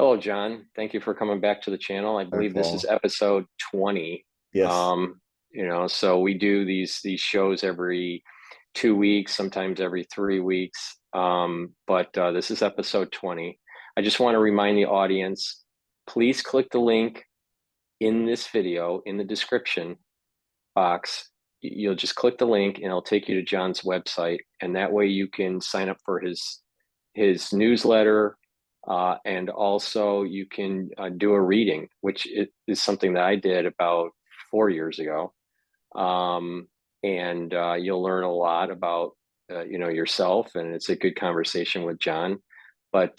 Hello, John. Thank you for coming back to the channel. I Hi, believe this is Paul. episode 20. Yes. Um, so we do these shows every 2 weeks, sometimes every 3 weeks. But this is episode 20. I just want to remind the audience, please click the link in this video in the description box. You'll just click the link and it'll take you to John's website, and that way you can sign up for his newsletter, and also you can do a reading, which is something that I did about 4 years ago. And you'll learn a lot about yourself, and it's a good conversation with John. But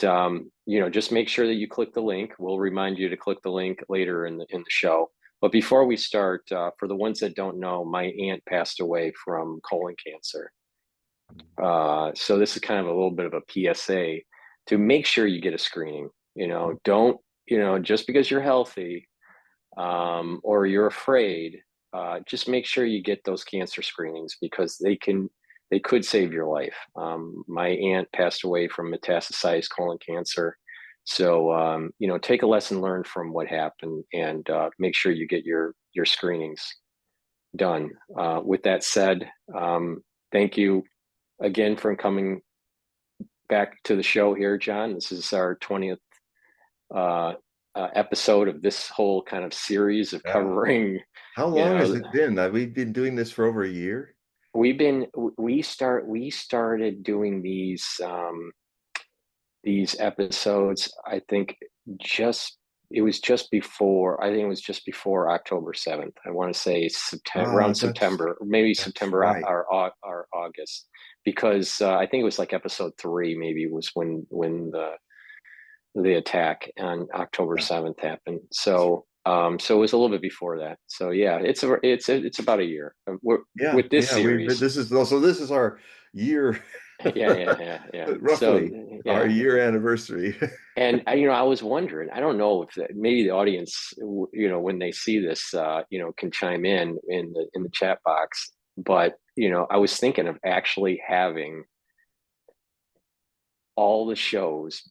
just make sure that you click the link. We'll remind you to click the link later in the show. But before we start, for the ones that don't know, my aunt passed away from colon cancer. So this is kind of a little bit of a PSA to make sure you get a screening. Don't, just because you're healthy, or you're afraid, just make sure you get those cancer screenings, because they could save your life. My aunt passed away from metastasized colon cancer. So, take a lesson learned from what happened, and make sure you get your screenings done. With that said, thank you again for coming back to the show here, John. This is our 20th episode of this whole kind of series of Yeah. covering. How You long has know, it been? We've been doing this for over a year. we started doing these episodes. I think just it was just before. I think it was just before October 7th. I want to say September, Ah, around September, or maybe that's September right. or August, because I think it was like episode 3. Maybe was when the attack on October Yeah. 7th happened. So it was a little bit before that. So yeah, it's about a year. Yeah, With this yeah. series. This is also this is our year, Yeah. So roughly our yeah. year anniversary. And I was wondering, I don't know if maybe the audience, when they see this, can chime in the chat box. But I was thinking of actually having all the shows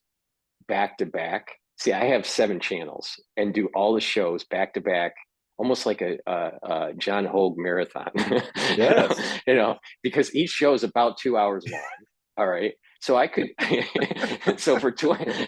back to back. See, I have 7 channels, and do all the shows back to back, almost like a John Hogue marathon. you know, Yes. because each show is about 2 hours long. All right. So I could, so for 20,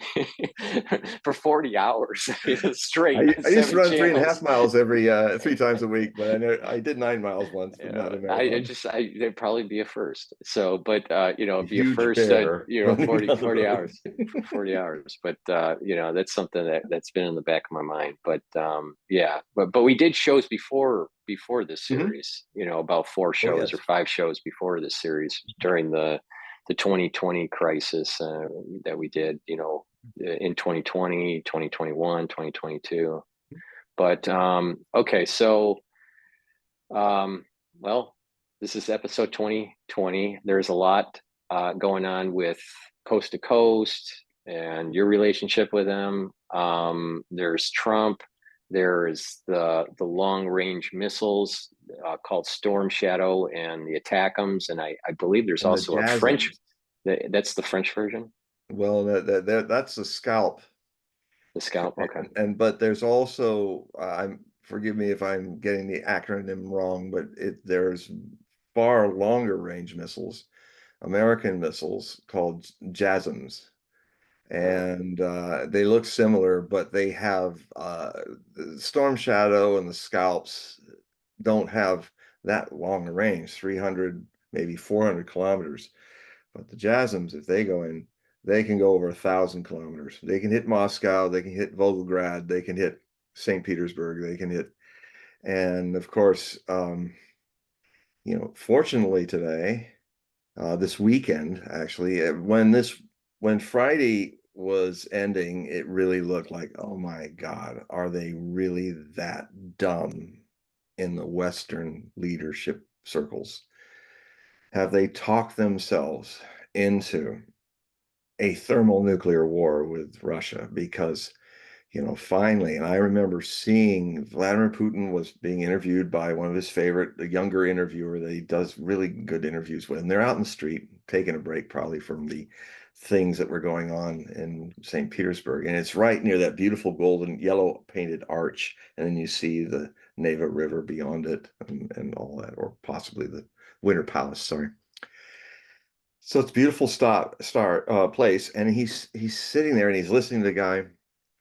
for 40 hours straight, I used to seven run 3.5 channels. miles every 3 times a week, but I know I did 9 miles once, but not a marathon. There'd probably be a first. So, but A it'd be a huge first, bear running 40, down the 40 road. hours for 40 hours. But that's something that's been in the back of my mind. But yeah, but we did shows before this Mhm. series, about 4 shows or Oh, yes. 5 shows before this series, during the 2020 crisis, that we did, in 2020, 2021, 2022. But okay, so um, well, this is episode 2020. There's a lot going on with Coast to Coast and your relationship with them. There's Trump. There's the long range missiles called Storm Shadow and the ATACMS, and I believe there's And the also a French. JASMs. That's the French version, Well, that's a scalp. the Scout. Okay. But there's also I'm forgive me if I'm getting the acronym wrong, but there's far longer range missiles, American missiles called JASMs. And they look similar, but they have the Storm Shadow and the Scalps don't have that long a range, 300, maybe 400 kilometers. But the JASMs, if they go in, they can go over 1,000 kilometers. They can hit Moscow, they can hit Volgograd, they can hit St. Petersburg, they can hit, and of course, fortunately today, this weekend, actually, when Friday was ending, it really looked like, oh my God, are they really that dumb in the Western leadership circles? Have they talked themselves into a thermonuclear war with Russia? Because, finally, and I remember seeing Vladimir Putin was being interviewed by one of his favorite, a younger interviewer that he does really good interviews with. And they're out in the street taking a break probably from the things that were going on in St. Petersburg. And it's right near that beautiful golden yellow painted arch. And then you see the Neva River beyond it and all that, or possibly the Winter Palace, sorry. So it's a beautiful place, and he's sitting there and he's listening to the guy,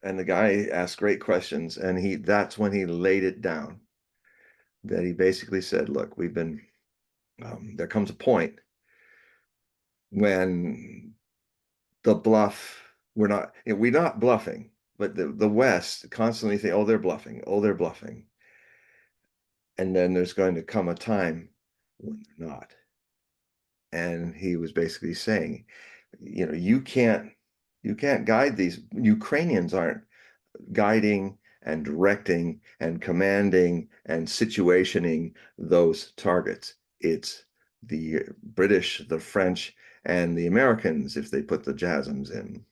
and the guy asks great questions, and that's when he laid it down. That he basically said, "Look, we've been there comes a point when the bluff we're not bluffing, but the West constantly think, oh, they're bluffing, oh, they're bluffing, and then there's going to come a time when they're not." And he was basically saying, you can't guide these. Ukrainians aren't guiding and directing and commanding and situationing those targets. It's the British, the French, and the Americans if they put the JASMs in.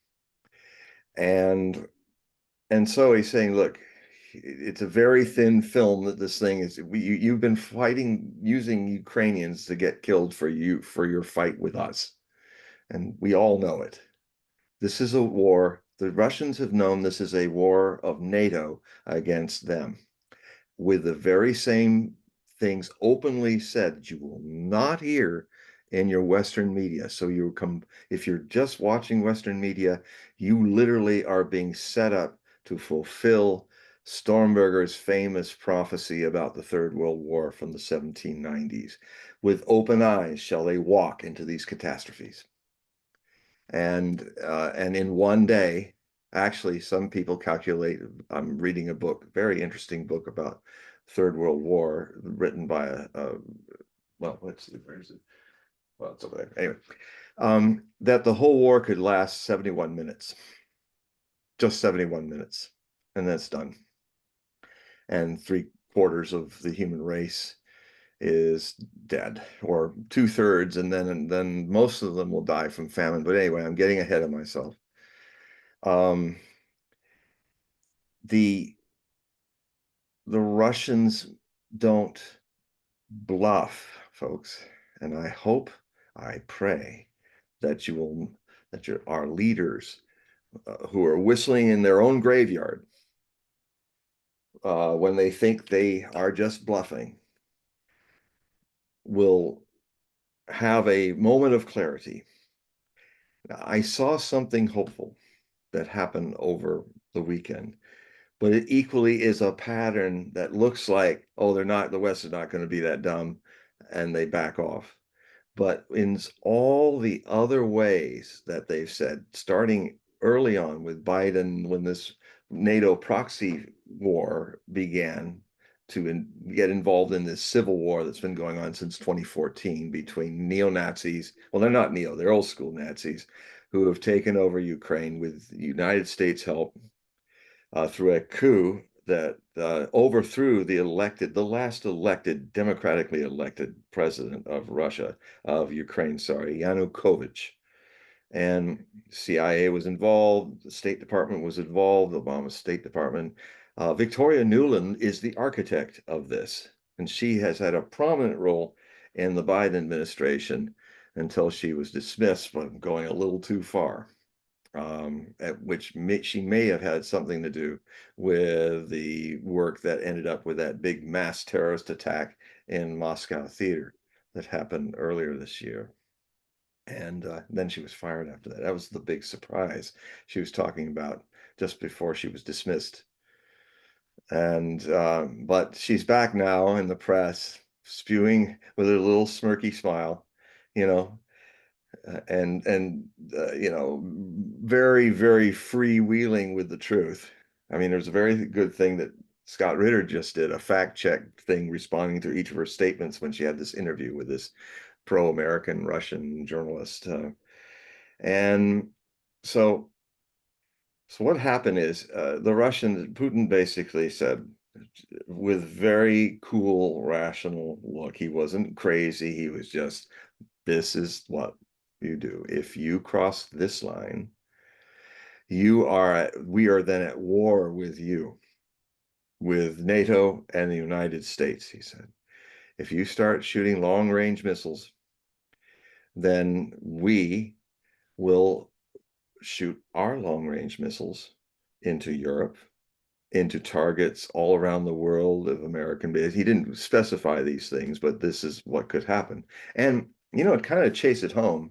And so he's saying, look, it's a very thin film that this thing is. You've been fighting using Ukrainians to get killed for your fight with us, and we all know it. This is a war. The Russians have known this is a war of NATO against them, with the very same things openly said that you will not hear in your Western media. So if you're just watching Western media, you literally are being set up to fulfill Stormberger's famous prophecy about the Third World War from the 1790s. With open eyes shall they walk into these catastrophes. And in one day, actually, some people calculate. I'm reading a book, very interesting book about Third World War, written by well, let's see, where is it? Well, it's over there. Anyway, that the whole war could last 71 minutes, just 71 minutes, and that's done. And 3/4 of the human race is dead, or 2/3, and then most of them will die from famine. But anyway, I'm getting ahead of myself. The Russians don't bluff, folks, and I pray that our leaders who are whistling in their own graveyard when they think they are just bluffing will have a moment of clarity. Now, I saw something hopeful that happened over the weekend, but it equally is a pattern that looks like, oh, the West is not going to be that dumb, and they back off. But in all the other ways that they've said, starting early on with Biden, when this NATO proxy war began to get involved in this civil war that's been going on since 2014 between neo-Nazis, well, they're not neo, they're old school Nazis, who have taken over Ukraine with United States help through a coup that overthrew the last elected, democratically elected president of Ukraine, Yanukovych. And CIA was involved, the State Department was involved, Obama's State Department. Victoria Nuland is the architect of this, and she has had a prominent role in the Biden administration until she was dismissed for going a little too far. At which she may have had something to do with the work that ended up with that big mass terrorist attack in Moscow theater that happened earlier this year. And then she was fired after that. That was the big surprise she was talking about just before she was dismissed. And but she's back now in the press, spewing with a little smirky smile, you know, and very, very freewheeling with the truth. I mean, there's a very good thing that Scott Ritter just did, a fact check thing, responding to each of her statements when she had this interview with this pro-American Russian journalist. And so what happened is Putin basically said, with very cool, rational look, he wasn't crazy, he was just, this is what you do. If you cross this line, we are then at war with you, with NATO and the United States, he said. If you start shooting long-range missiles, then we will shoot our long-range missiles into Europe, into targets all around the world of American base. He didn't specify these things, but this is what could happen. And, it kind of chased it home.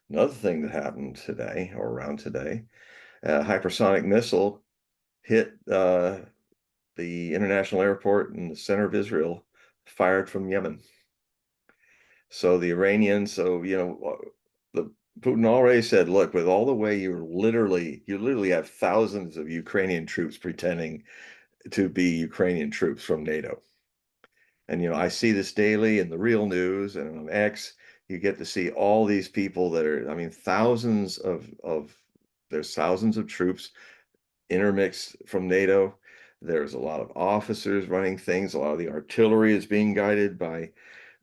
Another thing that happened today, or around today, a hypersonic missile hit the international airport in the center of Israel, fired from Yemen. So the Iranians, the Putin already said, look, with all the way you literally have thousands of Ukrainian troops pretending to be Ukrainian troops from NATO. And, I see this daily in the real news and on X. You get to see all these people that are, I mean, there's thousands of troops intermixed from NATO. There's a lot of officers running things. A lot of the artillery is being guided by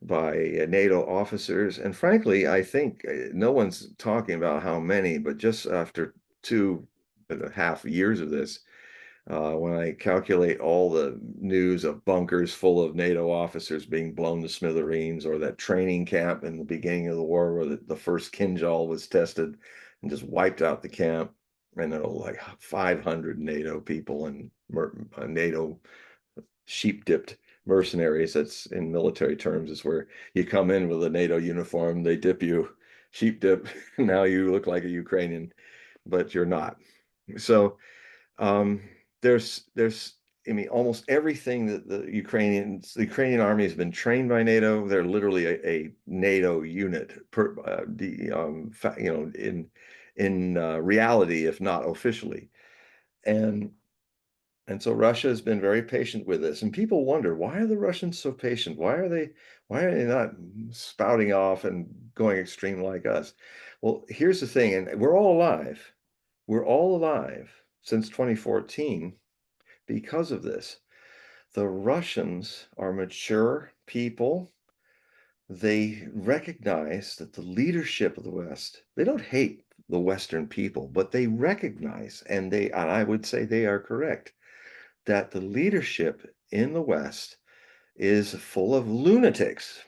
NATO officers. And frankly, I think no one's talking about how many, but just after 2.5 years of this, when I calculate all the news of bunkers full of NATO officers being blown to smithereens, or that training camp in the beginning of the war where the first Kinjal was tested and just wiped out the camp, and like 500 NATO people and NATO sheep-dipped mercenaries. That's, in military terms, is where you come in with a NATO uniform, they dip you, sheep dip, now you look like a Ukrainian, but you're not. So um, there's I mean, almost everything that the Ukrainian army has been trained by NATO. They're literally a NATO unit in reality, if not officially. And so Russia has been very patient with this. And people wonder, why are the Russians so patient? Why are they not spouting off and going extreme like us? Well, here's the thing, and we're all alive. We're all alive since 2014 because of this. The Russians are mature people. They recognize that the leadership of the West, they don't hate the Western people, but they recognize, and I would say they are correct, that the leadership in the West is full of lunatics,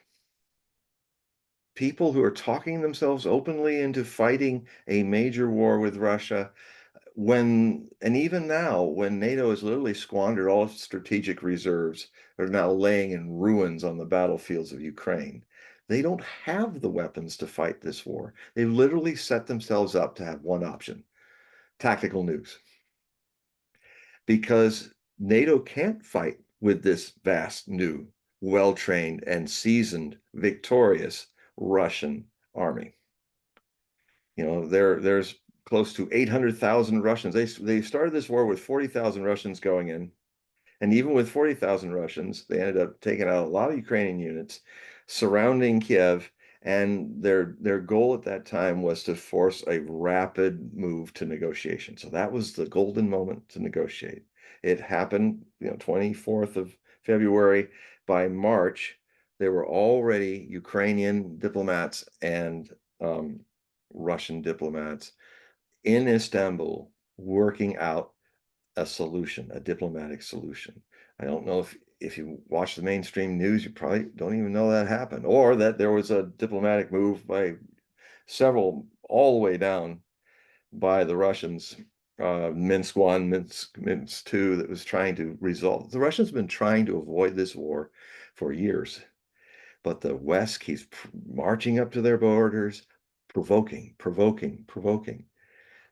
people who are talking themselves openly into fighting a major war with Russia, and even now, when NATO has literally squandered all its strategic reserves, are now laying in ruins on the battlefields of Ukraine. They don't have the weapons to fight this war. They literally set themselves up to have one option: tactical nukes. Because NATO can't fight with this vast, new, well-trained, and seasoned, victorious Russian army. There's close to 800,000 Russians. They started this war with 40,000 Russians going in. And even with 40,000 Russians, they ended up taking out a lot of Ukrainian units surrounding Kiev. And their goal at that time was to force a rapid move to negotiation. So that was the golden moment to negotiate. It happened, 24th of February. By March, there were already Ukrainian diplomats and Russian diplomats in Istanbul working out a solution, a diplomatic solution. I don't know if you watch the mainstream news, you probably don't even know that happened, or that there was a diplomatic move by several all the way down by the Russians, Minsk one, Minsk two, that was trying to resolve. The Russians have been trying to avoid this war for years, but the West keeps marching up to their borders, provoking.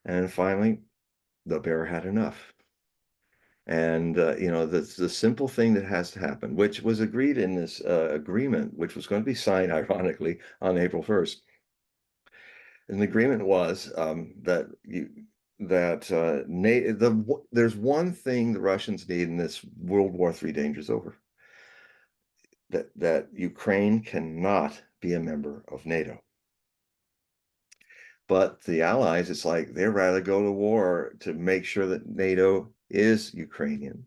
And finally, the bear had enough. And the simple thing that has to happen, which was agreed in this agreement, which was going to be signed, ironically, on April 1st. And the agreement was there's one thing the Russians need, and this World War III danger is over. That Ukraine cannot be a member of NATO. But the Allies, it's like they'd rather go to war to make sure that NATO is Ukrainian.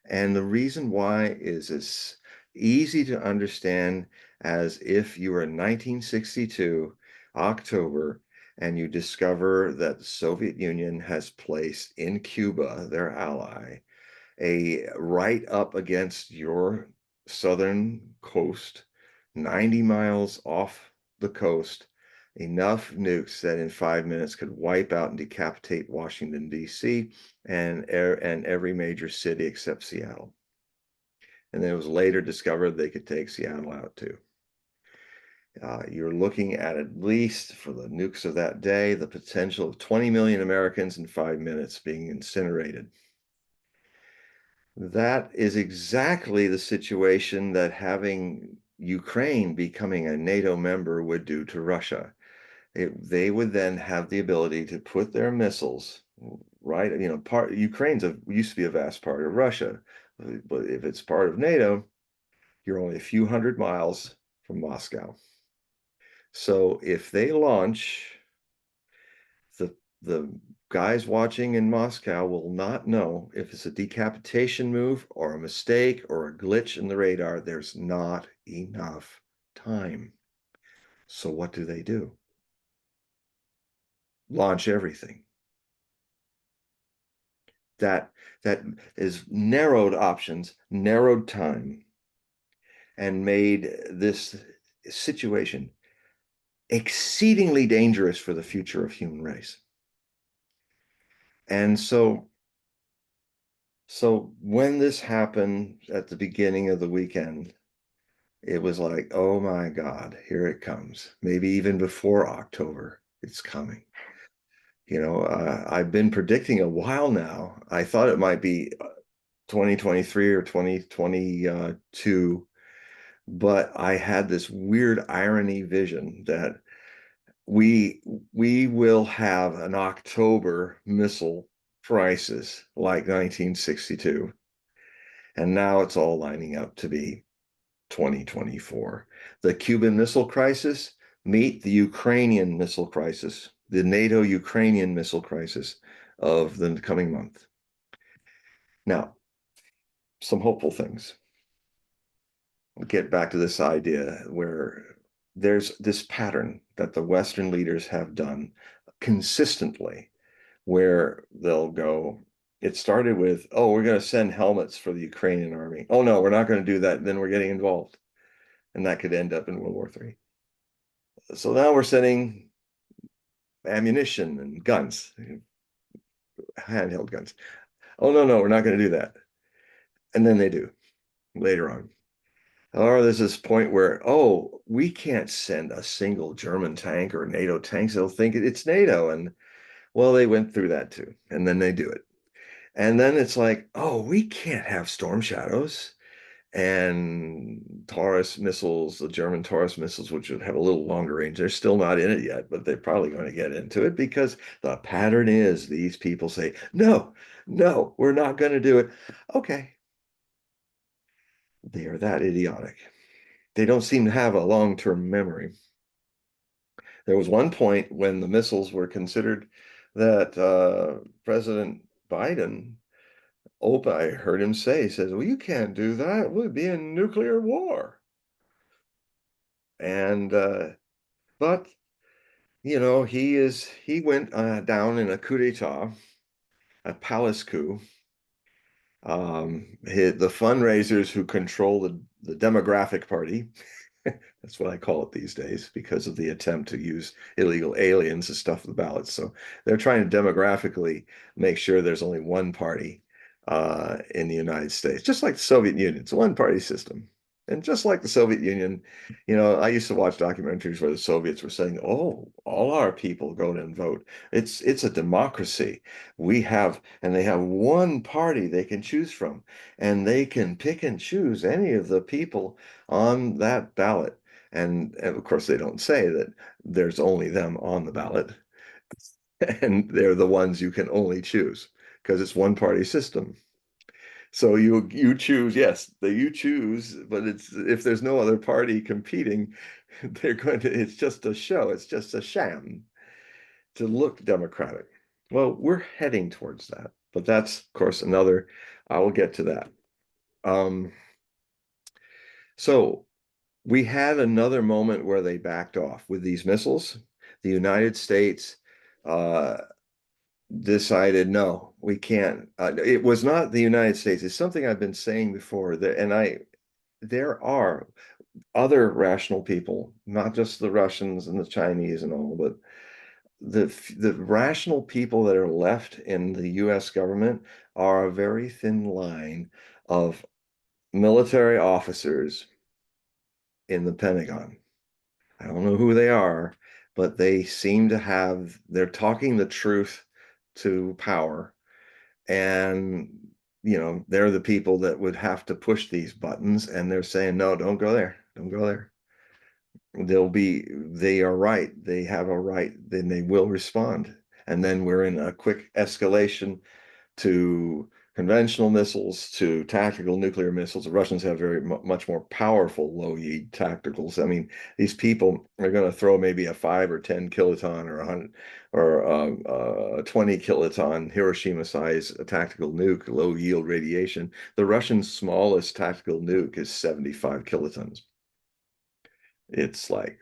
And the reason why is as easy to understand as if you were in 1962, October, and you discover that the Soviet Union has placed in Cuba, their ally, right up against your southern coast, 90 miles off the coast, enough nukes that in 5 minutes could wipe out and decapitate Washington, D.C. and every major city except Seattle. And then it was later discovered they could take Seattle out too. You're looking at least for the nukes of that day, the potential of 20 million Americans in 5 minutes being incinerated. That is exactly the situation that having Ukraine becoming a NATO member would do to Russia. They would then have the ability to put their missiles right. Ukraine's used to be a vast part of Russia, but if it's part of NATO, you're only a few hundred miles from Moscow. So if they launch, the guys watching in Moscow will not know if it's a decapitation move or a mistake or a glitch in the radar. There's not enough time. So what do? Launch everything. That is narrowed options, narrowed time, and made this situation exceedingly dangerous for the future of human race. And so when this happened at the beginning of the weekend, it was like, oh my God, here it comes. Maybe even before October, it's coming. I've been predicting a while now. I thought it might be 2023 or 2022, but I had this weird irony vision that we will have an October missile crisis like 1962. And now it's all lining up to be 2024. The Cuban Missile Crisis meet the Ukrainian missile crisis, the NATO-Ukrainian missile crisis of the coming month. Now, some hopeful things. We'll get back to this idea where there's this pattern that the Western leaders have done consistently, where they'll go, it started with, oh, we're going to send helmets for the Ukrainian army. Oh, no, we're not going to do that. Then we're getting involved. And that could end up in World War III. So now we're sending ammunition and guns, handheld guns. Oh, no, we're not going to do that. And then they do later on. Or there's this point where, oh, we can't send a single German tank or NATO tanks. They'll think it's NATO. And well, they went through that too. And then they do it. And then it's like, oh, we can't have Storm Shadows and Taurus missiles, the German Taurus missiles, which would have a little longer range. They're still not in it yet, but they're probably going to get into it because the pattern is these people say, no, we're not going to do it. Okay. They are that idiotic. They don't seem to have a long-term memory. There was one point when the missiles were considered that President Biden, I heard him say, he says, well, you can't do that. We'll be in nuclear war. And, but, he went down in a coup d'etat, a palace coup. The fundraisers who control the demographic party, that's what I call it these days because of the attempt to use illegal aliens to stuff the ballots. So they're trying to demographically make sure there's only one party in the United States, just like the Soviet Union. It's a one-party system. And just like the Soviet Union, I used to watch documentaries where the Soviets were saying, oh, all our people go and vote. It's a democracy. And they have one party they can choose from, and they can pick and choose any of the people on that ballot. And of course, they don't say that there's only them on the ballot, and they're the ones you can only choose because it's one party system. So you choose, yes, you choose, but if there's no other party competing, it's just a show, it's just a sham to look democratic. Well, we're heading towards that, but that's of course I will get to that. So we had another moment where they backed off with these missiles. The United States decided, no, we can't. It was not the United States. It's something I've been saying before, other rational people, not just the Russians and the Chinese and all, but the rational people that are left in the US government are a very thin line of military officers in the Pentagon. I don't know who they are, but they seem to have, they're talking the truth to power. And, they're the people that would have to push these buttons, and they're saying, no, don't go there. Don't go there. They are right. They have a right, then they will respond. And then we're in a quick escalation to conventional missiles to tactical nuclear missiles. The Russians have very much more powerful low-yield tacticals. I mean, these people are going to throw maybe a 5 or 10 kiloton or 100 or a 20 kiloton Hiroshima-size tactical nuke, low-yield radiation. The Russians' smallest tactical nuke is 75 kilotons. It's like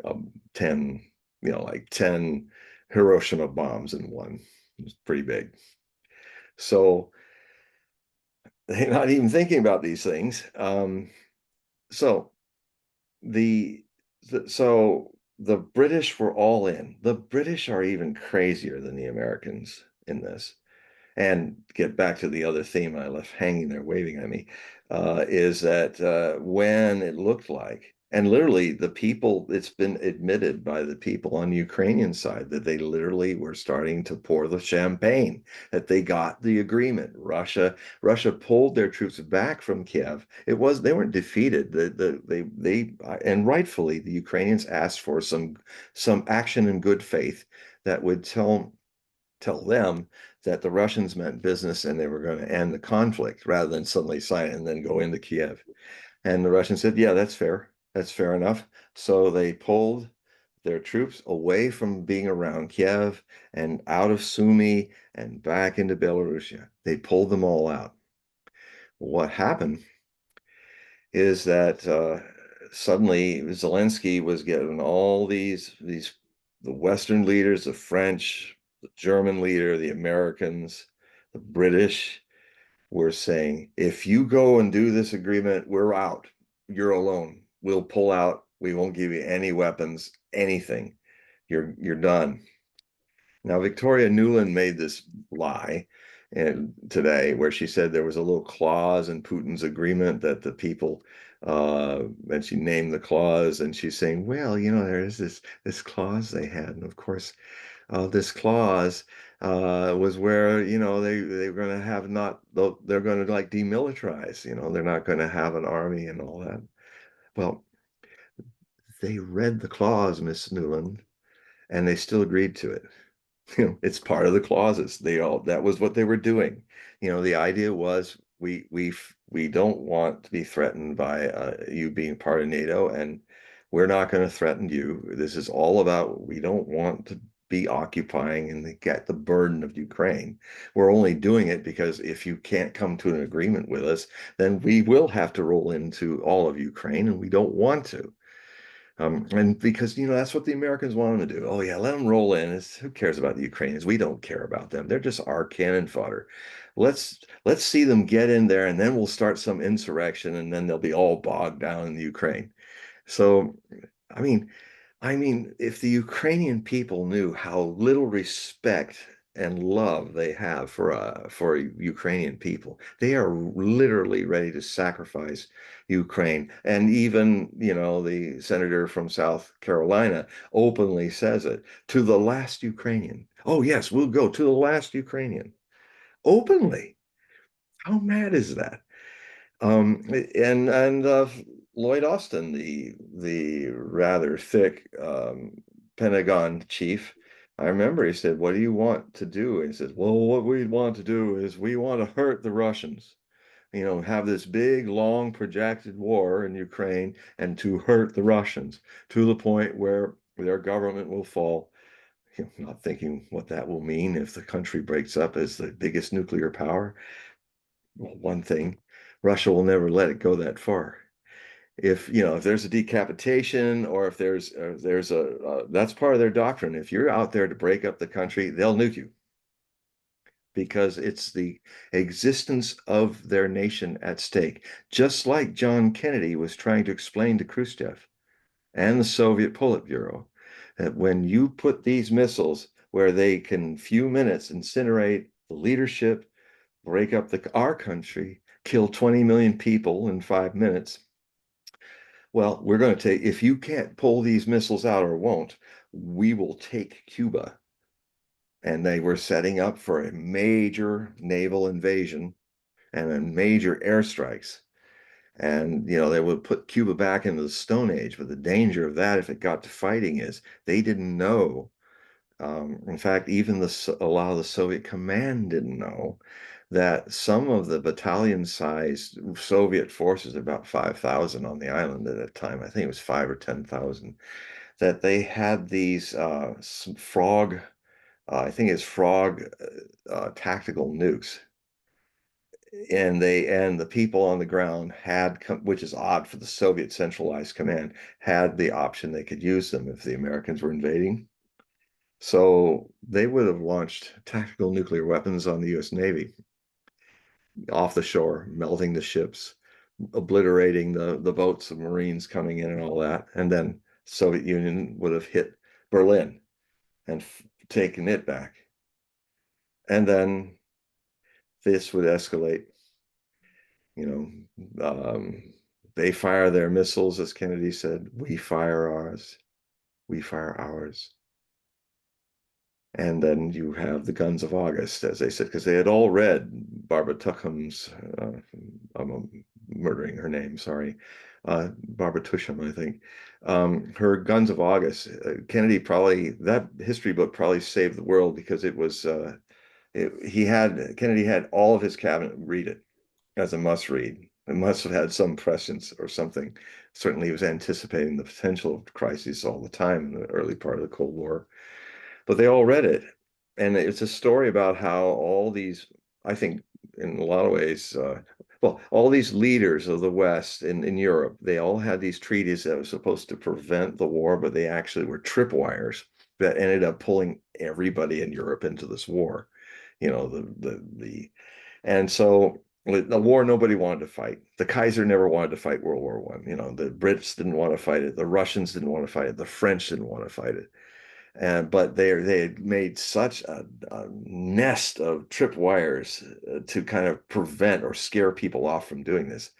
10, like 10 Hiroshima bombs in one. It's pretty big. So they're not even thinking about these things. So the, the British were all in. The British are even crazier than the Americans in this. And get back to the other theme I left hanging there waving at me, is that when it looked like, and literally the people, it's been admitted by the people on the Ukrainian side that they literally were starting to pour the champagne, that they got the agreement. Russia pulled their troops back from Kiev. They weren't defeated. And rightfully the Ukrainians asked for some action in good faith that would tell them that the Russians meant business and they were going to end the conflict rather than suddenly sign it and then go into Kiev. And the Russians said, yeah, that's fair. That's fair enough. So they pulled their troops away from being around Kiev and out of Sumy and back into Belarusia. They pulled them all out. What happened is that suddenly Zelensky was getting all the Western leaders, the French, the German leader, the Americans, the British were saying, if you go and do this agreement, we're out. You're alone. We'll pull out. We won't give you any weapons, anything. You're done. Now, Victoria Nuland made this lie today where she said there was a little clause in Putin's agreement that the people, and she named the clause, and she's saying, well, there is this clause they had. And of course, this clause was where, they're going to have not, they're going to like demilitarize, they're not going to have an army and all that. Well, they read the clause, Miss Newland, and they still agreed to it. It's part of the clauses. That was what they were doing. The idea was we don't want to be threatened by you being part of NATO, and we're not going to threaten you. This is all about, we don't want to be occupying and get the burden of Ukraine. We're only doing it because if you can't come to an agreement with us, then we will have to roll into all of Ukraine, and we don't want to. And because, that's what the Americans want them to do. Oh, yeah, let them roll in. Who cares about the Ukrainians? We don't care about them. They're just our cannon fodder. Let's see them get in there, and then we'll start some insurrection, and then they'll be all bogged down in the Ukraine. So, I mean, if the Ukrainian people knew how little respect and love they have for Ukrainian people, they are literally ready to sacrifice Ukraine. And even, the senator from South Carolina openly says it, to the last Ukrainian. Oh, yes, we'll go to the last Ukrainian. Openly. How mad is that? And Lloyd Austin, the rather thick Pentagon chief, I remember he said, "What do you want to do?" And he said, "Well, what we want to do is we want to hurt the Russians. Have this big, long, projected war in Ukraine and to hurt the Russians to the point where their government will fall." Not thinking what that will mean if the country breaks up as the biggest nuclear power. Well, one thing, Russia will never let it go that far. If there's a decapitation or if there's that's part of their doctrine. If you're out there to break up the country, they'll nuke you. because it's the existence of their nation at stake. Just like John Kennedy was trying to explain to Khrushchev and the Soviet Politburo that when you put these missiles where they can, few minutes, incinerate the leadership, break up our country, kill 20 million people in 5 minutes. Well, we're going to take, if you can't pull these missiles out or won't, we will take Cuba. And they were setting up for a major naval invasion and then major airstrikes. And, they would put Cuba back into the Stone Age. But the danger of that, if it got to fighting, is they didn't know. In fact, even a lot of the Soviet command didn't know that some of the battalion-sized Soviet forces, about 5,000 on the island at that time, I think it was 5 or 10,000, that they had these frog, I think it's frog tactical nukes, and the people on the ground had, which is odd for the Soviet centralized command, had the option they could use them if the Americans were invading. So they would have launched tactical nuclear weapons on the US Navy off the shore, melting the ships, obliterating the boats of Marines coming in and all that. And then Soviet Union would have hit Berlin and taken it back. And then this would escalate. They fire their missiles, as Kennedy said, we fire ours, we fire ours. And then you have the Guns of August, as they said, because they had all read Barbara Tucham's, I'm murdering her name, sorry, Barbara Tusham, I think. Her Guns of August. Kennedy that history book probably saved the world because it was, Kennedy had all of his cabinet read it as a must read. It must have had some prescience or something. Certainly, he was anticipating the potential of crises all the time in the early part of the Cold War. But they all read it. And it's a story about how all these, I think, in a lot of ways, all these leaders of the West in Europe, they all had these treaties that were supposed to prevent the war, but they actually were tripwires that ended up pulling everybody in Europe into this war. And so the war nobody wanted to fight. The Kaiser never wanted to fight World War I. The Brits didn't want to fight it. The Russians didn't want to fight it. The French didn't want to fight it. But they had made such a nest of tripwires to kind of prevent or scare people off from doing this.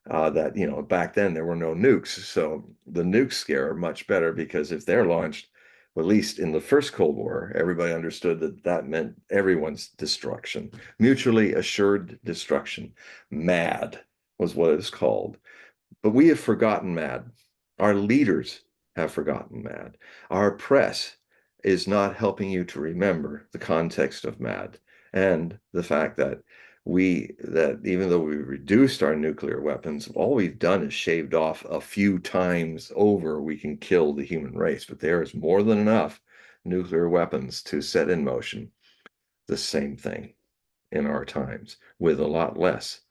That back then there were no nukes, so the nukes scare are much better because if they're launched, well, at least in the first Cold War, everybody understood that meant everyone's destruction, mutually assured destruction. MAD was what it's called. But we have forgotten MAD. Our leaders have forgotten MAD. Our press is not helping you to remember the context of MAD and the fact that even though we reduced our nuclear weapons, all we've done is shaved off a few times over we can kill the human race. But there is more than enough nuclear weapons to set in motion the same thing in our times with a lot less.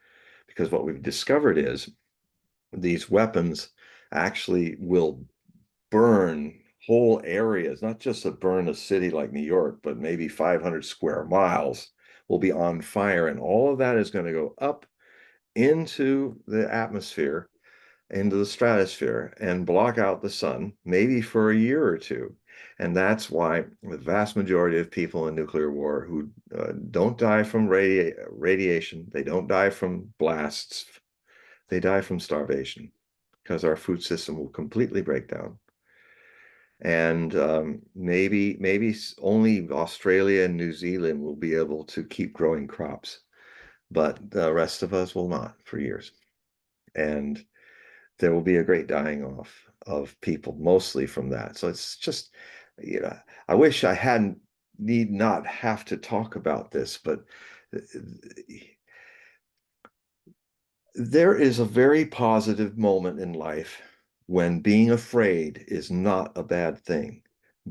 Because what we've discovered is these weapons actually will burn whole areas, not just to burn a city like New York, but maybe 500 square miles will be on fire. And all of that is going to go up into the atmosphere, into the stratosphere, and block out the sun, maybe for a year or two. And that's why the vast majority of people in nuclear war who don't die from radiation, they don't die from blasts, they die from starvation because our food system will completely break down. And maybe only Australia and New Zealand will be able to keep growing crops, but the rest of us will not for years. And there will be a great dying off of people, mostly from that. So it's just, I wish I need not have to talk about this, but there is a very positive moment in life when being afraid is not a bad thing.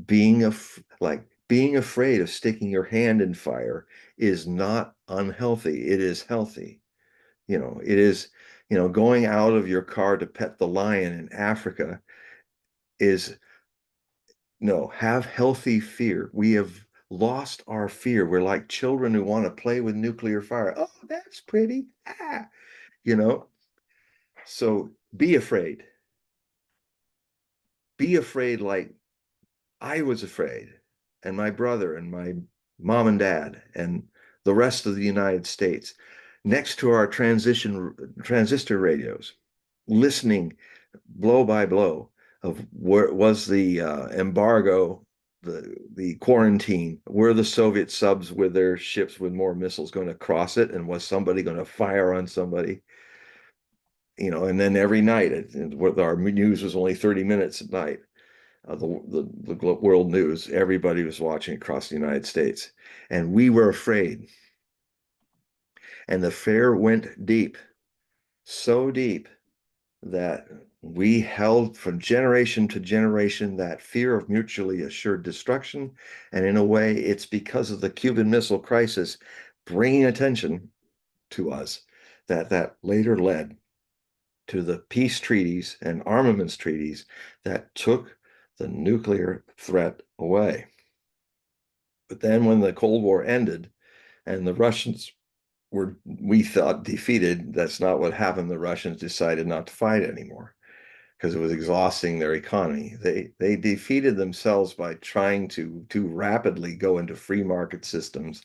Being afraid of sticking your hand in fire is not unhealthy. It is healthy. It is, going out of your car to pet the lion in Africa is, no, have healthy fear. We have lost our fear. We're like children who want to play with nuclear fire. Oh, that's pretty. Ah, you know. So be afraid. Be afraid like I was afraid, and my brother and my mom and dad and the rest of the United States next to our transistor radios, listening blow by blow of where was the embargo, the quarantine, were the Soviet subs with their ships with more missiles going to cross it, and was somebody going to fire on somebody? And then every night, our news was only 30 minutes at night. The world news, everybody was watching across the United States, and we were afraid. And the fear went deep, so deep that we held from generation to generation that fear of mutually assured destruction. And in a way, it's because of the Cuban Missile Crisis bringing attention to us that later led to the peace treaties and armaments treaties that took the nuclear threat away. But then when the Cold War ended and the Russians were, we thought, defeated, that's not what happened. The Russians decided not to fight anymore because it was exhausting their economy. They defeated themselves by trying to too rapidly go into free market systems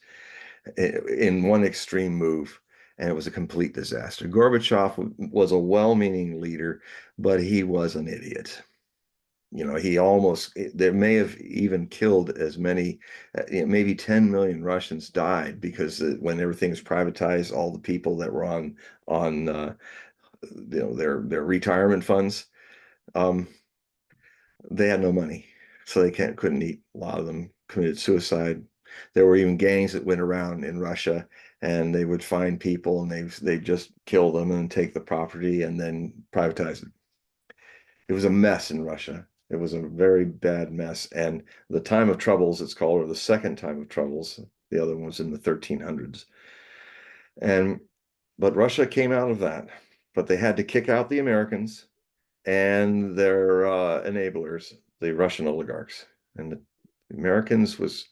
in one extreme move, and it was a complete disaster. Gorbachev was a well-meaning leader, but he was an idiot. He almost, there may have even killed as many, maybe 10 million Russians died because when everything was privatized, all the people that were on their retirement funds, um, they had no money, so they couldn't eat. A lot of them committed suicide. There were even gangs that went around in Russia, and they would find people and they just kill them and take the property and then privatize it. It was a mess in Russia. It was a very bad mess. And the time of troubles, it's called, or the second time of troubles, the other one was in the 1300s. And but Russia came out of that, but they had to kick out the Americans and their enablers, the Russian oligarchs. And the Americans was,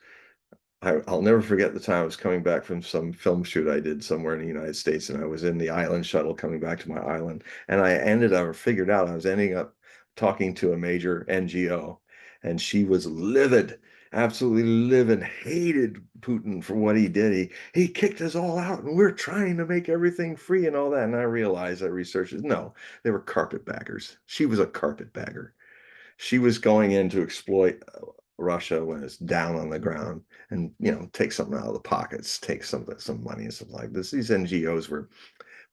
I'll never forget the time I was coming back from some film shoot I did somewhere in the United States, and I was in the island shuttle coming back to my island, and I figured out I was ending up talking to a major NGO, and she was livid, absolutely livid, hated Putin for what he did. He kicked us all out, and we're trying to make everything free and all that. And I realized, I researched it. No, they were carpetbaggers. She was a carpetbagger. She was going in to exploit Russia when it's down on the ground, and take something out of the pockets, take some money and stuff like this. These NGOs were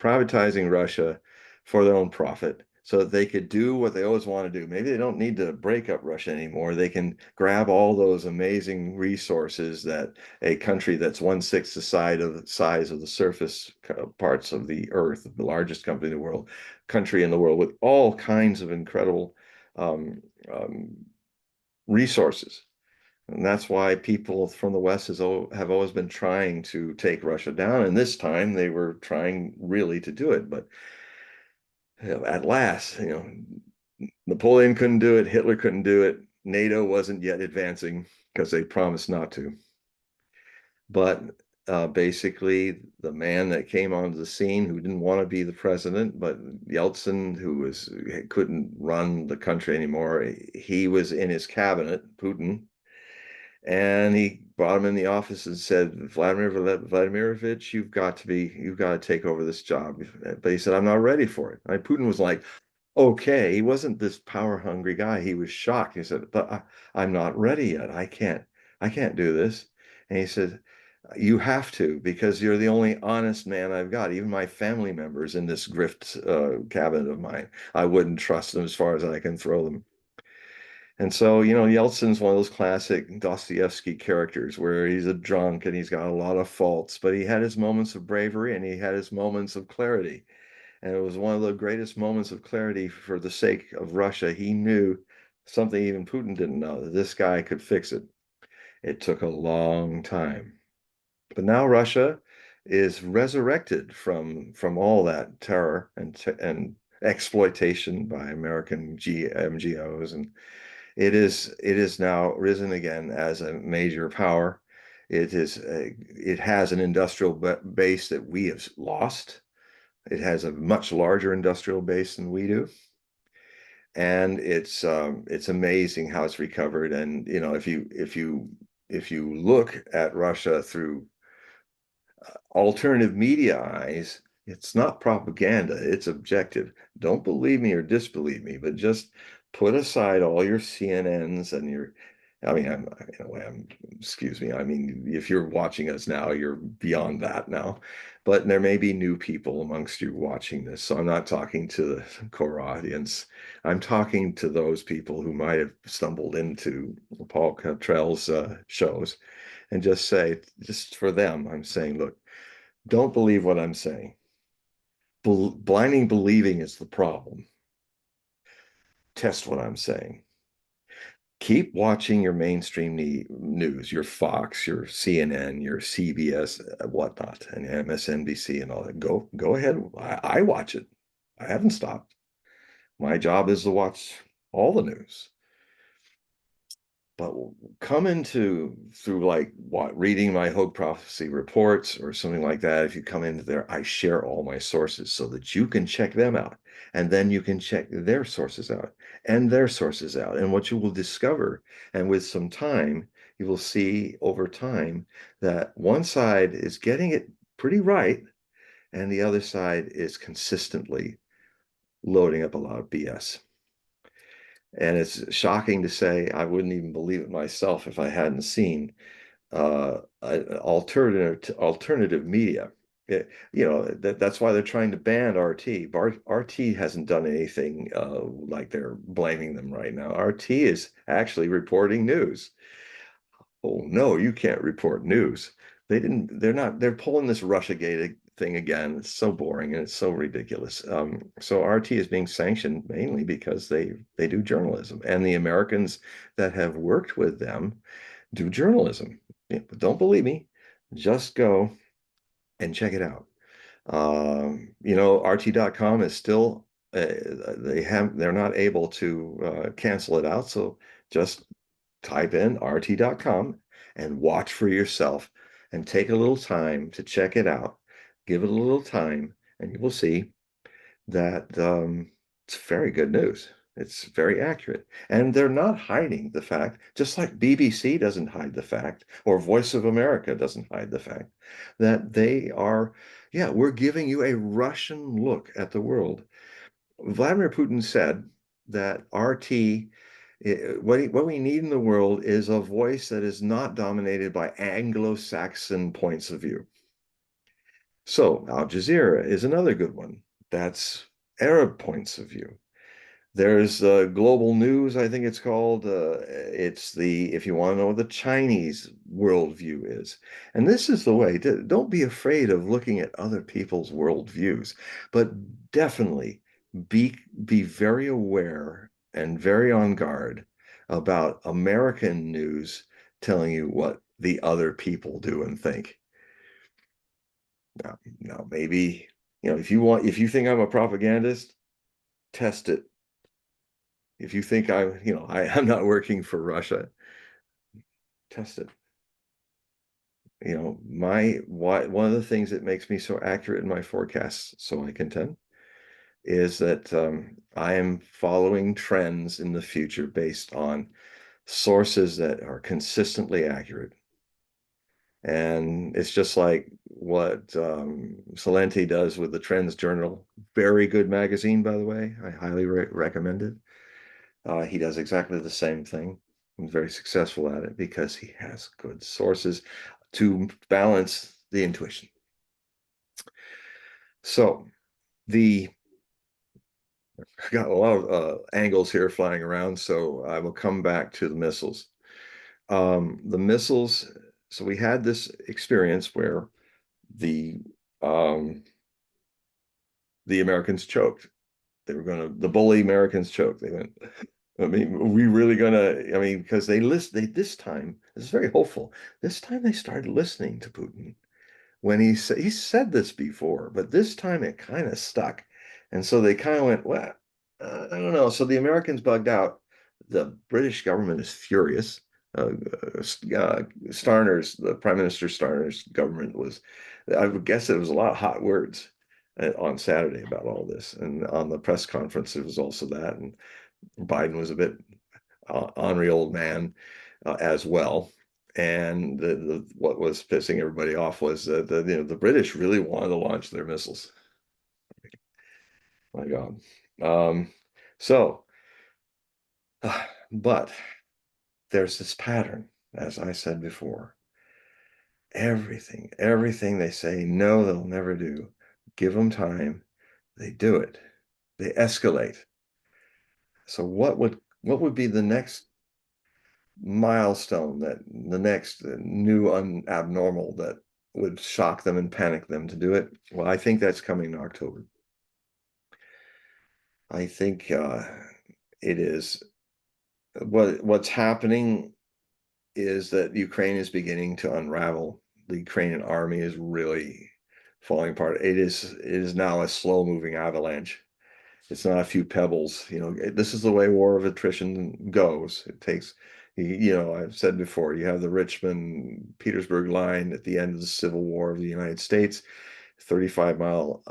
privatizing Russia for their own profit so that they could do what they always want to do. Maybe they don't need to break up Russia anymore. They can grab all those amazing resources that a country that's 1/6 the size of the surface parts of the earth, the largest country in the world, with all kinds of incredible um, um, resources. And that's why people from the West have always been trying to take Russia down. And this time they were trying really to do it. But at last, Napoleon couldn't do it. Hitler couldn't do it. NATO wasn't yet advancing because they promised not to. But basically, the man that came onto the scene who didn't want to be the president, but Yeltsin, who couldn't run the country anymore, he was in his cabinet, Putin, and he brought him in the office and said, Vladimir Vladimirovich, you've got to take over this job. But he said, I'm not ready for it. Putin was like, okay. He wasn't this power hungry guy. He was shocked. He said, but I'm not ready yet. I can't do this. And he said, you have to, because you're the only honest man I've got. Even my family members in this grift cabinet of mine, I wouldn't trust them as far as I can throw them. And so, Yeltsin's one of those classic Dostoevsky characters where he's a drunk and he's got a lot of faults, but he had his moments of bravery and he had his moments of clarity. And it was one of the greatest moments of clarity for the sake of Russia. He knew something even Putin didn't know, that this guy could fix it. It took a long time. But now Russia is resurrected from all that terror and exploitation by American MGOs, and it is now risen again as a major power. It has an industrial base that we have lost. It has a much larger industrial base than we do, and it's amazing how it's recovered. And if you look at Russia through alternative media eyes, it's not propaganda, it's objective. Don't believe me or disbelieve me, but just put aside all your CNNs and your, I mean, in a way, excuse me. I mean, if you're watching us now, you're beyond that now. But there may be new people amongst you watching this. So I'm not talking to the core audience. I'm talking to those people who might have stumbled into Paul Cottrell's shows and just for them, I'm saying, look, don't believe what I'm saying. Blinding believing is the problem. Test what I'm saying. Keep watching your mainstream news, your Fox, your CNN, your CBS, whatnot, and MSNBC and all that. Go ahead. I watch it. I haven't stopped. My job is to watch all the news. But come into through like what reading my Hogue prophecy reports or something like that. If you come into there, I share all my sources so that you can check them out, and then you can check their sources out and their sources out. And what you will discover, and with some time, you will see over time that one side is getting it pretty right, and the other side is consistently loading up a lot of BS. And it's shocking to say I wouldn't even believe it myself if I hadn't seen alternative media. That's why they're trying to ban RT. RT hasn't done anything like they're blaming them right now. RT is actually reporting news. Oh no, you can't report news. They're pulling this Russiagate thing again. It's so boring and it's so ridiculous. So RT is being sanctioned mainly because they do journalism, and the Americans that have worked with them do journalism. Yeah, but don't believe me, just go and check it out. RT.com is still they're not able to cancel it out, so just type in rt.com and watch for yourself and take a little time to check it out. Give it a little time, and you will see that it's very good news. It's very accurate. And they're not hiding the fact, just like BBC doesn't hide the fact, or Voice of America doesn't hide the fact, that we're giving you a Russian look at the world. Vladimir Putin said that what we need in the world is a voice that is not dominated by Anglo-Saxon points of view. So Al Jazeera is another good one. That's Arab points of view. There's global news, I think it's called. If you want to know what the Chinese worldview is. And this is the way, don't be afraid of looking at other people's worldviews, but definitely be very aware and very on guard about American news telling you what the other people do and think. Now maybe, if you think I'm a propagandist, test it. If you think I'm not working for Russia, test it. One of the things that makes me so accurate in my forecasts, so I contend, is that I am following trends in the future based on sources that are consistently accurate. And it's just like what Salenti does with the Trends Journal. Very good magazine, by the way. I highly recommend it. He does exactly the same thing. He's very successful at it because he has good sources to balance the intuition. So I've got a lot of angles here flying around, so I will come back to the missiles. The missiles, so we had this experience where the Americans choked. The bully Americans choked. They went, I mean, we really gonna, I mean, because this time, it's very hopeful. This time they started listening to Putin when he said this before, but this time it kind of stuck. And so they kind of went, well, I don't know. So the Americans bugged out. The British government is furious. uh, Starner's, the Prime Minister Starner's government was, I would guess it was a lot of hot words on Saturday about all this. And on the press conference, there was also that. And Biden was a bit ornery old man as well. And what was pissing everybody off was that the British really wanted to launch their missiles. My God. Um, so, but there's this pattern, as I said before. Everything they say, no, they'll never do. Give them time. They do it. They escalate. So what would be the next milestone, that the next new abnormal that would shock them and panic them to do it? Well, I think that's coming in October. I think it is. What's happening is that Ukraine is beginning to unravel. The Ukrainian army is really falling apart. It is now a slow moving avalanche. It's not a few pebbles. This is the way war of attrition goes. It takes, I've said before, you have the Richmond Petersburg line at the end of the Civil War of the United States, 35-mile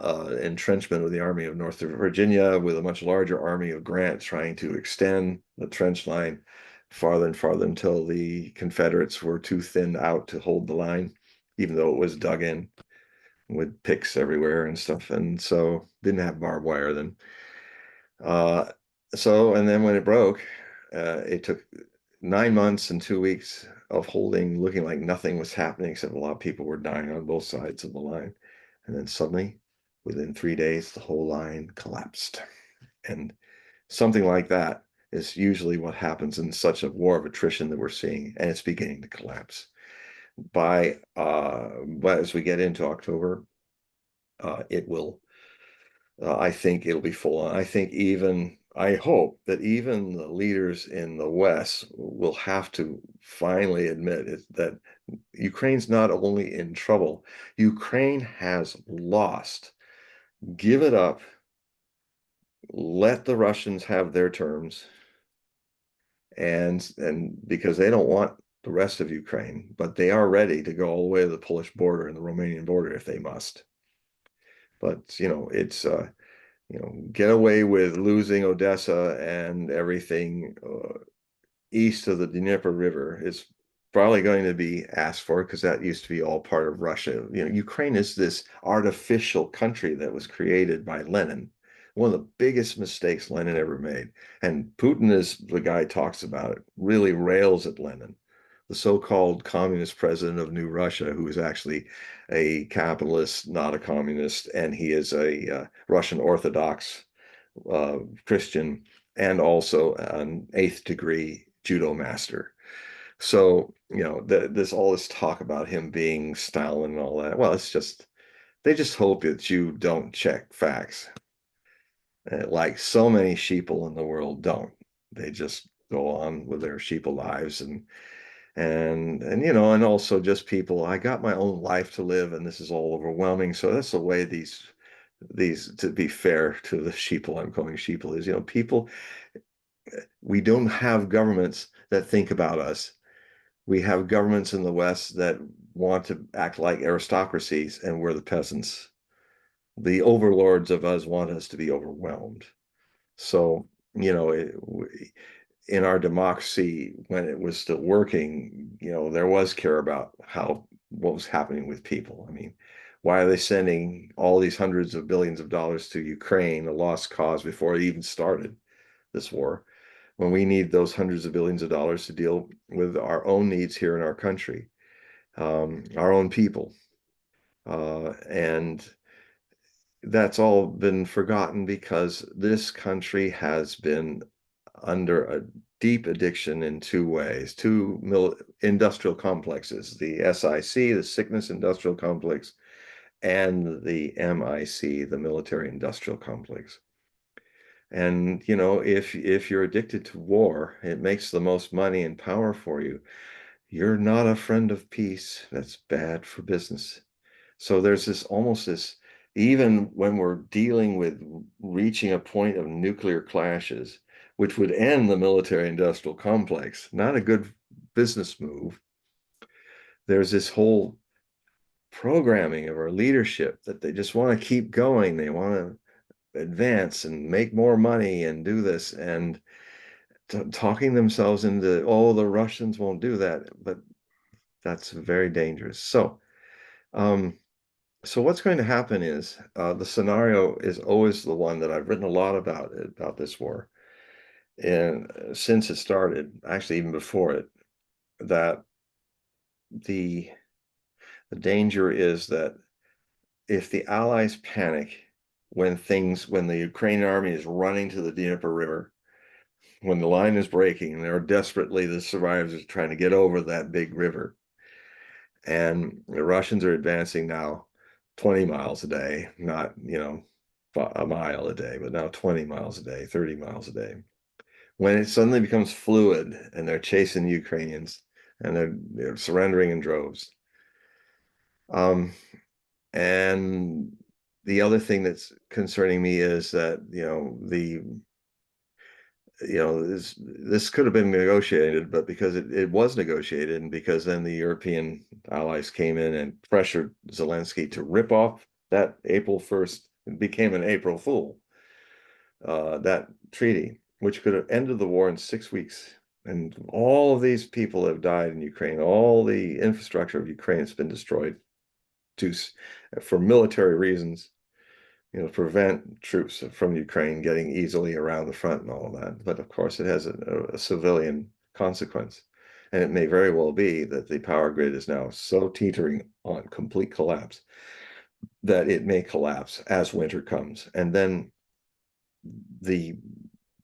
entrenchment of the Army of North Virginia, with a much larger army of Grant trying to extend the trench line farther and farther until the Confederates were too thinned out to hold the line, even though it was dug in with picks everywhere and stuff. And so didn't have barbed wire then. Uh, and then when it broke, it took 9 months and 2 weeks of holding, looking like nothing was happening, except a lot of people were dying on both sides of the line. And then suddenly, within 3 days, the whole line collapsed. And something like that is usually what happens in such a war of attrition that we're seeing, and it's beginning to collapse. But as we get into October, it will. I think it'll be full on. I hope that even the leaders in the West will have to finally admit that Ukraine's not only in trouble, Ukraine has lost. Give it up. Let the Russians have their terms. And because they don't want the rest of Ukraine, but they are ready to go all the way to the Polish border and the Romanian border if they must. But it's get away with losing Odessa and everything east of the Dnieper River is probably going to be asked for, because that used to be all part of Russia. Ukraine is this artificial country that was created by Lenin. One of the biggest mistakes Lenin ever made. And Putin, is the guy talks about it, really rails at Lenin, the so-called communist president of New Russia, who is actually a capitalist, not a communist, and he is a Russian Orthodox Christian, and also an eighth degree judo master. So, all this talk about him being Stalin and all that. Well, they just hope that you don't check facts. Like so many sheeple in the world don't. They just go on with their sheeple lives, and also just people. I got my own life to live, and this is all overwhelming. So that's the way these, to be fair to the sheeple I'm calling sheeple, is, people, we don't have governments that think about us. We have governments in the West that want to act like aristocracies, and we're the peasants. The overlords of us want us to be overwhelmed. So, in our democracy, when it was still working, there was care about what was happening with people. I mean, why are they sending all these hundreds of billions of dollars to Ukraine, a lost cause, before it even started this war, when we need those hundreds of billions of dollars to deal with our own needs here in our country, our own people? And that's all been forgotten, because this country has been under a deep addiction in two ways, two industrial complexes: the SIC, the Sickness Industrial Complex, and the MIC, the Military Industrial Complex. And if you're addicted to war, it makes the most money and power for you. You're not a friend of peace. That's bad for business. So there's this, even when we're dealing with reaching a point of nuclear clashes, which would end the military industrial complex, not a good business move. There's this whole programming of our leadership that they just want to keep going. They want to advance and make more money and do this, and talking themselves into, oh, the Russians won't do that, but that's very dangerous. So what's going to happen is the scenario is always the one that I've written a lot about this war, and since it started, actually even before it, that the danger is that if the Allies panic when the Ukrainian army is running to the Dnieper River, when the line is breaking, and they're desperately, the survivors are trying to get over that big river, and the Russians are advancing now 20 miles a day, not, a mile a day, but now 20 miles a day, 30 miles a day. When it suddenly becomes fluid and they're chasing the Ukrainians and they're surrendering in droves. And the other thing that's concerning me is that, this could have been negotiated, but because it was negotiated, and because then the European allies came in and pressured Zelensky to rip off that April 1st, it became an April Fool, that treaty, which could have ended the war in 6 weeks. And all of these people have died in Ukraine. All the infrastructure of Ukraine has been destroyed for military reasons, prevent troops from Ukraine getting easily around the front and all of that. But of course, it has a civilian consequence. And it may very well be that the power grid is now so teetering on complete collapse that it may collapse as winter comes. And then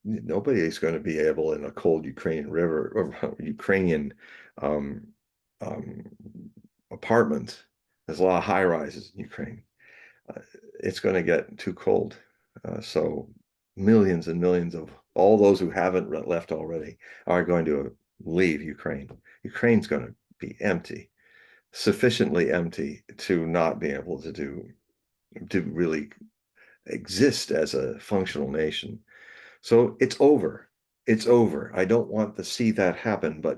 nobody is going to be able, in a cold Ukrainian river or Ukrainian um, um, apartment. There's a lot of high rises in Ukraine. It's going to get too cold. So millions and millions of all those who haven't left already are going to leave Ukraine. Ukraine's going to be empty, sufficiently empty to not be able to really exist as a functional nation. So it's over. It's over. I don't want to see that happen, but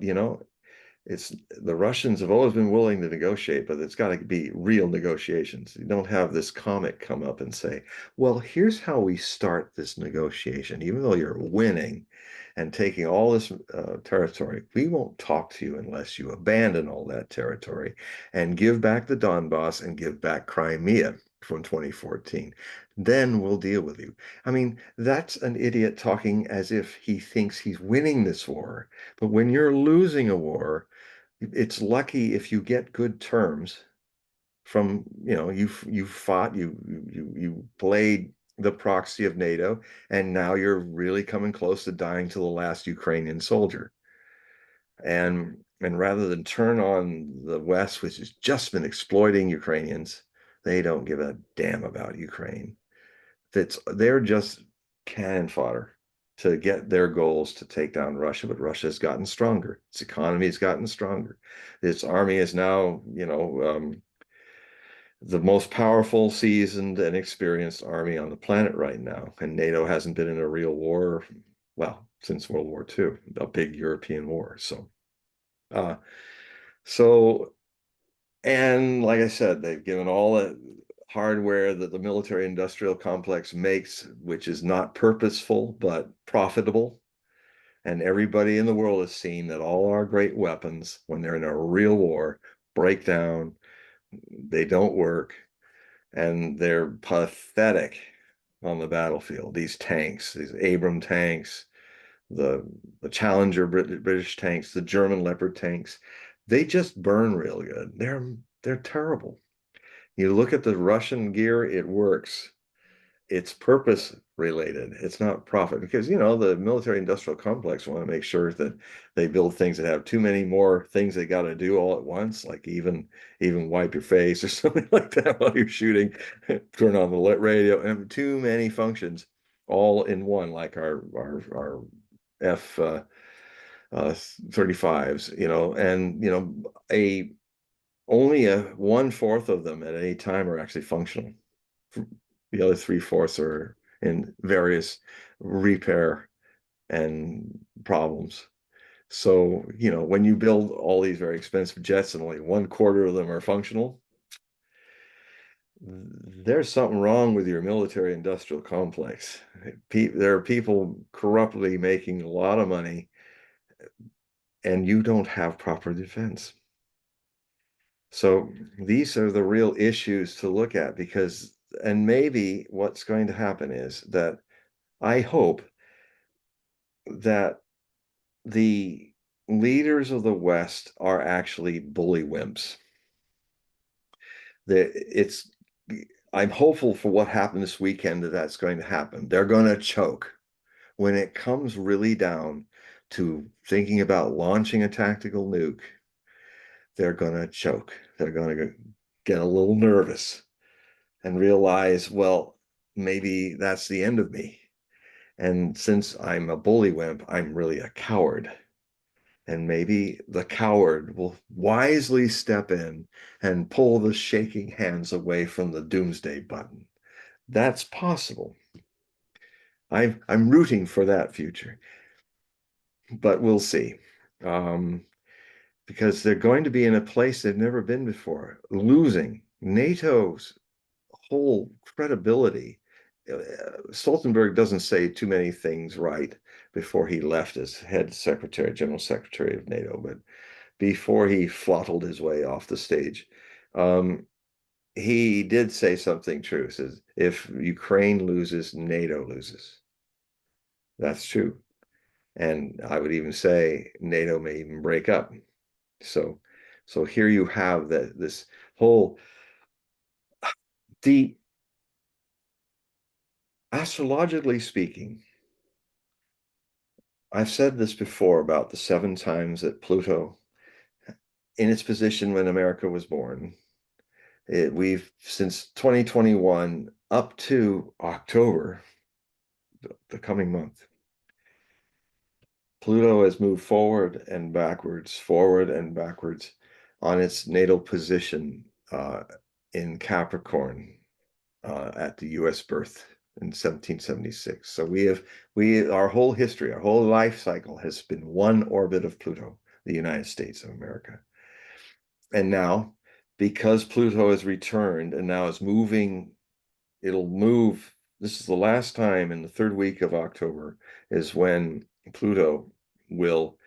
it's the Russians have always been willing to negotiate, but it's got to be real negotiations. You don't have this comic come up and say, well, here's how we start this negotiation. Even though you're winning and taking all this territory, we won't talk to you unless you abandon all that territory and give back the Donbass and give back Crimea from 2014. Then we'll deal with you. I mean, that's an idiot talking as if he thinks he's winning this war. But when you're losing a war, it's lucky if you get good terms from, you fought, you played the proxy of NATO, and now you're really coming close to dying to the last Ukrainian soldier. And rather than turn on the West, which has just been exploiting Ukrainians, they don't give a damn about Ukraine. They're just cannon fodder to get their goals to take down Russia, but Russia has gotten stronger. Its economy has gotten stronger. Its army is now, the most powerful, seasoned, and experienced army on the planet right now. And NATO hasn't been in a real war, well, since World War II, a big European war. Uh, so, and like I said, they've given all the hardware that the military industrial complex makes, which is not purposeful, but profitable. And everybody in the world has seen that all our great weapons, when they're in a real war, break down, they don't work, and they're pathetic on the battlefield. These tanks, these Abram tanks, the Challenger British tanks, the German Leopard tanks, they just burn real good. They're terrible. You look at the Russian gear, it works. It's purpose related. It's not profit, because the military industrial complex want to make sure that they build things that have too many more things they got to do all at once, like even wipe your face or something like that while you're shooting, turn on the radio, and too many functions all in one, like our F 35s, and a only a 1/4 of them at any time are actually functional. The other 3/4 are in various repair and problems. So, when you build all these very expensive jets and only 1/4 of them are functional, there's something wrong with your military industrial complex. There are people corruptly making a lot of money, and you don't have proper defense. So these are the real issues to look at, and maybe what's going to happen is that I hope that the leaders of the West are actually bully wimps. That it's I'm hopeful for what happened this weekend that's going to happen. They're going to choke when it comes really down to thinking about launching a tactical nuke. They're going to choke. They're going to get a little nervous and realize, well, maybe that's the end of me. And since I'm a bully wimp, I'm really a coward. And maybe the coward will wisely step in and pull the shaking hands away from the doomsday button. That's possible. I'm rooting for that future, but we'll see. Um, because they're going to be in a place they've never been before, losing NATO's whole credibility. Stoltenberg doesn't say too many things right before he left as head secretary, general secretary of NATO, but before he throttled his way off the stage, um, he did say something true. Says if Ukraine loses, NATO loses. That's true. And I would even say NATO may even break up. So, so here you have this whole deep, astrologically speaking, I've said this before about the 7 times that Pluto, in its position when America was born, we've since 2021 up to October, the coming month, Pluto has moved forward and backwards on its natal position in Capricorn at the U.S. birth in 1776. So our whole history, our whole life cycle has been one orbit of Pluto, the United States of America. And now, because Pluto has returned and now is moving, it'll move. This is the last time in the third week of October is when Pluto will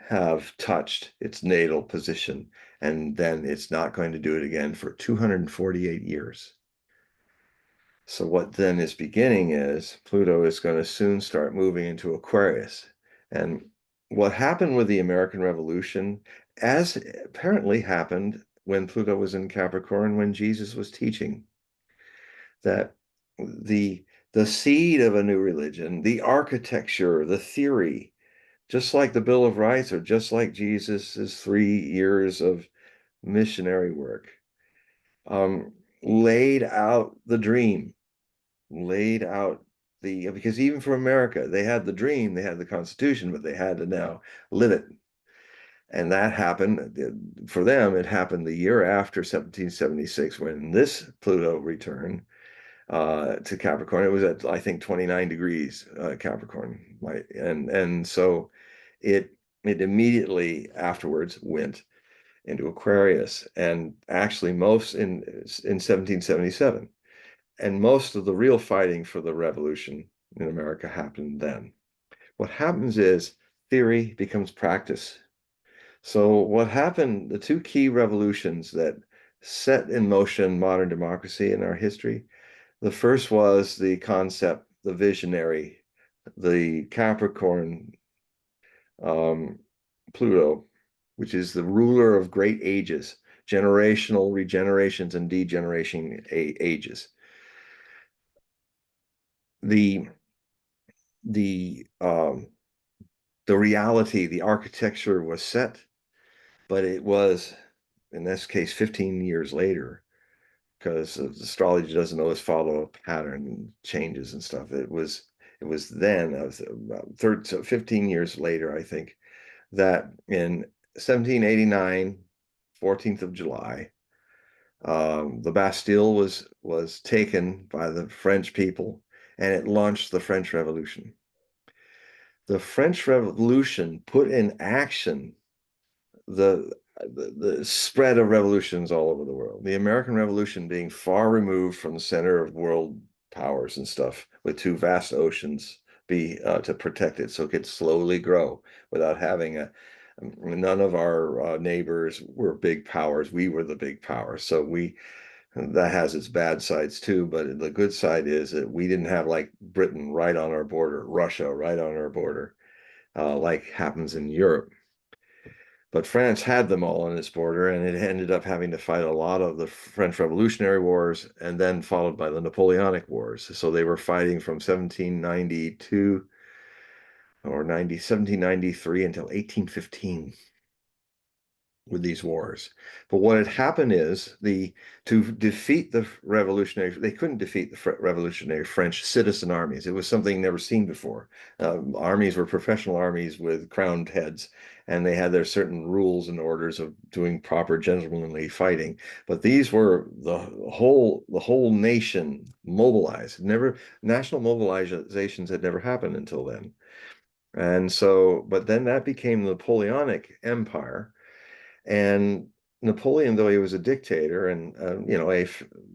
have touched its natal position, and then it's not going to do it again for 248 years. So what then is beginning is Pluto is going to soon start moving into Aquarius. And what happened with the American Revolution, as apparently happened when Pluto was in Capricorn, when Jesus was teaching, that the the seed of a new religion, the architecture, the theory, just like the Bill of Rights or just like Jesus's 3 years of missionary work, laid out the dream, laid out because even for America, they had the dream, they had the Constitution, but they had to now live it. And that happened for them. It happened the year after 1776 when this Pluto returned to Capricorn. It was at, I think, 29 degrees Capricorn, right? And so it immediately afterwards went into Aquarius, and actually most in 1777. And most of the real fighting for the revolution in America happened then. What happens is theory becomes practice. So what happened, the two key revolutions that set in motion modern democracy in our history, the first was the concept, the visionary, the Capricorn Pluto, which is the ruler of great ages, generational regenerations and degeneration ages. The the um, the reality, the architecture was set, but it was, in this case, 15 years later, because astrology doesn't always follow a pattern and changes and stuff. It was then, about 15 years later, I think, that in 1789, 14th of July, the Bastille was taken by the French people, and it launched the French Revolution. the French Revolution put in action the, the spread of revolutions all over the world. The American Revolution being far removed from the center of world powers and stuff, with two vast oceans be to protect it, so it could slowly grow without having a. None of our neighbors were big powers. We were the big power, so we that has its bad sides too. But the good side is that we didn't have like Britain right on our border, Russia right on our border, like happens in Europe. But France had them all on its border, and it ended up having to fight a lot of the French Revolutionary Wars, and then followed by the Napoleonic Wars. So they were fighting from 1792 or 1793 until 1815 with these wars. But what had happened is to defeat the revolutionary, they couldn't defeat the revolutionary French citizen armies. It was something never seen before. Armies were professional armies with crowned heads, and they had their certain rules and orders of doing proper gentlemanly fighting. But these were the whole nation mobilized. Never national mobilizations had never happened until then. And so, but then that became the Napoleonic Empire, and Napoleon, though he was a dictator and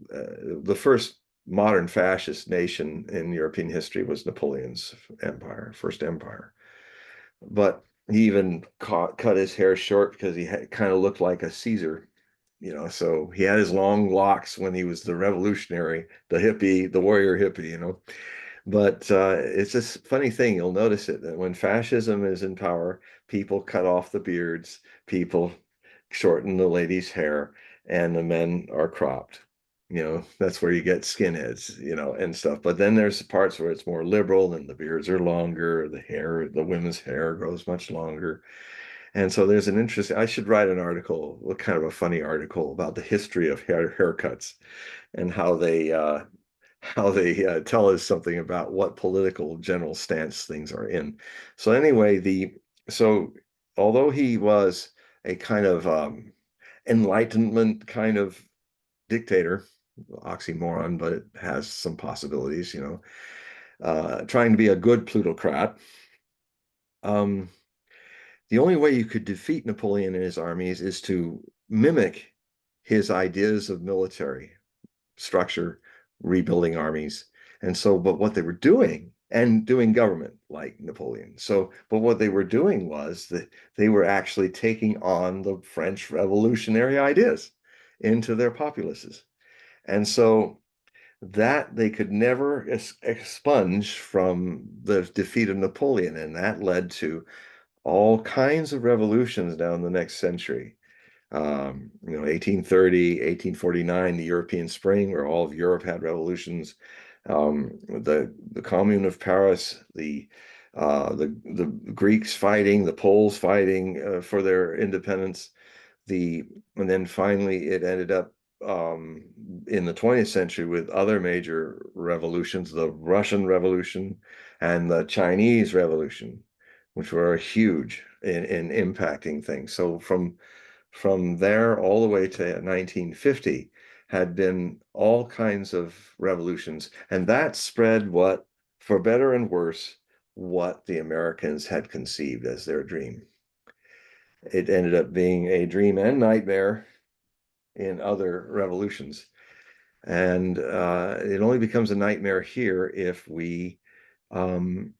the first modern fascist nation in European history was Napoleon's empire, first empire. But he even cut his hair short because he kind of looked like a Caesar, so he had his long locks when he was the revolutionary, the hippie, the warrior hippie, But it's a funny thing. You'll notice it that when fascism is in power, people cut off the beards, people shorten the ladies' hair, and the men are cropped. That's where you get skinheads, and stuff. But then there's parts where it's more liberal and the beards are longer, the women's hair grows much longer. And so there's an interesting, I should write an article, kind of a funny article about the history of haircuts and how they tell us something about what political general stance things are in. So anyway, so although he was a kind of enlightenment kind of dictator, oxymoron, but it has some possibilities, trying to be a good plutocrat. Um, the only way you could defeat Napoleon and his armies is to mimic his ideas of military structure, rebuilding armies. And so, but what they were doing and doing government like Napoleon. So, but what they were doing was that they were actually taking on the French revolutionary ideas into their populaces. And so that they could never expunge from the defeat of Napoleon. And that led to all kinds of revolutions down the next century. 1830, 1849, the European Spring, where all of Europe had revolutions. The Commune of Paris, the Greeks fighting, the Poles fighting for their independence. And then finally it ended up in the 20th century with other major revolutions, the Russian Revolution and the Chinese Revolution, which were huge in impacting things. So from there all the way to 1950 had been all kinds of revolutions, and that spread what, for better and worse, what the Americans had conceived as their dream. It ended up being a dream and nightmare in other revolutions, and it only becomes a nightmare here um,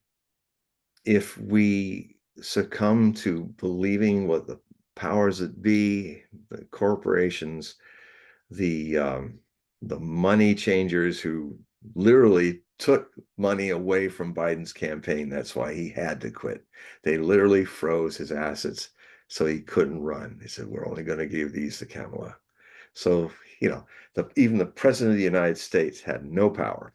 if we succumb to believing what the powers that be, the corporations, the money changers who literally took money away from Biden's campaign. That's why he had to quit. They literally froze his assets so he couldn't run. They said, we're only going to give these to Kamala. So, even the president of the United States had no power.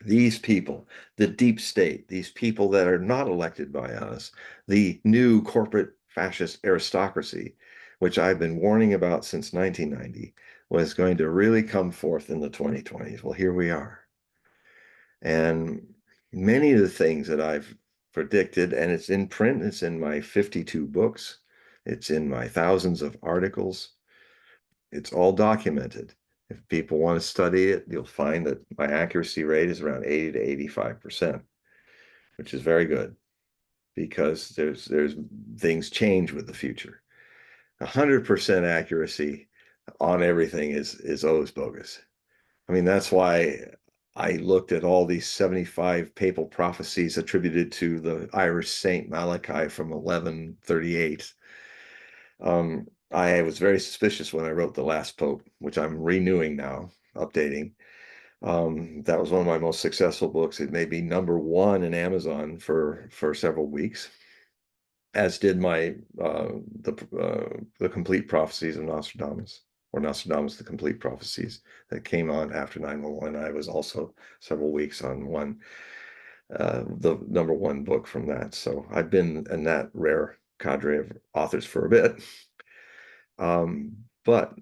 These people, the deep state, these people that are not elected by us, the new corporate fascist aristocracy, which I've been warning about since 1990, was going to really come forth in the 2020s. Well, here we are. And many of the things that I've predicted, and it's in print, it's in my 52 books, it's in my thousands of articles, it's all documented. If people want to study it, you'll find that my accuracy rate is around 80 to 85%, which is very good. because there's things change with the future. 100% accuracy on everything is always bogus. I mean, that's why I looked at all these 75 papal prophecies attributed to the Irish saint Malachi from 1138. I was very suspicious when I wrote The Last Pope, which I'm renewing now, updating. That was one of my most successful books. It made me #1 in Amazon for several weeks, as did my the complete prophecies of Nostradamus, or Nostradamus, the complete prophecies that came on after 9/11. I was also several weeks on one, the #1 book from that. So I've been in that rare cadre of authors for a bit. But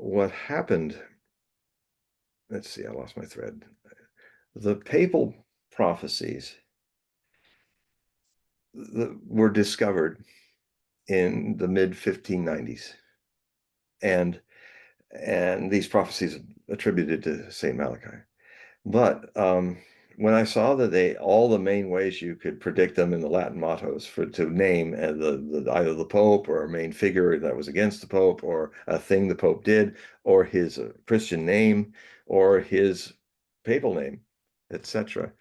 what happened? Let's see, I lost my thread. The papal prophecies were discovered in the mid 1590s, and these prophecies attributed to Saint Malachi. But when I saw that all the main ways you could predict them in the Latin mottos to name either the Pope or a main figure that was against the Pope, or a thing the Pope did, or his Christian name, or his papal name, etc.,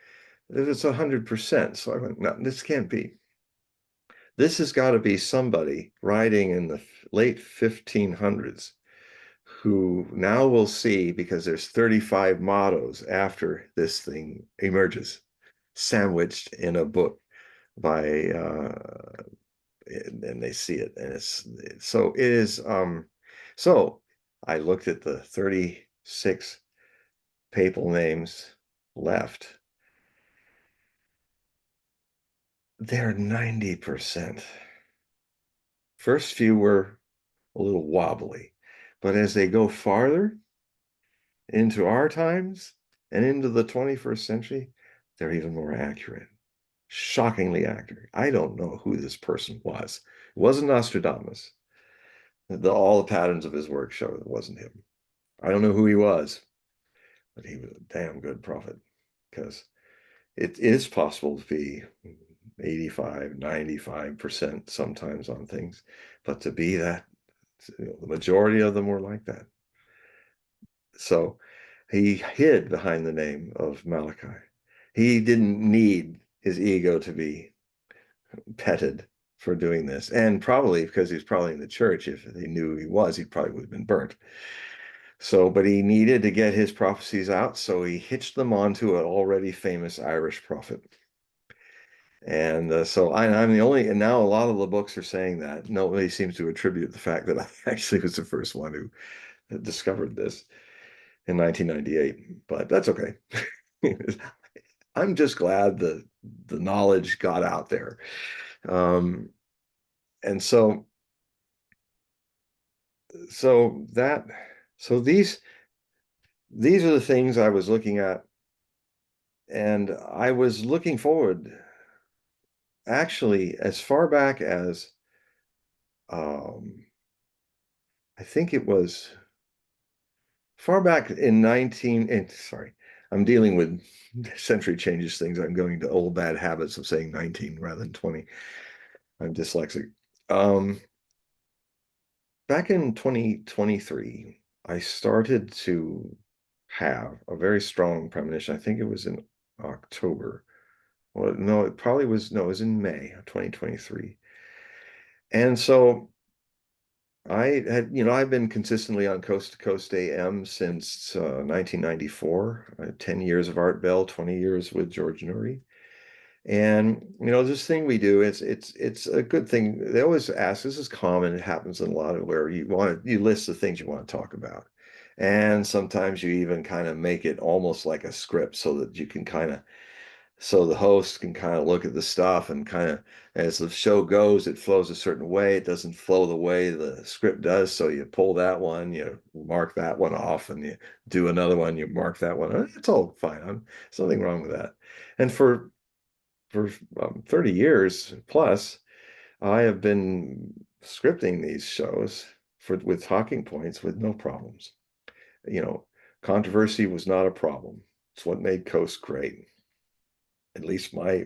it's 100%. So I went, no, this can't be. This has got to be somebody writing in the late 1500s who now will see, because there's 35 mottos after this thing emerges, sandwiched in a book by and they see it, and so it is. So I looked at the 36 papal names left. They're 90%. First few were a little wobbly, but as they go farther into our times and into the 21st century, they're even more accurate. Shockingly accurate. I don't know who this person was. It wasn't Nostradamus. All the patterns of his work show it wasn't him. I don't know who he was, but he was a damn good prophet, because it is possible to be 85, 95% sometimes on things, but to be that, the majority of them were like that. So he hid behind the name of Malachi. He didn't need his ego to be petted for doing this. And probably because he's probably in the church, if they knew who he was, he probably would have been burnt. So, but he needed to get his prophecies out, so he hitched them onto an already famous Irish prophet. And so I'm the only, and now a lot of the books are saying that. Nobody seems to attribute the fact that I actually was the first one who discovered this in 1998, but that's okay. I'm just glad the knowledge got out there. And so that, so these are the things I was looking at, and I was looking forward actually as far back as I think it was far back in sorry, I'm dealing with century changes things. I'm going to old bad habits of saying 19 rather than 20. I'm dyslexic. Back in 2023, I started to have a very strong premonition. I think it was in October. Well, no, it probably was, no, it was in May of 2023. And so I had, I've been consistently on Coast to Coast AM since 1994. 10 years of Art Bell, 20 years with George Noory. And this thing we do, it's a good thing. They always ask, this is common, it happens in a lot of where you list the things you want to talk about. And sometimes you even kind of make it almost like a script, so that you can so the host can kind of look at the stuff, and kind of, as the show goes, it flows a certain way. It doesn't flow the way the script does. So you pull that one, you mark that one off, and you do another one, you mark that one. It's all fine. There's nothing wrong with that. And for 30 years plus, I have been scripting these shows with talking points with no problems. Controversy was not a problem. It's what made Coast great. at least my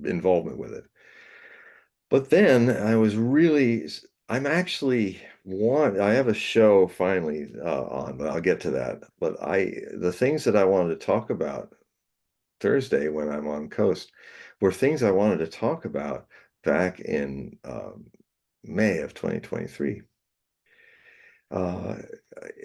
involvement with it. But then I was really, I have a show finally on, but I'll get to that. But the things that I wanted to talk about Thursday when I'm on Coast were things I wanted to talk about back in May of 2023. Uh,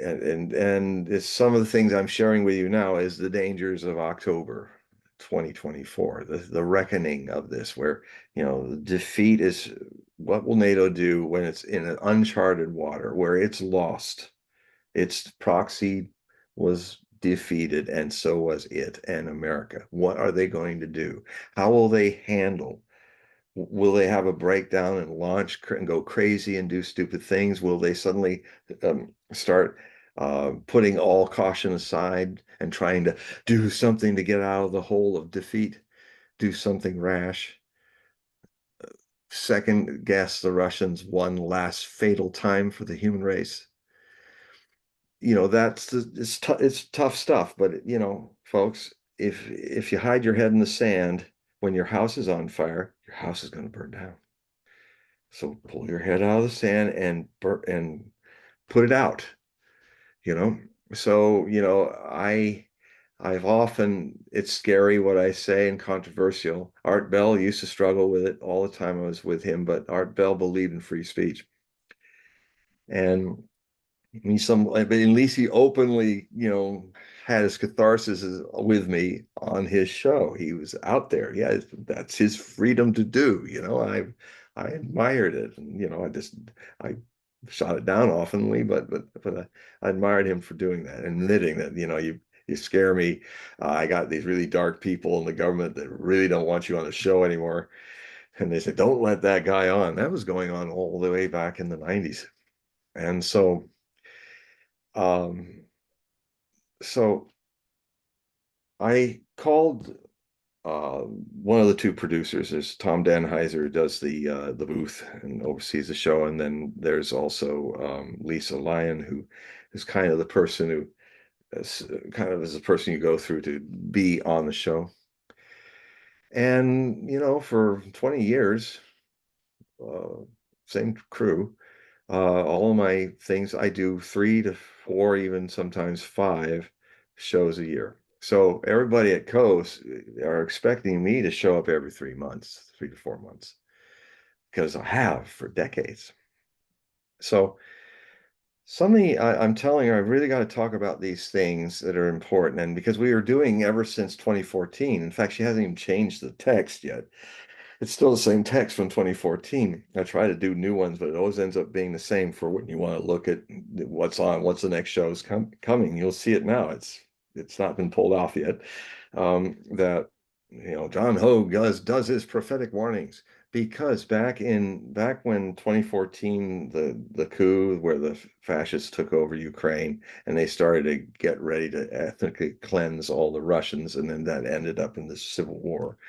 and it's some of the things I'm sharing with you now is the dangers of October 2024, the reckoning of this, where the defeat is what will NATO do when it's in an uncharted water, where it's lost. Its proxy was defeated, and so was it and America. What are they going to do? How will they handle? Will they have a breakdown and launch and go crazy and do stupid things? Will they suddenly start putting all caution aside and trying to do something to get out of the hole of defeat, do something rash? Second guess the Russians one last fatal time for the human race. It's tough stuff, but folks, if you hide your head in the sand when your house is on fire, your house is going to burn down. So pull your head out of the sand and put it out, you know. So, I've often, it's scary what I say and controversial. Art Bell used to struggle with it all the time I was with him, but Art Bell believed in free speech. And but at least he openly, had his catharsis with me on his show. He was out there. Yeah, that's his freedom to do. I admired it, and I shot it down oftenly, but I admired him for doing that, admitting that you scare me. I got these really dark people in the government that really don't want you on the show anymore, and they said, "Don't let that guy on." That was going on all the way back in the 90s, and so. Um, so I called one of the two producers. There's Tom Danheiser, who does the booth and oversees the show, and then there's also Lisa Lyon, who is kind of the person who is the person you go through to be on the show. And for 20 years, uh, same crew. All of my things, I do 3 to 4, even sometimes 5 shows a year. So everybody at Coast are expecting me to show up every 3 months, 3 to 4 months, because I have for decades. So I'm telling her, I really got to talk about these things that are important. And because we were doing ever since 2014, in fact, she hasn't even changed the text yet. It's still the same text from 2014. I try to do new ones, but it always ends up being the same for when you want to look at what's on, what's the next show is coming. You'll see it now. It's not been pulled off yet. That John Hogue does his prophetic warnings, because back when 2014, the coup where the fascists took over Ukraine and they started to get ready to ethnically cleanse all the Russians, and then that ended up in this civil war.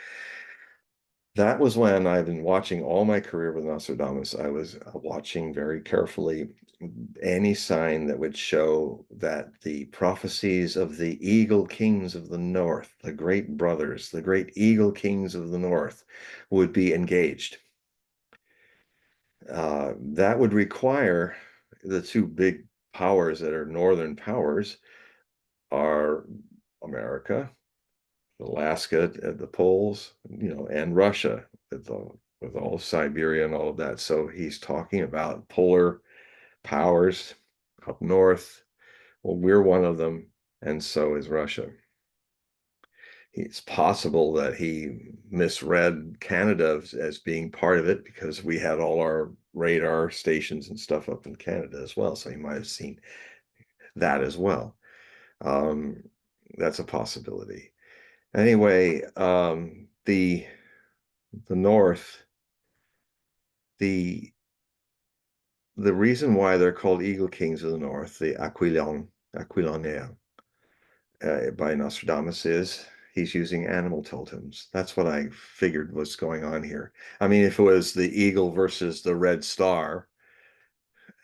That was when I've been watching all my career with Nostradamus. I was watching very carefully any sign that would show that the prophecies of the eagle kings of the north, the great brothers, the great eagle kings of the north, would be engaged. That would require the two big powers that are northern powers are America, Alaska at the poles, and Russia with all of Siberia and all of that. So he's talking about polar powers up north. Well, we're one of them, and so is Russia. It's possible that he misread Canada as being part of it, because we had all our radar stations and stuff up in Canada as well. So he might have seen that as well. Um, that's a possibility. Anyway, the North, the the reason why they're called Eagle Kings of the North, the Aquilonea, by Nostradamus, is he's using animal totems. That's what I figured was going on here. I mean, if it was the eagle versus the red star,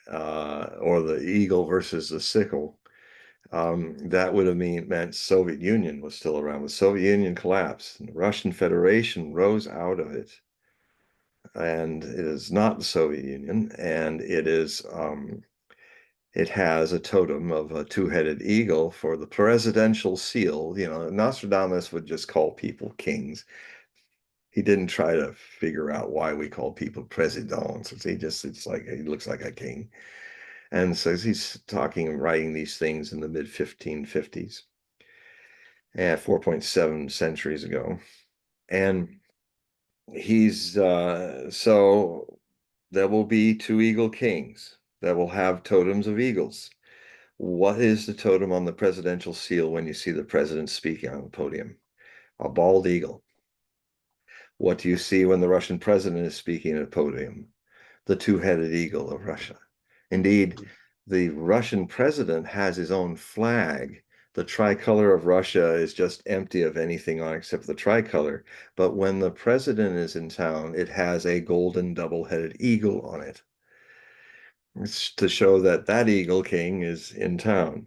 or the eagle versus the sickle, That would have meant Soviet Union was still around. The Soviet Union collapsed, and the Russian Federation rose out of it. And it is not the Soviet Union, and it has a totem of a two-headed eagle for the presidential seal. You know, Nostradamus would just call people kings. He didn't try to figure out why we call people presidents. It's like he looks like a king. And so he's talking and writing these things in the mid 1550s, 4.7 centuries ago. And he's so there will be two eagle kings that will have totems of eagles. What is the totem on the presidential seal when you see the president speaking on the podium? A bald eagle. What do you see when the Russian president is speaking at a podium? The two-headed eagle of Russia. Indeed, the Russian president has his own flag. The tricolor of Russia is just empty of anything on except the tricolor. But when the president is in town, it has a golden double-headed eagle on it. It's to show that that eagle king is in town.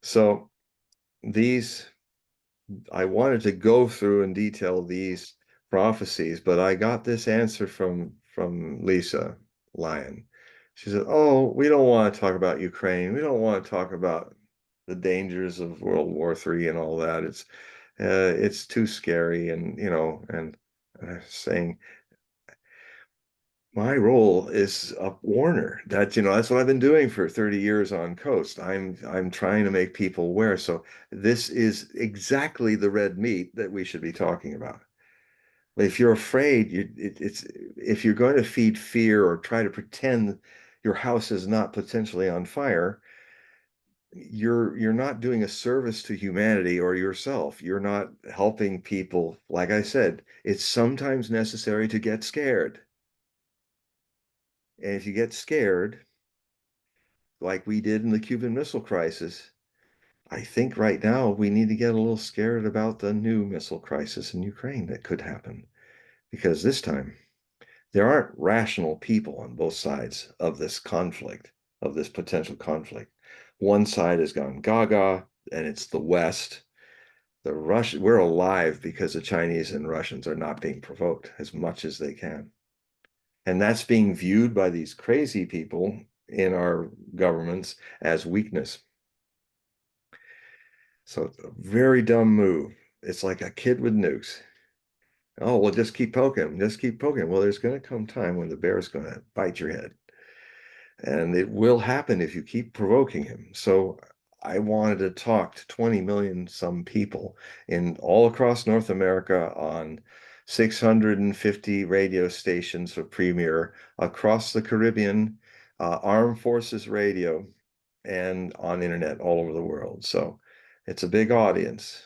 So these, I wanted to go through and detail these prophecies, but I got this answer from Lisa Lyon. She said, "Oh, we don't want to talk about Ukraine. We don't want to talk about the dangers of World War III and all that. It's too scary." And you know, and saying my role is a warner. That you know, that's what I've been doing for 30 years on Coast. I'm trying to make people aware. So this is exactly the red meat that we should be talking about. If you're afraid, it's if you're going to feed fear or try to pretend your house is not potentially on fire, you're not doing a service to humanity or yourself. You're not helping people. Like I said, it's sometimes necessary to get scared. And if you get scared, like we did in the Cuban Missile Crisis, I think right now we need to get a little scared about the new missile crisis in Ukraine that could happen. Because this time, there aren't rational people on both sides of this conflict, of this potential conflict. One side has gone gaga, and it's the West. We're alive because the Chinese and Russians are not being provoked as much as they can. And that's being viewed by these crazy people in our governments as weakness. So it's a very dumb move. It's like a kid with nukes. Oh, well, just keep poking, just keep poking. Well, there's going to come time when the bear's going to bite your head. And it will happen if you keep provoking him. So I wanted to talk to 20 million some people in all across North America on 650 radio stations of Premier, across the Caribbean, Armed Forces Radio, and on internet all over the world. So it's a big audience.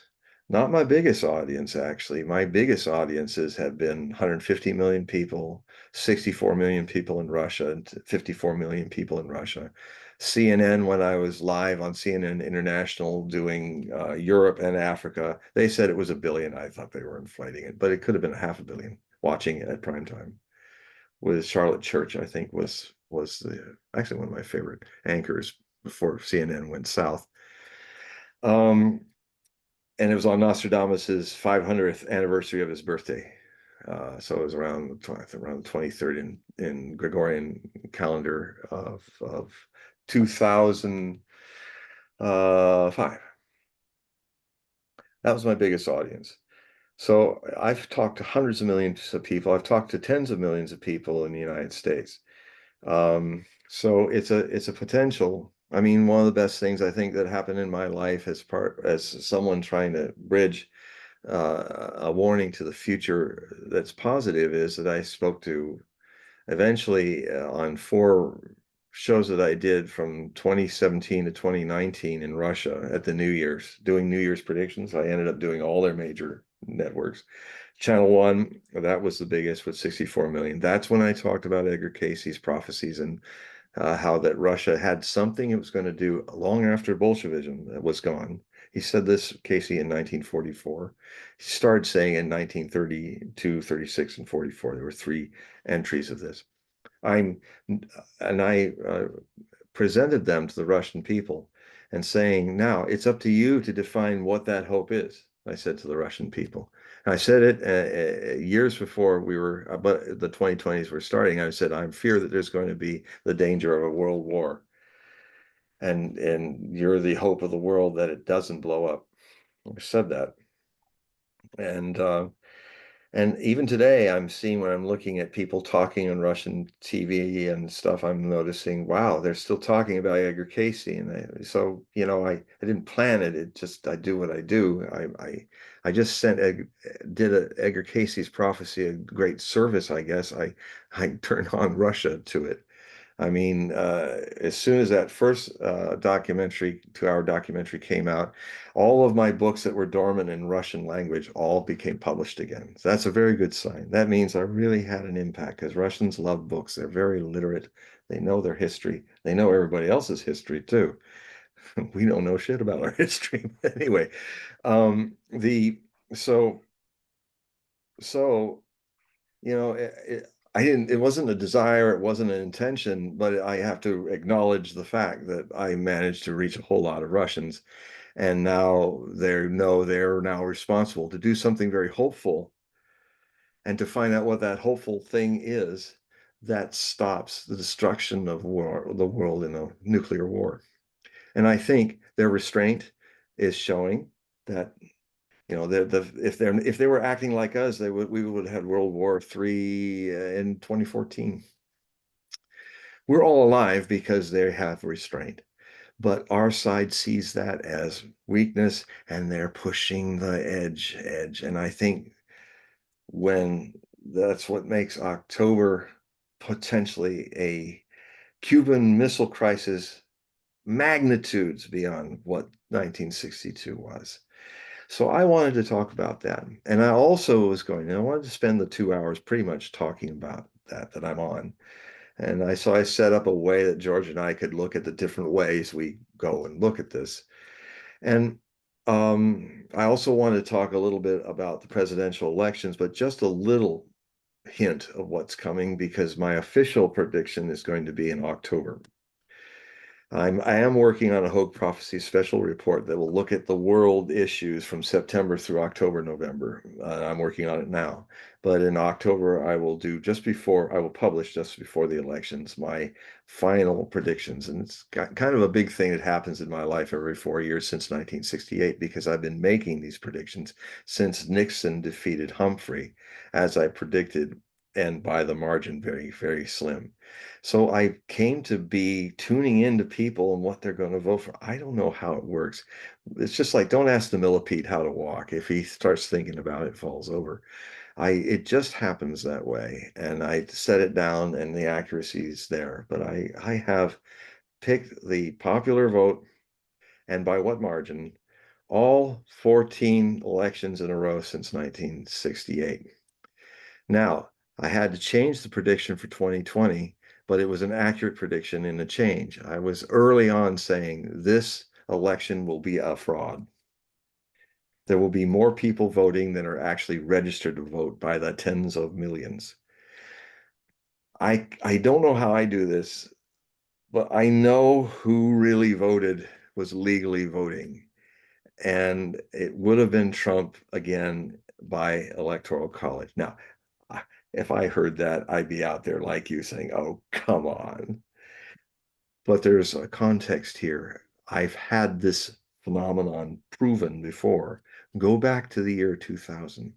Not my biggest audience, actually. My biggest audiences have been 150 million people, 64 million people in Russia, and 54 million people in Russia. CNN, when I was live on CNN International doing Europe and Africa, they said it was 1 billion. I thought they were inflating it, but it could have been 500 million watching it at prime time. With Charlotte Church, I think was actually one of my favorite anchors before CNN went south. Um, and it was on Nostradamus's 500th anniversary of his birthday. So it was around around 23rd in Gregorian calendar of 2005. That was my biggest audience. So I've talked to hundreds of millions of people. I've talked to tens of millions of people in the United States. So it's a potential. I mean, one of the best things I think that happened in my life as someone trying to bridge a warning to the future that's positive is that I spoke to eventually on 4 shows that I did from 2017 to 2019 in Russia at the New Year's, doing New Year's predictions. I ended up doing all their major networks. Channel 1, that was the biggest with 64 million. That's when I talked about Edgar Casey's prophecies and how that Russia had something it was going to do long after Bolshevism was gone. He said this, Casey, in 1944. He started saying in 1932, 36, and 44. There were 3 entries of this. I'm, and I presented them to the Russian people and saying, now it's up to you to define what that hope is. I said to the Russian people. And I said it years before we were, but the 2020s were starting. I said, I fear that there's going to be the danger of a world war. And you're the hope of the world that it doesn't blow up. I said that. And and even today, I'm seeing when I'm looking at people talking on Russian TV and stuff, I'm noticing, wow, they're still talking about Edgar Casey. And so, I didn't plan it. It just, I do what I do. I just did Edgar Casey's prophecy a great service, I guess. I turned on Russia to it. I mean, as soon as that first documentary, 2-hour documentary came out, all of my books that were dormant in Russian language all became published again. So that's a very good sign. That means I really had an impact because Russians love books. They're very literate. They know their history. They know everybody else's history too. We don't know shit about our history. Anyway, the so so I didn't, it wasn't a desire, it wasn't an intention, but I have to acknowledge the fact that I managed to reach a whole lot of Russians. And now they're now responsible to do something very hopeful and to find out what that hopeful thing is that stops the destruction of the world in a nuclear war. And I think their restraint is showing that if they were acting like us, we would have had World War III in 2014. We're all alive because they have restraint, but our side sees that as weakness, and they're pushing the edge. And I think when that's what makes October potentially a Cuban Missile Crisis magnitudes beyond what 1962 was. So I wanted to talk about that. And I also I wanted to spend the 2 hours pretty much talking about that I'm on. And I set up a way that George and I could look at the different ways we go and look at this. And I also wanted to talk a little bit about the presidential elections, but just a little hint of what's coming because my official prediction is going to be in October. I am working on a Hogue Prophecy special report that will look at the world issues from September through October, November. I'm working on it now. But in October, I will publish just before the elections my final predictions. And it's kind of a big thing that happens in my life every 4 years since 1968 because I've been making these predictions since Nixon defeated Humphrey, as I predicted, and by the margin very, very slim. So I came to be tuning into people and what they're going to vote for. I don't know how it works. It's just like, don't ask the millipede how to walk. If he starts thinking about it, it falls over. It just happens that way. And I set it down and the accuracy is there. But I have picked the popular vote and by what margin, all 14 elections in a row since 1968. Now, I had to change the prediction for 2020, but it was an accurate prediction in a change. I was early on saying this election will be a fraud. There will be more people voting than are actually registered to vote by the tens of millions. I don't know how I do this, but I know who really voted was legally voting. And it would have been Trump again by Electoral College. Now, if I heard that, I'd be out there like you saying, oh, come on. But there's a context here. I've had this phenomenon proven before. Go back to the year 2000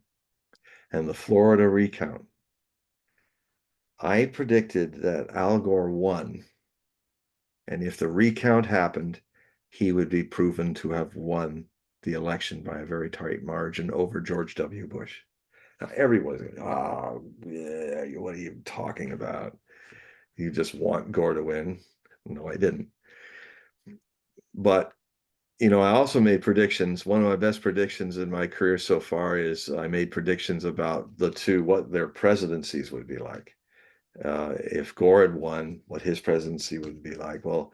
and the Florida recount. I predicted that Al Gore won. And if the recount happened, he would be proven to have won the election by a very tight margin over George W. Bush. Now, everyone's going, oh, yeah, what are you talking about? You just want Gore to win. No, I didn't. But, I also made predictions. One of my best predictions in my career so far is I made predictions about the two, what their presidencies would be like. If Gore had won, what his presidency would be like. Well,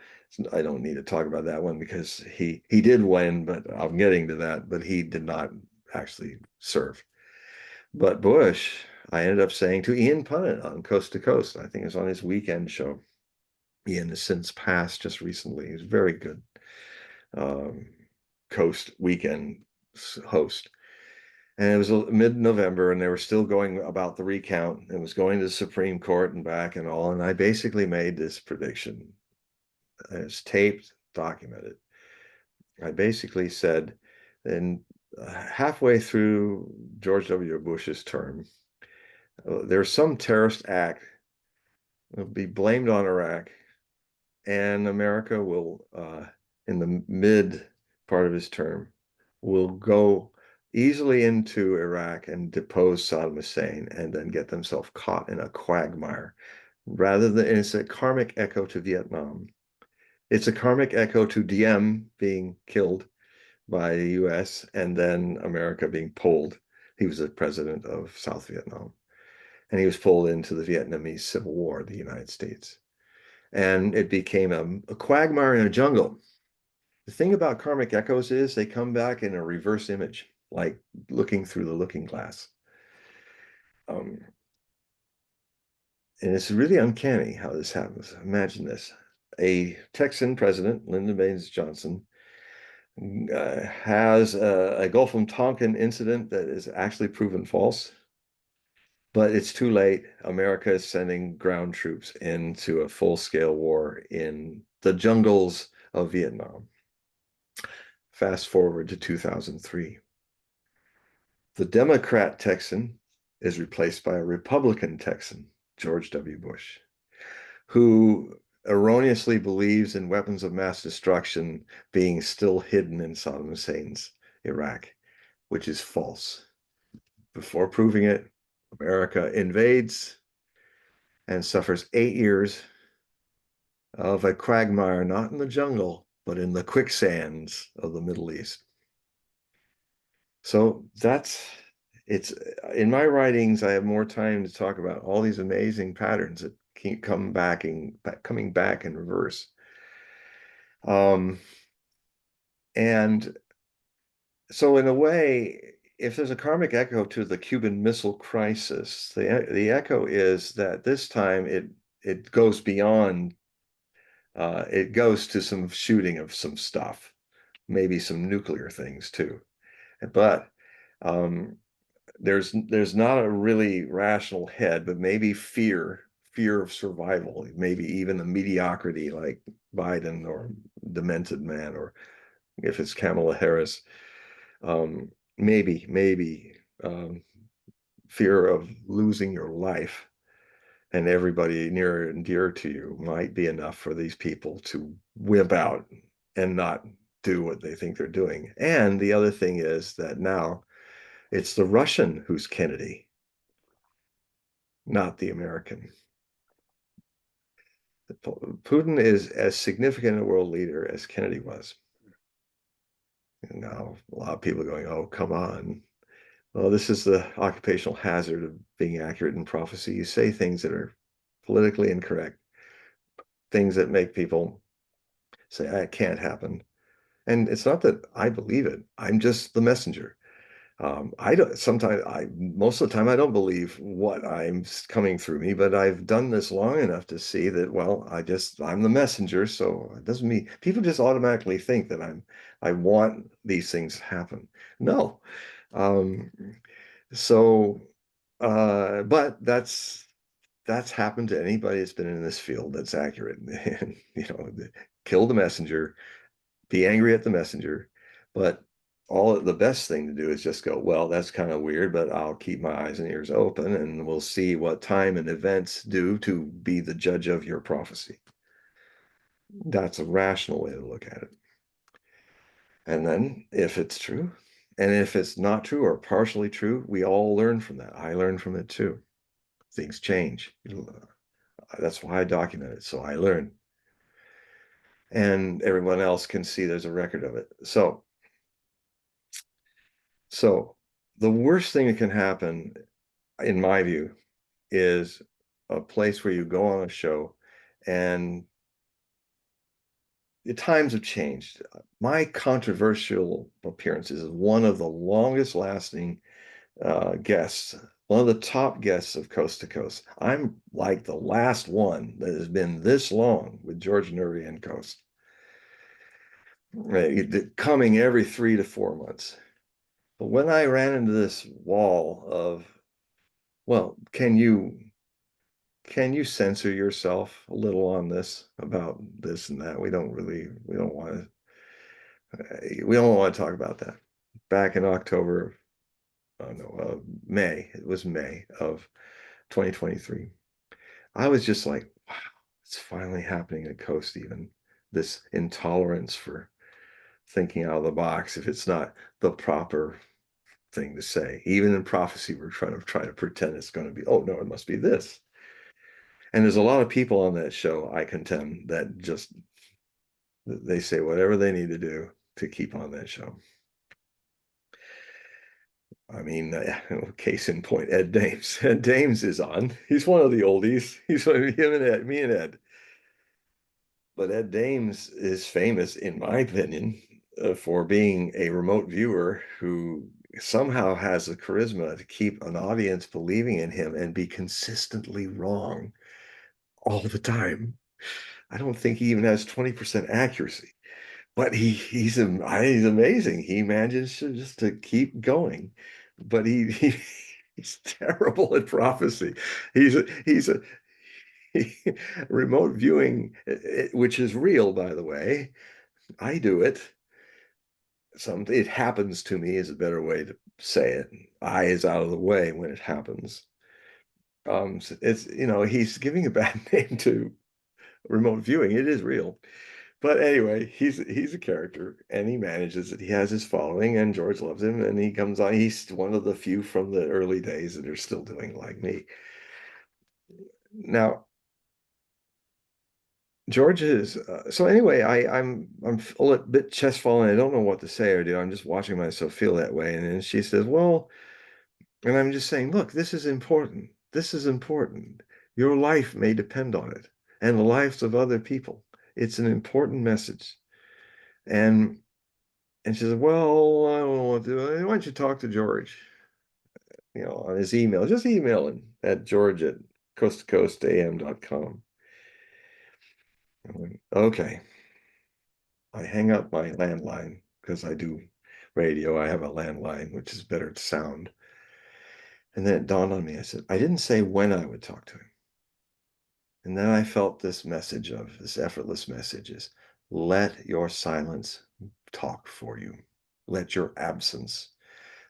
I don't need to talk about that one because he did win, but I'm getting to that, but he did not actually serve. But Bush, I ended up saying to Ian Punnett on Coast to Coast, I think it was on his weekend show, Ian has since passed just recently. He was a very good um, Coast weekend host. And it was mid-November, and they were still going about the recount. It was going to the Supreme Court and back and all. And I basically made this prediction. It's taped, documented. I basically said, and halfway through George W. Bush's term, there's some terrorist act that will be blamed on Iraq, and America will, in the mid part of his term, will go easily into Iraq and depose Saddam Hussein and then get themselves caught in a quagmire. Rather than, it's a karmic echo to Vietnam. It's a karmic echo to Diem being killed by the US and then America being pulled. He was the president of South Vietnam. And he was pulled into the Vietnamese Civil War, the United States. And it became a quagmire in a jungle. The thing about karmic echoes is they come back in a reverse image, like looking through the looking glass. And it's really uncanny how this happens. Imagine this. A Texan president, Lyndon Baines Johnson, has a Gulf of Tonkin incident that is actually proven false, but it's too late. America is sending ground troops into a full-scale war in the jungles of Vietnam. Fast forward to 2003. The Democrat Texan is replaced by a Republican Texan, George W. Bush, who erroneously believes in weapons of mass destruction being still hidden in Saddam Hussein's Iraq, which is false. Before proving it, America invades and suffers 8 years of a quagmire, not in the jungle, but in the quicksands of the Middle East. So it's in my writings, I have more time to talk about all these amazing patterns that keep coming back in reverse. And so in a way, if there's a karmic echo to the Cuban Missile Crisis, the echo is that this time it goes beyond, it goes to some shooting of some stuff, maybe some nuclear things too. But there's not a really rational head, but maybe fear of survival, maybe even a mediocrity like Biden or demented man, or if it's Kamala Harris, maybe fear of losing your life and everybody near and dear to you might be enough for these people to wimp out and not do what they think they're doing. And the other thing is that now it's the Russian who's Kennedy, not the American. Putin is as significant a world leader as Kennedy was. And now a lot of people are going, oh, come on. Well, this is the occupational hazard of being accurate in prophecy. You say things that are politically incorrect, things that make people say, that can't happen. And it's not that I believe it. I'm just the messenger. I don't sometimes most of the time I don't believe what I'm coming through me, but I've done this long enough to see that, well, I'm the messenger, so it doesn't mean people just automatically think that I want these things to happen. No. Um, so but that's happened to anybody that's been in this field that's accurate. And, kill the messenger, be angry at the messenger, but all the best thing to do is just go, well, that's kind of weird, but I'll keep my eyes and ears open and we'll see what time and events do to be the judge of your prophecy. That's a rational way to look at it. And then if it's true, and if it's not true or partially true, we all learn from that. I learned from it too. Things change. That's why I document it. So I learn. And everyone else can see there's a record of it. So the worst thing that can happen, in my view, is a place where you go on a show and the times have changed. My controversial appearances is one of the longest lasting guests one of the top guests of Coast to Coast. I'm like the last one that has been this long with George Nuri and Coast, coming every 3 to 4 months. But when I ran into this wall of, well, can you censor yourself a little on this about this and that? We don't want to talk about that. Back in October, oh no, May, it was May of 2023. I was just like, wow, it's finally happening at Coast even. This intolerance for thinking out of the box if it's not the proper thing to say. Even in prophecy, we're trying to pretend it's going to be, oh no, it must be this. And there's a lot of people on that show, I contend, that just they say whatever they need to do to keep on that show. I mean, case in point, Ed Dames. Ed Dames is on. He's one of the oldies. He's one of him and Ed, me and Ed. But Ed Dames is famous, in my opinion, for being a remote viewer who somehow has the charisma to keep an audience believing in him and be consistently wrong all the time. I don't think he even has 20% accuracy, but he's amazing. He manages to keep going, but he's terrible at prophecy. He's a remote viewing, which is real, by the way. I do it. It happens to me is a better way to say it. I is out of the way when it happens. It's he's giving a bad name to remote viewing. It is real. But anyway, he's a character and he manages it. He has his following and George loves him and he comes on. He's one of the few from the early days that are still doing like me. Now, George is so anyway, I'm a bit chest-fallen. I don't know what to say or do. I'm just watching myself feel that way. And then she says, well, and I'm just saying, look, this is important. This is important. Your life may depend on it and the lives of other people. It's an important message. And she said, well, I don't know what to do. Why don't you talk to George? On his email. Just email him at George at coasttocoastam.com. I went, okay. I hang up my landline because I do radio. I have a landline, which is better sound. And then it dawned on me. I said, I didn't say when I would talk to him. And then I felt this effortless message is let your silence talk for you. Let your absence.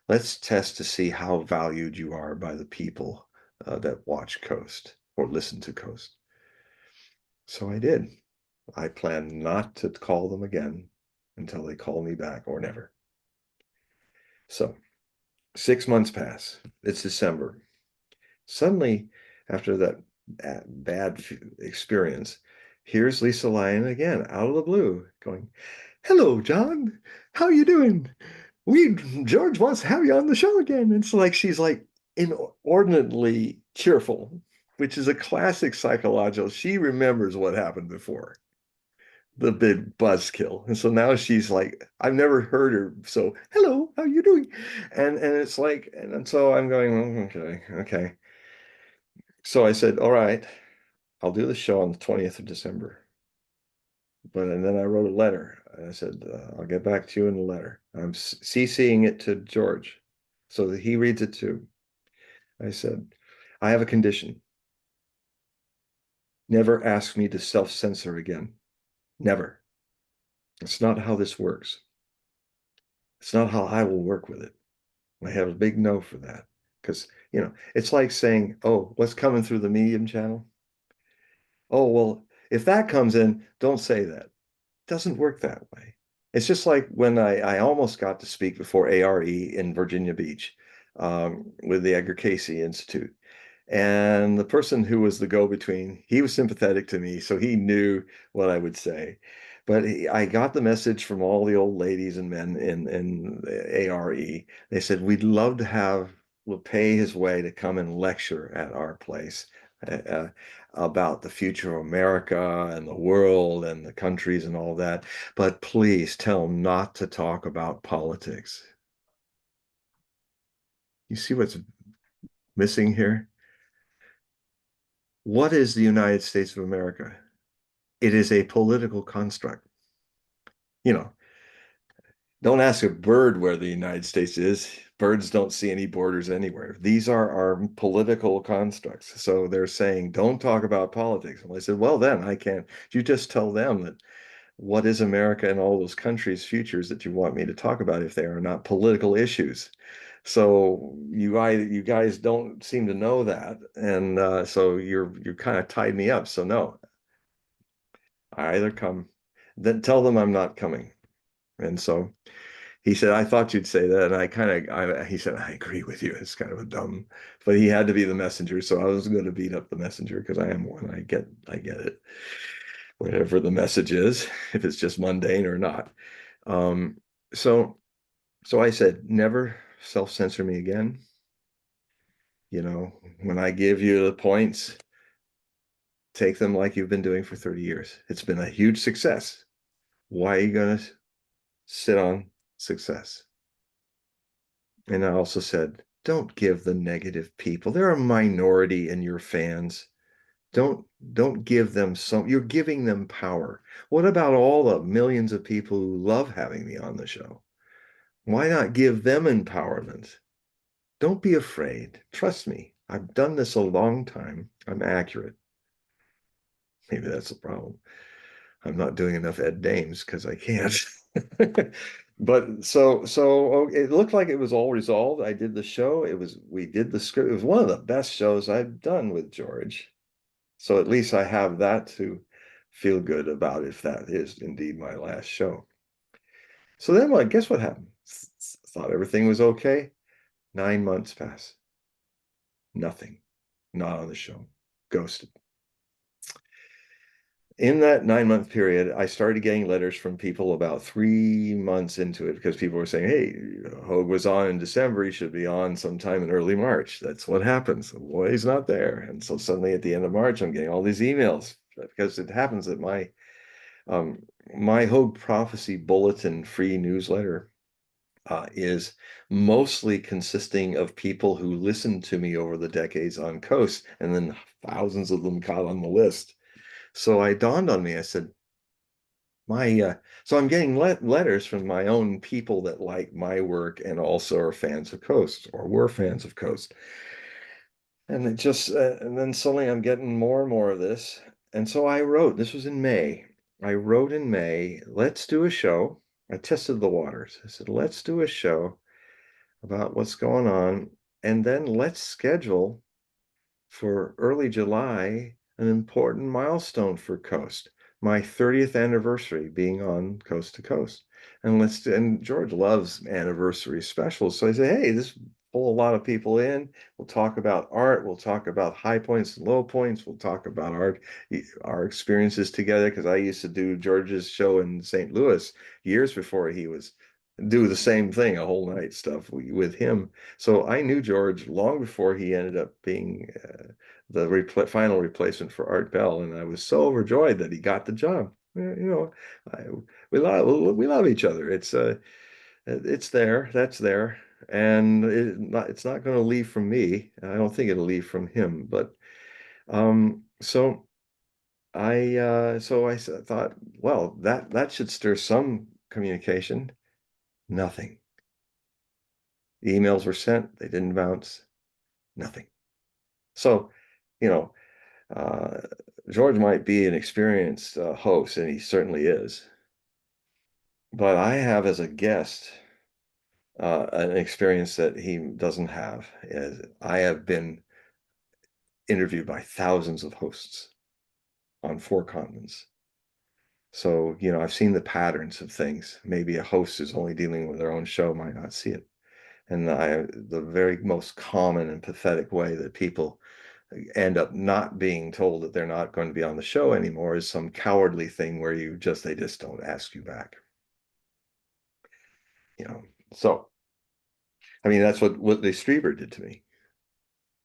Let's test to see how valued you are by the people that watch Coast or listen to Coast. So I did. I plan not to call them again until they call me back or never. So 6 months pass. It's December. Suddenly, after that bad experience, here's Lisa Lyon again, out of the blue, going, hello, John. How you doing? George wants to have you on the show again. It's like she's like inordinately cheerful, which is a classic psychological. She remembers what happened before, the big buzzkill. And so now she's like, I've never heard her. So, hello, how you doing? And it's like, and so I'm going, okay. So I said, all right, I'll do the show on the 20th of December. And then I wrote a letter. And I said, I'll get back to you in a letter. I'm CCing it to George so that he reads it too. I said, I have a condition. Never ask me to self-censor again. Never. It's not how this works. It's not how I will work with it. I have a big no for that. Because, it's like saying, oh, what's coming through the Medium channel? Oh, well, if that comes in, don't say that. Doesn't work that way. It's just like when I almost got to speak before ARE in Virginia Beach with the Edgar Cayce Institute. And the person who was the go-between, he was sympathetic to me, so he knew what I would say. But I got the message from all the old ladies and men in ARE. They said, we'd love to we'll pay his way to come and lecture at our place. About the future of America and the world and the countries and all that. But please tell him not to talk about politics. You see what's missing here? What is the United States of America? It is a political construct. You know, don't ask a bird where the United States is. Birds don't see any borders anywhere. These are our political constructs. So they're saying, don't talk about politics. And I said, well, then I can't. You just tell them that what is America and all those countries' futures that you want me to talk about if they are not political issues. So you guys don't seem to know that, and so you're kind of tied me up. So no, I either come, then tell them I'm not coming. And so he said, I thought you'd say that. And he said, I agree with you. It's kind of a dumb, but he had to be the messenger. So I was going to beat up the messenger because I am one. I get it. Whatever the message is, if it's just mundane or not. Um, so, so I said, never self-censor me again. You know, when I give you the points, take them like you've been doing for 30 years. It's been a huge success. Why are you going to sit on success? And I also said, don't give the negative people. They're a minority in your fans. Don't give them some, you're giving them power. What about all the millions of people who love having me on the show? Why not give them empowerment? Don't be afraid. Trust me. I've done this a long time. I'm accurate. Maybe that's the problem. I'm not doing enough Ed names because I can't. But it looked like it was all resolved. I did the show. We did the script. It was one of the best shows I've done with George. So at least I have that to feel good about if that is indeed my last show. So then what, guess what happened? Thought everything was okay. 9 months pass. Nothing. Not on the show. Ghosted. In that 9 month period, I started getting letters from people about 3 months into it because people were saying, hey, Hogue was on in December. He should be on sometime in early March. That's what happens. Boy, he's not there. And so suddenly at the end of March, I'm getting all these emails because it happens that um, my Hogue Prophecy Bulletin free newsletter is mostly consisting of people who listened to me over the decades on Coast, and then thousands of them got on the list. So I dawned on me, I said, so I'm getting letters from my own people that like my work and also are fans of Coast or were fans of Coast. And and then suddenly I'm getting more and more of this. And so I wrote, this was in May. I wrote in May, let's do a show. I tested the waters. I said, let's do a show about what's going on. And then let's schedule for early July an important milestone for Coast, my 30th anniversary being on Coast to Coast. And George loves anniversary specials. So I say, hey, this pull a lot of people in. We'll talk about art. We'll talk about high points and low points. We'll talk about our experiences together because I used to do George's show in St. Louis years before he was do the same thing, a whole night stuff with him. So I knew George long before he ended up being the final replacement for Art Bell, and I was so overjoyed that he got the job. You know, I, we love each other. It's there, that's there, and it's not going to leave from me. I don't think it'll leave from him. But so I thought, well, that should stir some communication. Nothing. The emails were sent, they didn't bounce. Nothing. So, you know, uh, George might be an experienced host, and he certainly is. But I have as a guest an experience that he doesn't have. As I have been interviewed by thousands of hosts on 4 continents. So, you know, I've seen the patterns of things. Maybe a host who's only dealing with their own show might not see it. And the very most common and pathetic way that people end up not being told that they're not going to be on the show anymore is some cowardly thing where they just don't ask you back. You know, so I mean that's what the Streber did to me.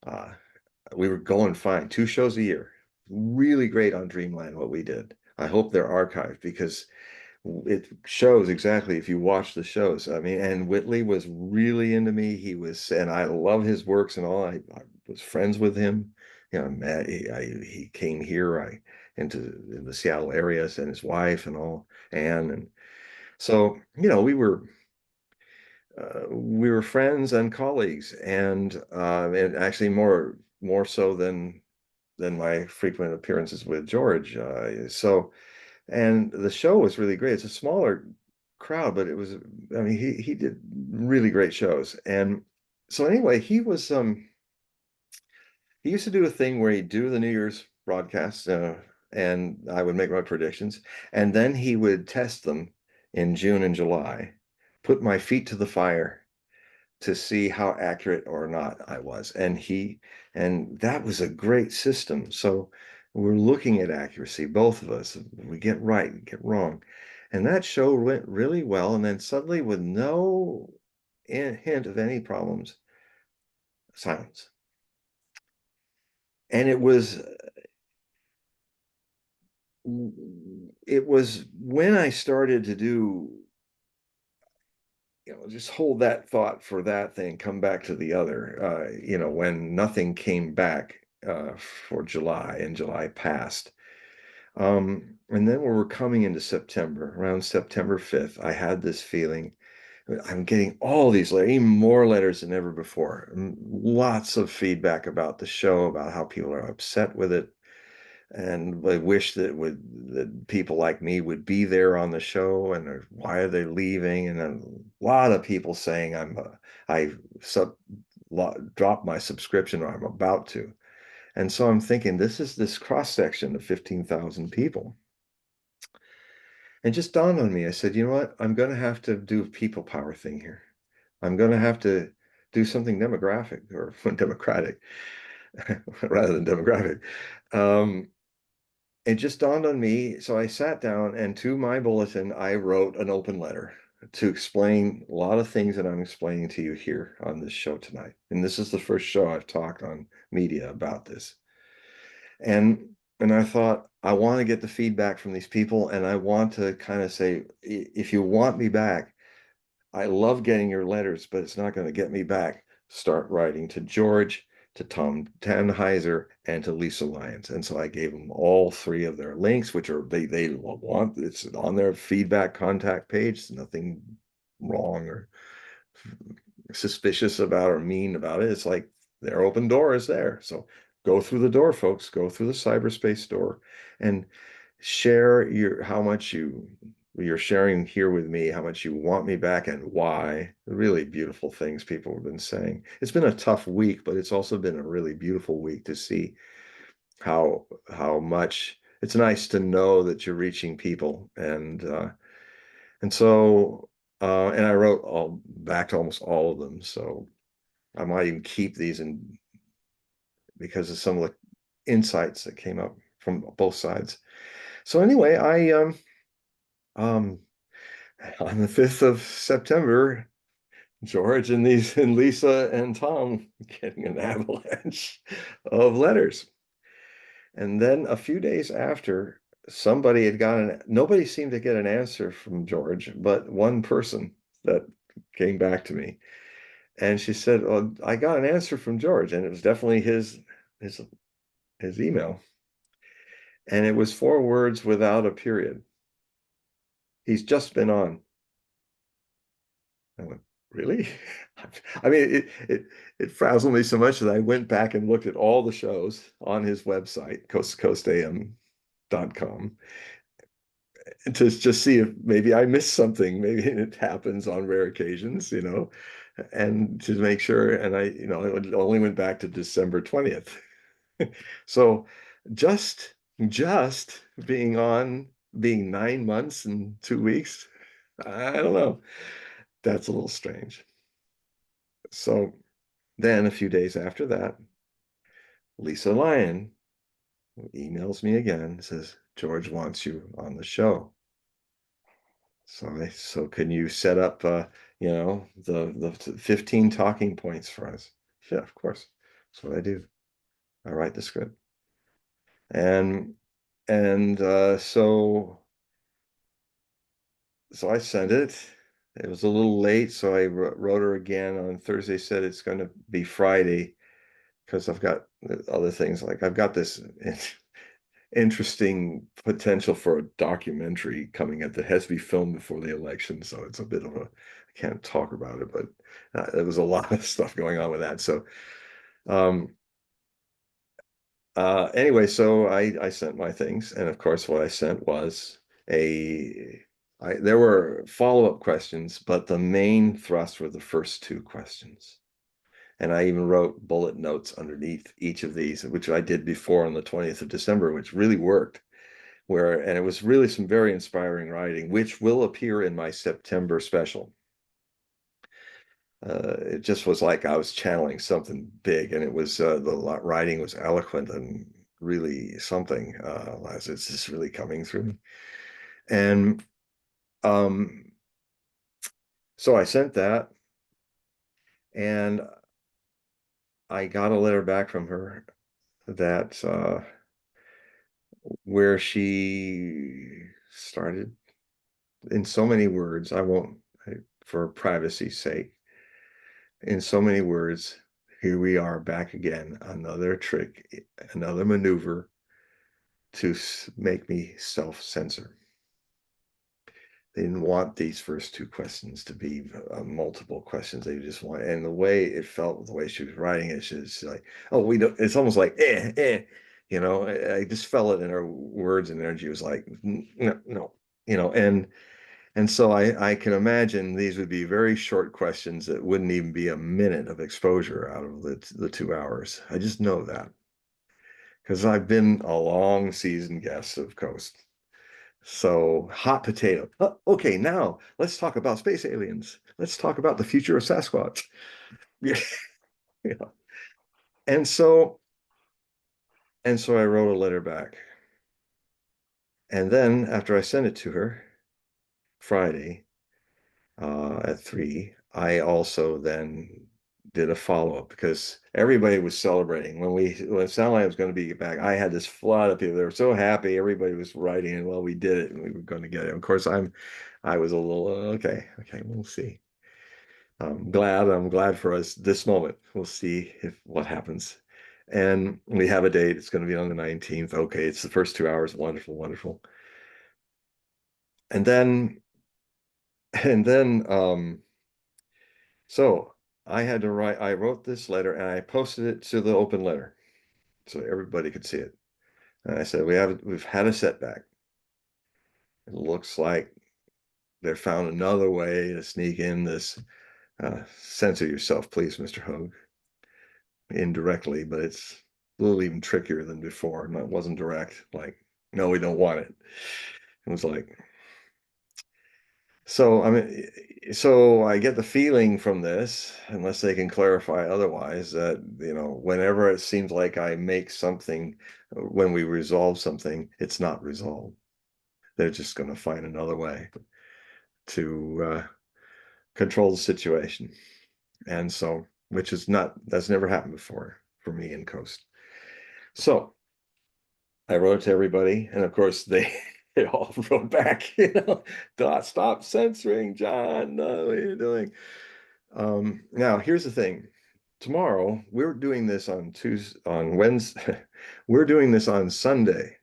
Uh, we were going fine, 2 shows a year, really great on Dreamland what we did. I hope they're archived because it shows exactly if you watch the shows. I mean, and Whitley was really into me. He was, and I love his works and all. I was friends with him. You know, Matt, he came here, into the Seattle area, and his wife and all, Anne, and so we were friends and colleagues, and actually more so than my frequent appearances with George. And the show was really great. It's a smaller crowd, but it was, I mean, he did really great shows. And so anyway, he used to do a thing where he'd do the New Year's broadcast, and I would make my predictions, and then he would test them in June and July, put my feet to the fire to see how accurate or not I was. And that was a great system. So we're looking at accuracy, both of us. We get right, we get wrong. And that show went really well. And then suddenly, with no hint of any problems, silence. And it was when I started to do, just hold that thought for that thing, come back to the other, when nothing came back for July, and July passed. And then when we're coming into September, around September 5th, I had this feeling. I'm getting all these letters, even more letters than ever before. Lots of feedback about the show, about how people are upset with it, and I wish that people like me would be there on the show, and why are they leaving? And a lot of people saying I sub dropped my subscription, or I'm about to. And so I'm thinking, this is this cross section of 15,000 people. And just dawned on me. I said, you know what? I'm going to have to do a people power thing here. I'm going to have to do something demographic, or democratic rather than demographic. Um, it just dawned on me. So I sat down, and to my bulletin, I wrote an open letter to explain a lot of things that I'm explaining to you here on this show tonight. And this is the first show I've talked on media about this. And I thought, I want to get the feedback from these people, and I want to kind of say, if you want me back, I love getting your letters, but it's not going to get me back. Start writing to George, to Tom Tannheiser, and to Lisa Lyons. And so I gave them all three of their links, which are they want. It's on their feedback contact page. Nothing wrong or suspicious about or mean about it. It's like their open door is there. So go through the door, folks. Go through the cyberspace door and share how much you're sharing here with me, how much you want me back, and why. Really beautiful things people have been saying. It's been a tough week, but it's also been a really beautiful week to see how much it's nice to know that you're reaching people. And I wrote all back to almost all of them. So I might even keep these in, because of some of the insights that came up from both sides. So anyway, I um on the 5th of September, George and Lisa and Tom getting an avalanche of letters. And then a few days after, nobody seemed to get an answer from George, but one person that came back to me. And she said, "Well, I got an answer from George," and it was definitely his his email. And it was 4 words without a period. He's just been on. I went, really? I mean, it frazzled me so much that I went back and looked at all the shows on his website, coasttocoastam.com, to just see if maybe I missed something. Maybe it happens on rare occasions, and to make sure. And I only went back to December 20th. So just just being 9 months and 2 weeks, I don't know. That's a little strange. So then a few days after that, Lisa Lyon emails me again, says, George wants you on the show. So can you set up the 15 talking points for us? Yeah, of course. That's what I do. I write the script. And so so I sent it. It was a little late, so I wrote her again on Thursday, said it's going to be Friday because I've got other things. Like I've got this interesting potential for a documentary coming up that has to be filmed before the election. So it's a bit of a, I can't talk about it, but there was a lot of stuff going on with that. So um, anyway, so I sent my things, and of course, what I sent was there were follow-up questions, but the main thrust were the first two questions. And I even wrote bullet notes underneath each of these, which I did before on the 20th of December, which really worked. And it was really some very inspiring writing, which will appear in my September special. It just was like I was channeling something big, and it was the writing was eloquent and really something. As it's just really coming through me. And um, so I sent that, and I got a letter back from her that where she started in so many words. I won't, for privacy's sake, in so many words. Here we are back again, another trick, another maneuver to make me self-censor. They didn't want these first two questions to be multiple questions. They just want, and the way it felt, the way she was writing it, she's like, "Oh, we don't." It's almost like, you know. I just felt it in her words and energy. It was like, no, no, you know. And so I can imagine these would be very short questions that wouldn't even be a minute of exposure out of the 2 hours. I just know that because I've been a long season guest of Coast. So hot potato. Okay, now let's talk about space aliens. Let's talk about the future of Sasquatch. Yeah. Yeah. And so I wrote a letter back. And then after I sent it to her Friday at 3, I also then did a follow-up because everybody was celebrating when it sounded like I was going to be back. I had this flood of people. They were so happy. Everybody was writing, and well, we did it, and we were going to get it. Of course, I was a little okay, we'll see. I'm glad for us this moment. We'll see if what happens. And we have a date. It's going to be on the 19th. Okay, it's the first 2 hours. Wonderful, wonderful. And then and then so I had to write, I wrote this letter and I posted it to the open letter so everybody could see it. And I said, we've had a setback. It looks like they found another way to sneak in this censor yourself, please, Mr. Hogue, indirectly, but it's a little even trickier than before. And it wasn't direct, like, no, we don't want it. It was like, so I mean, so I get the feeling from this, unless they can clarify otherwise, that whenever it seems like I make something, when we resolve something, it's not resolved. They're just going to find another way to control the situation, and so that's never happened before for me in Coast. So I wrote to everybody, and of course they they all wrote back, stop censoring, John. No, what are you doing? Now here's the thing. Tomorrow we're doing this on Tuesday, on Wednesday. We're doing this on Sunday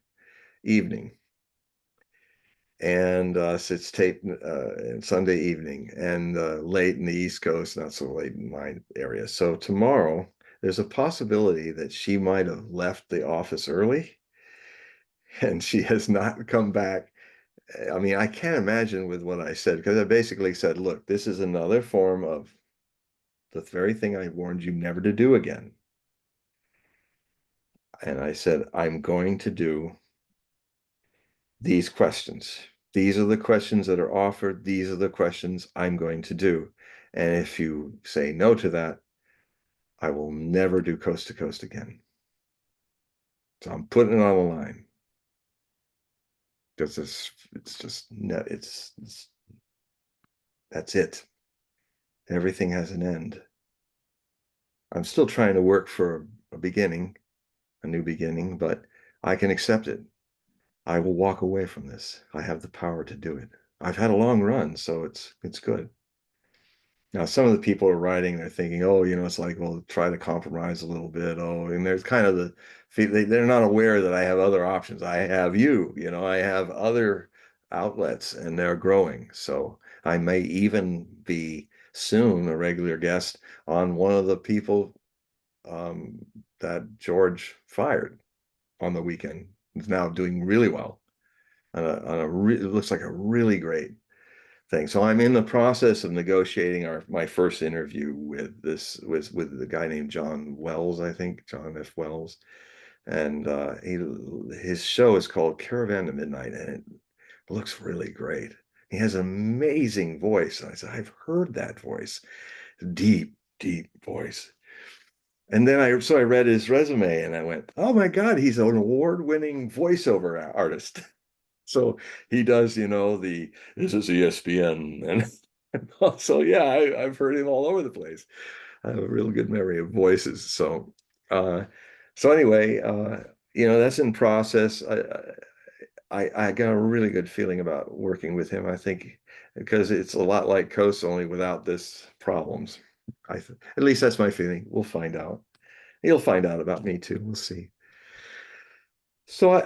evening, and so it's taped Sunday evening, and late in the East Coast, not so late in my area. So tomorrow there's a possibility that she might have left the office early, and she has not come back. I mean, I can't imagine with what I said, because I basically said, look, this is another form of the very thing I warned you never to do again. And I said, I'm going to do these questions. These are the questions that are offered. These are the questions I'm going to do. And if you say no to that, I will never do Coast to Coast again. So I'm putting it on the line. Because it's just, that's it. Everything has an end. I'm still trying to work for a beginning, a new beginning, but I can accept it. I will walk away from this. I have the power to do it. I've had a long run, so it's good. Now, some of the people are writing, they're thinking, oh, it's like, well, try to compromise a little bit. Oh, and there's kind of they're not aware that I have other options. I have I have other outlets and they're growing. So I may even be soon a regular guest on one of the people um, that George fired on the weekend. Is now doing really well it looks like a really great thing. So I'm in the process of negotiating my first interview with with the guy named John Wells, I think, John F. Wells. And his show is called Caravan to Midnight, and it looks really great. He has an amazing voice. I said, I've heard that voice, deep, deep voice. And then I read his resume and I went, oh my God, he's an award-winning voiceover artist. So he does, this is ESPN. And also, yeah, I've heard him all over the place. I have a real good memory of voices. Uh, so anyway, that's in process. I got a really good feeling about working with him. I think because it's a lot like Coast, only without this problems. At least that's my feeling. We'll find out. He'll find out about me too. We'll see. So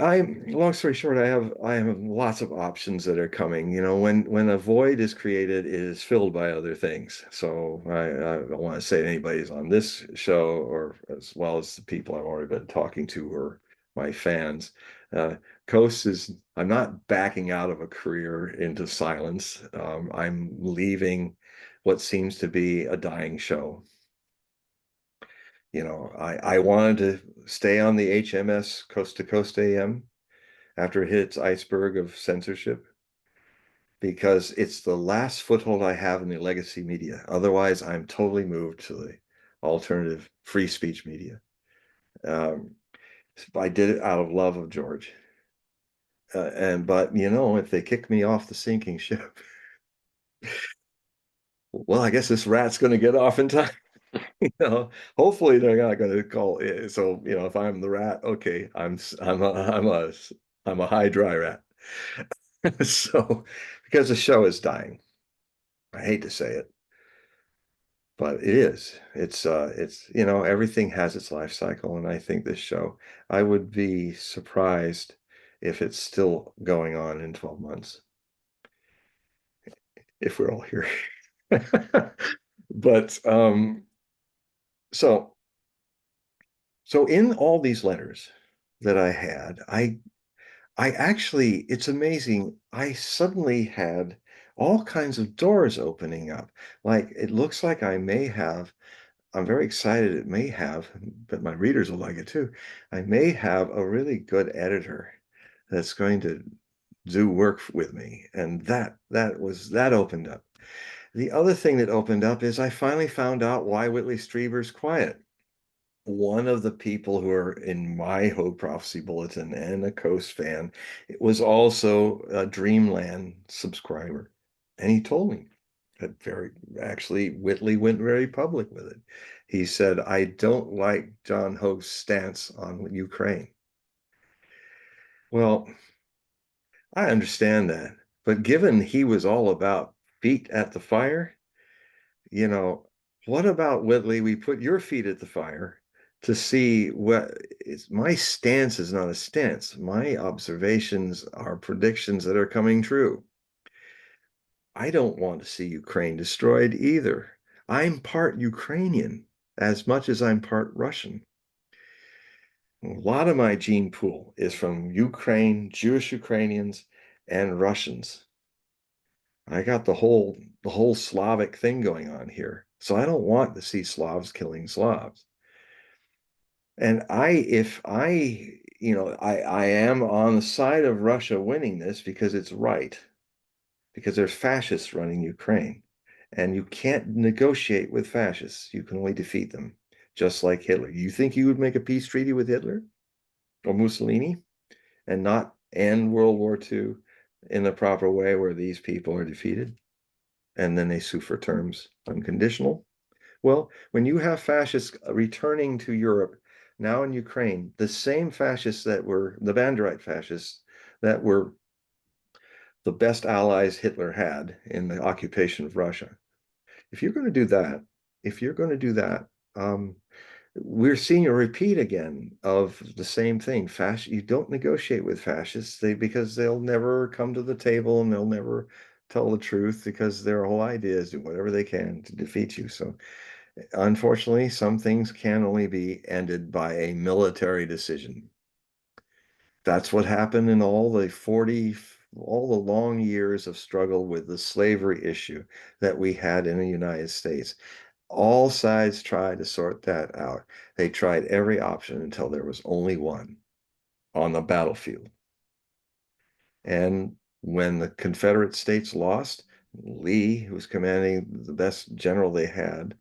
long story short, I have lots of options that are coming. When a void is created, it is filled by other things. So I don't want to say anybody's on this show or as well as the people I've already been talking to or my fans. Uh, Coast is I'm not backing out of a career into silence. I'm leaving what seems to be a dying show. I wanted to stay on the HMS Coast to Coast AM after it hit its iceberg of censorship because it's the last foothold I have in the legacy media. Otherwise, I'm totally moved to the alternative free speech media. Um, I did it out of love of George. But if they kick me off the sinking ship, well, I guess this rat's going to get off in time. Hopefully they're not going to call it. So, if I'm the rat, okay, I'm a high dry rat. So, because the show is dying, I hate to say it, but it is. Everything has its life cycle, and I think this show, I would be surprised if it's still going on in 12 months, if we're all here. But so so in all these letters that I had, I actually, it's amazing. I suddenly had all kinds of doors opening up. Like it looks like I'm very excited it may have, but my readers will like it too. I may have a really good editor that's going to do work with me. And that opened up. The other thing that opened up is I finally found out why Whitley Strieber's quiet. One of the people who are in my Hogue Prophecy Bulletin and a Coast fan was also a Dreamland subscriber. And he told me that actually, Whitley went very public with it. He said, I don't like John Hogue's stance on Ukraine. Well, I understand that. But given he was all about feet at the fire, you know, what about Whitley? We put your feet at the fire to see what is my stance is not a stance. My observations are predictions that are coming true. I don't want to see Ukraine destroyed either. I'm part Ukrainian as much as I'm part Russian. A lot of my gene pool is from Ukraine, Jewish Ukrainians, and Russians. I got the whole Slavic thing going on here. So I don't want to see Slavs killing Slavs. And if I, I am on the side of Russia winning this because it's right, because there's fascists running Ukraine. And you can't negotiate with fascists. You can only defeat them, just like Hitler. You think you would make a peace treaty with Hitler or Mussolini and not end World War II in the proper way where these people are defeated? And then they sue for terms unconditional. Well, when you have fascists returning to Europe, now in Ukraine, the same fascists that were the Banderite fascists that were the best allies Hitler had in the occupation of Russia. If you're going to do that, if you're going to do that, um, we're seeing a repeat again of the same thing. You don't negotiate with fascists because they'll never come to the table and they'll never tell the truth because their whole idea is do whatever they can to defeat you. So unfortunately, some things can only be ended by a military decision. That's what happened in all the long years of struggle with the slavery issue that we had in the United States. All sides tried to sort that out. They tried every option until there was only one on the battlefield. And when the Confederate States lost, Lee, who was commanding the best general they had,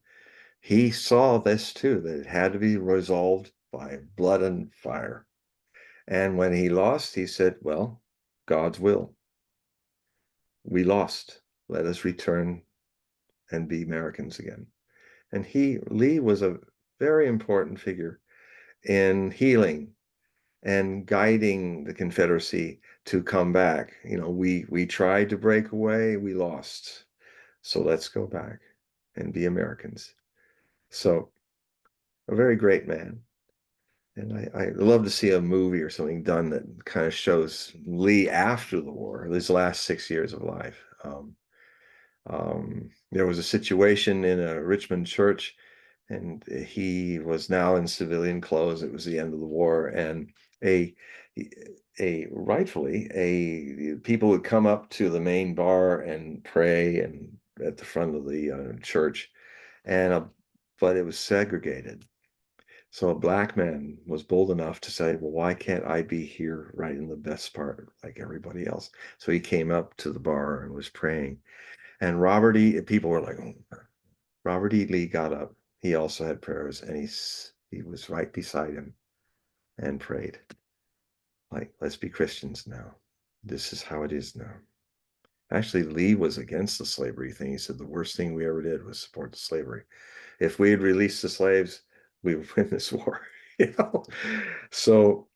he saw this too, that it had to be resolved by blood and fire. And when he lost, he said, well, God's will. We lost. Let us return and be Americans again. And Lee was a very important figure in healing and guiding the Confederacy to come back. You know, we tried to break away, we lost. So let's go back and be Americans. So a very great man. And I love to see a movie or something done that kind of shows Lee after the war, his last 6 years of life. There was a situation in a Richmond church, and he was now in civilian clothes. It was the end of the war, and a a rightfully a people would come up to the main bar and pray and at the front of the church, and but it was segregated. So a black man was bold enough to say, well, why can't I be here right in the best part like everybody else? So he came up to the bar and was praying. And people were like, oh. Robert E. Lee got up. He also had prayers and he was right beside him and prayed. Like, let's be Christians now. This is how it is now. Actually, Lee was against the slavery thing. He said the worst thing we ever did was support the slavery. If we had released the slaves, we would win this war. You know? So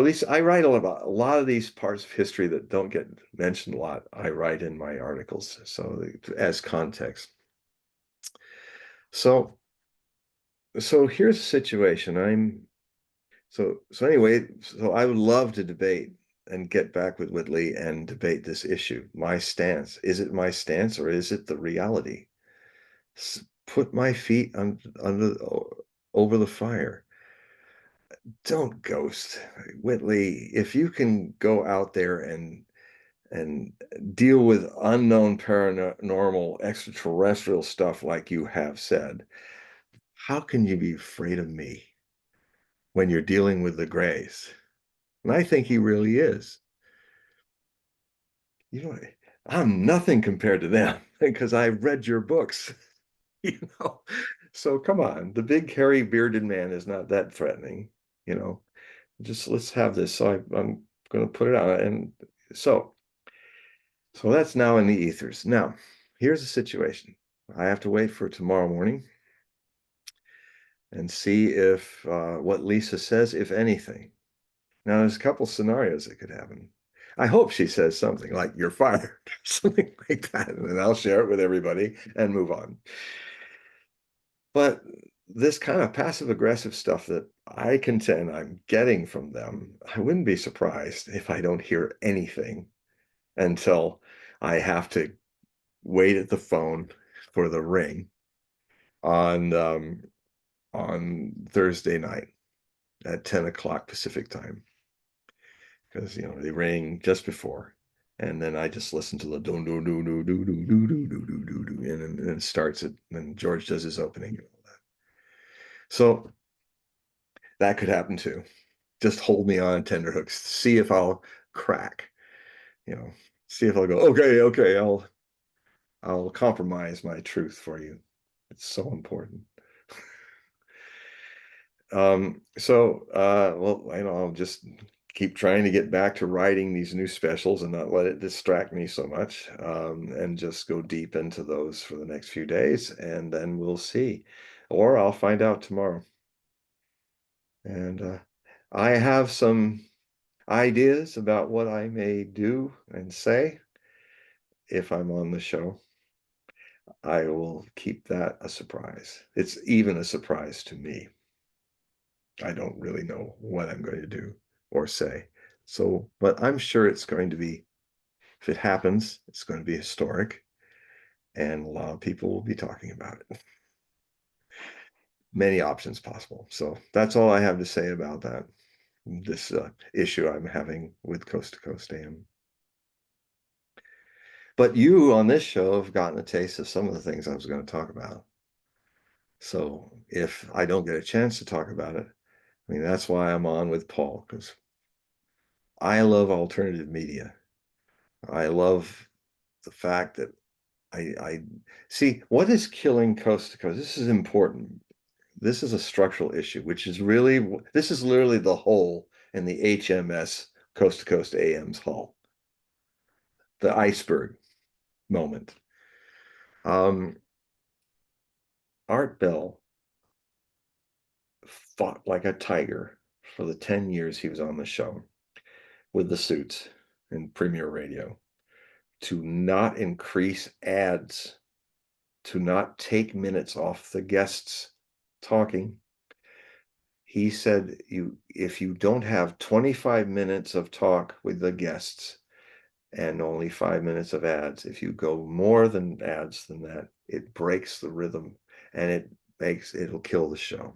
these I write about a lot of these parts of history that don't get mentioned a lot. I write in my articles, so as context. So here's the situation. So I would love to debate and get back with Whitley and debate this issue. My stance. Is it my stance or is it the reality? Put my feet under over the fire. Don't ghost. Whitley, if you can go out there and deal with unknown paranormal extraterrestrial stuff like you have said, how can you be afraid of me when you're dealing with the grays? And I think he really is. You know, I'm nothing compared to them because I've read your books, you know. So come on, the big hairy bearded man is not that threatening, you know. Just let's have this. So I'm going to put it out. And so that's now in the ethers. Now, here's the situation. I have to wait for tomorrow morning and see if what Lisa says, if anything. Now, there's a couple scenarios that could happen. I hope she says something like, you're fired, something like that, and then I'll share it with everybody and move on. But this kind of passive aggressive stuff that I contend I'm getting from them, I wouldn't be surprised if I don't hear anything until I have to wait at the phone for the ring on Thursday night at 10 o'clock Pacific time. Because they ring just before. And then I just listen to the do do do do do do do do do do do do and it starts it, and George does his opening and all that. So that could happen too. Just hold me on tenterhooks, see if I'll crack, see if I'll go, okay, I'll compromise my truth for you. It's so important. Well, I'll just keep trying to get back to writing these new specials and not let it distract me so much, and just go deep into those for the next few days, and then we'll see. Or I'll find out tomorrow. And I have some ideas about what I may do and say if I'm on the show, I will keep that a surprise. It's even a surprise to me. I don't really know what I'm going to do or say. So, but I'm sure it's going to be, if it happens, it's going to be historic and a lot of people will be talking about it. Many options possible. So that's all I have to say about that. This issue I'm having with Coast to Coast AM. But you on this show have gotten a taste of some of the things I was going to talk about. So if I don't get a chance to talk about it, I mean, that's why I'm on with Paul, because I love alternative media. I love the fact that I see what is killing Coast to Coast. This is important. This is a structural issue, which is really, this is literally the hole in the HMS Coast to Coast AM's hull, the iceberg moment. Art Bell fought like a tiger for the 10 years he was on the show with the suits and Premier Radio to not increase ads, to not take minutes off the guests talking. He said, if you don't have 25 minutes of talk with the guests and only 5 minutes of ads, if you go more than ads than that, it breaks the rhythm and it'll kill the show.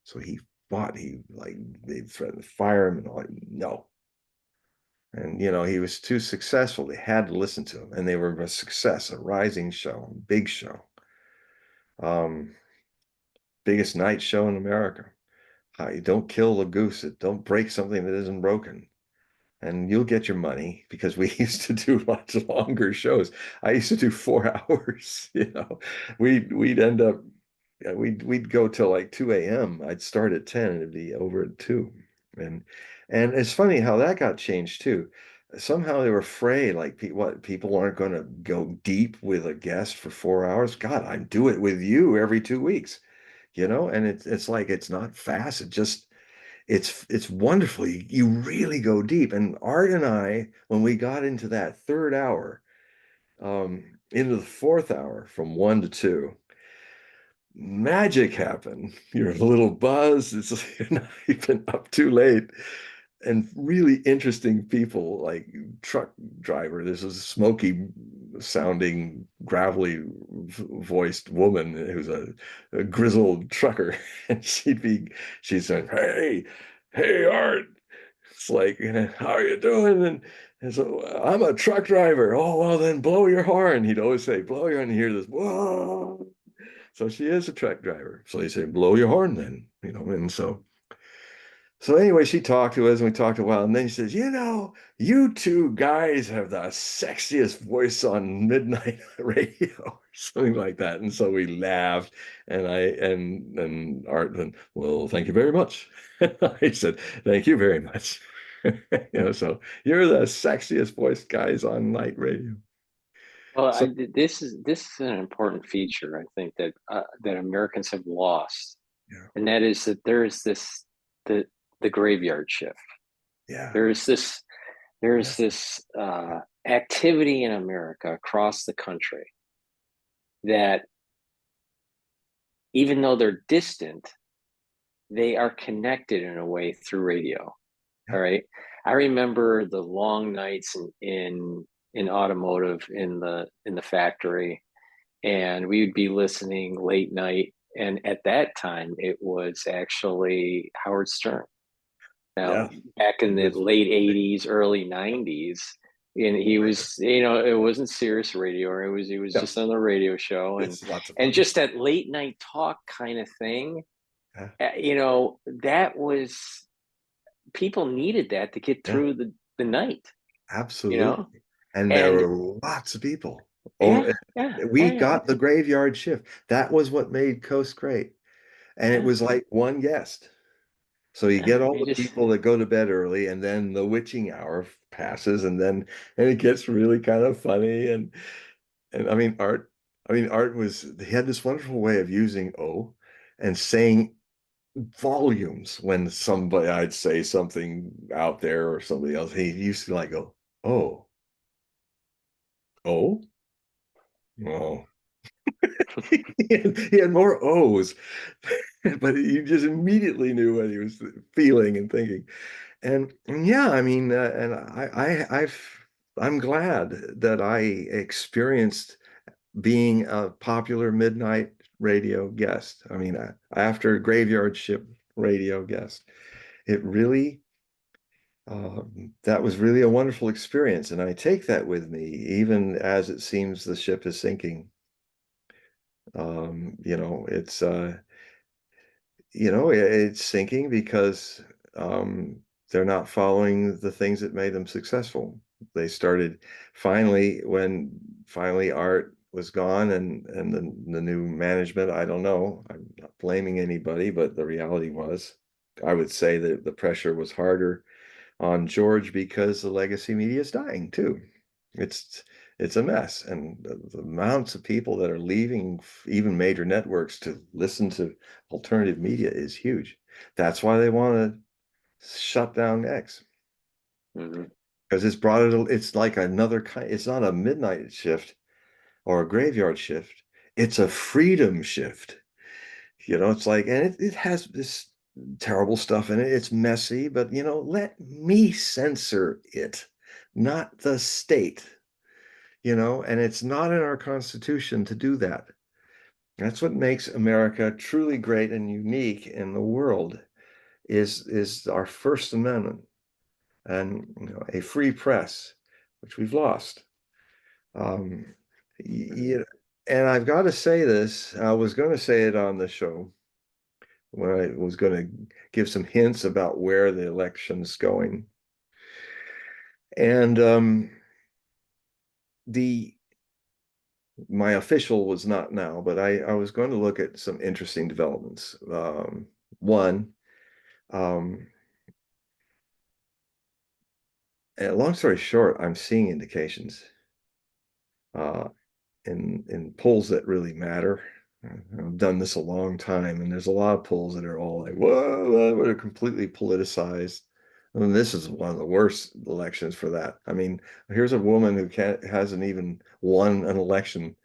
So he fought. They threatened to fire him and all. No. And he was too successful. They had to listen to him, and they were a success, a rising show, a big show, um, biggest night show in America. You don't kill the goose. Don't break something that isn't broken, and you'll get your money, because we used to do much longer shows. I used to do 4 hours. We'd end up we'd go till like 2 a.m. I'd start at 10 and it'd be over at 2. And it's funny how that got changed too. Somehow they were afraid, like, people aren't going to go deep with a guest for 4 hours. God, I do it with you every 2 weeks, and it's like, it's not fast. It's wonderful. You really go deep. And Art and I, when we got into that third hour, into the fourth hour from 1 to 2, magic happened. You're a little buzzed. You're not even up too late. And really interesting people, like truck driver. This is a smoky sounding, gravelly voiced woman who's a grizzled trucker. And she's saying, hey, Art. It's like, how are you doing? And so, I'm a truck driver. Oh, well, then blow your horn. He'd always say, blow your horn. And hear this, whoa. So she is a truck driver. So they say, blow your horn then, and so anyway, she talked to us and we talked a while, and then she says, you two guys have the sexiest voice on midnight radio, or something like that. And so we laughed, and Art then, well, thank you very much. I said, thank you very much. So you're the sexiest voice guys on night radio. Well, So this is an important feature, I think, that Americans have lost, yeah, and that is that there is the graveyard shift. yeah, There is this yeah, activity in America across the country that, even though they're distant, they are connected in a way through radio. yeah, All right. I remember the long nights in automotive in the factory, and we would be listening late night. And at that time, it was actually Howard Stern. Now, yeah. back He in the was late big. 80s, early 90s, and he Radio. was, it wasn't Sirius radio, or it was Yeah, just on the radio show, and it's lots of and fun. just that late night talk kind of thing. Yeah, That was, people needed that to get yeah. through the night, you know? Absolutely. And there And were lots of people. Oh, yeah, yeah, oh we yeah, got the graveyard shift. That was what made Coast great. And it yeah, was like one guest. So you yeah. get all You the just, people that go to bed early, and then the witching hour passes, and it gets really kind of funny. And Art was, he had this wonderful way of using O and saying volumes when somebody I'd say something out there or somebody else. He used to like go, oh, oh, oh. He had more O's, but you just immediately knew what he was feeling and thinking. And yeah, I mean, and I'm glad that I experienced being a popular midnight radio guest. I mean, after graveyard ship radio guest, it really that was really a wonderful experience, and I take that with me, even as it seems the ship is sinking. You know, it's sinking because they're not following the things that made them successful. They started when finally Art was gone and the new management, I don't know, I'm not blaming anybody, but the reality was, I would say that the pressure was harder on George because the legacy media is dying too. It's it's a mess, and the amounts of people that are leaving even major networks to listen to alternative media is huge. That's why they want to shut down X, Mhm. because it's like another kind. It's not a midnight shift or a graveyard shift. It's a freedom shift. It's like, and it has this terrible stuff in it. It's messy, but let me censor it, not the state, and it's not in our Constitution to do that. That's what makes America truly great and unique in the world is our First Amendment and a free press, which we've lost. Um, yeah, and I've got to say this. I was going to say it on the show when I was going to give some hints about where the election's going. And the my official was not now, but I was going to look at some interesting developments. One, um, and long story short, I'm seeing indications uh, in polls that really matter. I've done this a long time, and there's a lot of polls that are all like, whoa, they're completely politicized. And this is one of the worst elections for that. I mean, here's a woman who hasn't even won an election.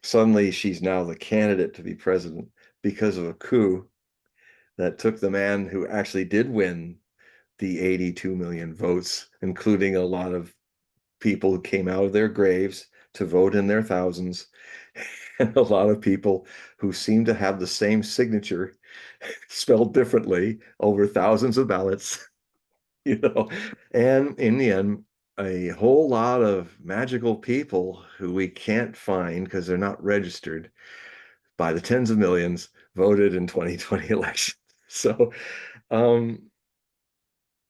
Suddenly, she's now the candidate to be president because of a coup that took the man who actually did win the 82 million votes, including a lot of people who came out of their graves to vote in their thousands, and a lot of people who seem to have the same signature spelled differently over thousands of ballots, you know. And in the end, a whole lot of magical people who we can't find because they're not registered by the tens of millions voted in 2020 election. So, um,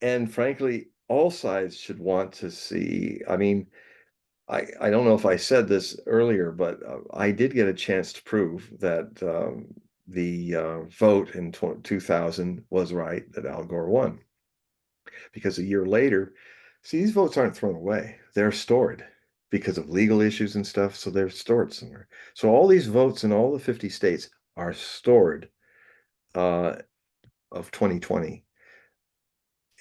and frankly, all sides should want to see. I mean, I don't know if I said this earlier, but I did get a chance to prove that the vote in 2000 was right, that Al Gore won. Because a year later, see, these votes aren't thrown away, they're stored because of legal issues and stuff. So they're stored somewhere. So all these votes in all the 50 states are stored uh, of 2020.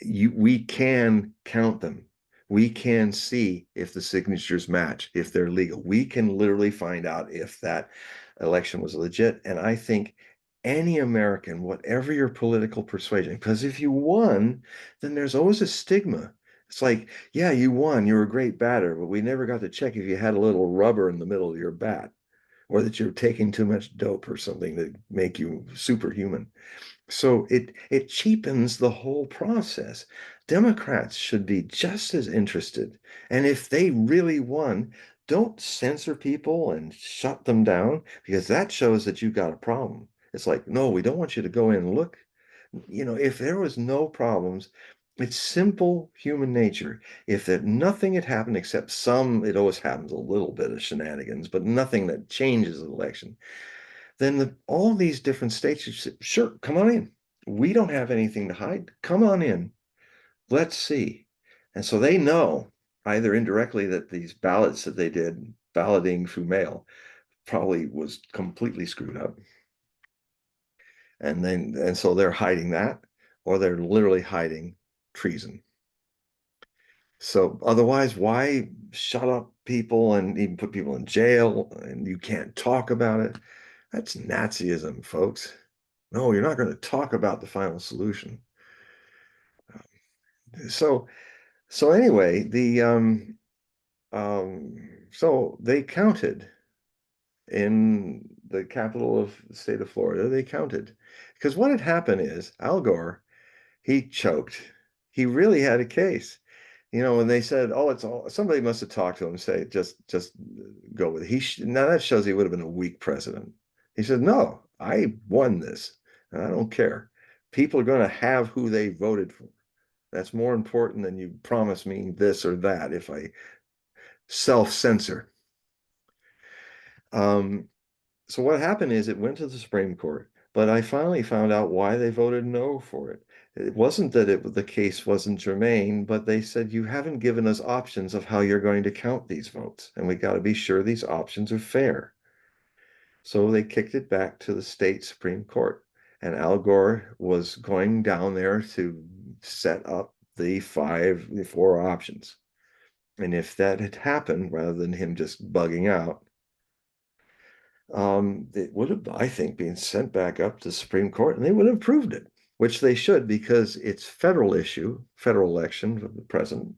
We can count them. We can see if the signatures match, if they're legal. We can literally find out if that election was legit. And I think any American, whatever your political persuasion, because if you won, then there's always a stigma. It's like, yeah, you won, you're a great batter, but we never got to check if you had a little rubber in the middle of your bat or that you're taking too much dope or something to make you superhuman. So it cheapens the whole process. Democrats should be just as interested. And if they really won, don't censor people and shut them down because that shows that you've got a problem. It's like, no, we don't want you to go in and look. If there was no problems, it's simple human nature. If that nothing had happened except it always happens a little bit of shenanigans, but nothing that changes the election, then all these different states should say, sure, come on in. We don't have anything to hide. Come on in. Let's see. And so they know either indirectly that these ballots that they did, balloting through mail, probably was completely screwed up. And so they're hiding that, or they're literally hiding treason. So otherwise, why shut up people and even put people in jail and you can't talk about it? That's Nazism, folks. No, you're not going to talk about the final solution. So so anyway, so they counted in the capital of the state of Florida. They counted because what had happened is Al Gore, he choked. He really had a case. You know, when they said, "Oh, it's all," somebody must have talked to him and say, "Just go with it." Now that shows he would have been a weak president. He said, "No, I won this, and I don't care. People are going to have who they voted for. That's more important than you promise me this or that if I self-censor." Um, so what happened is it went to the Supreme Court, but I finally found out why they voted no for it. It wasn't that the case wasn't germane, but they said you haven't given us options of how you're going to count these votes, and we got to be sure these options are fair. So they kicked it back to the state Supreme Court, and Al Gore was going down there to set up the four options. And if that had happened, rather than him just bugging out, it would have, I think, been sent back up to the Supreme Court and they would have approved it, which they should because it's federal issue, federal election of the president.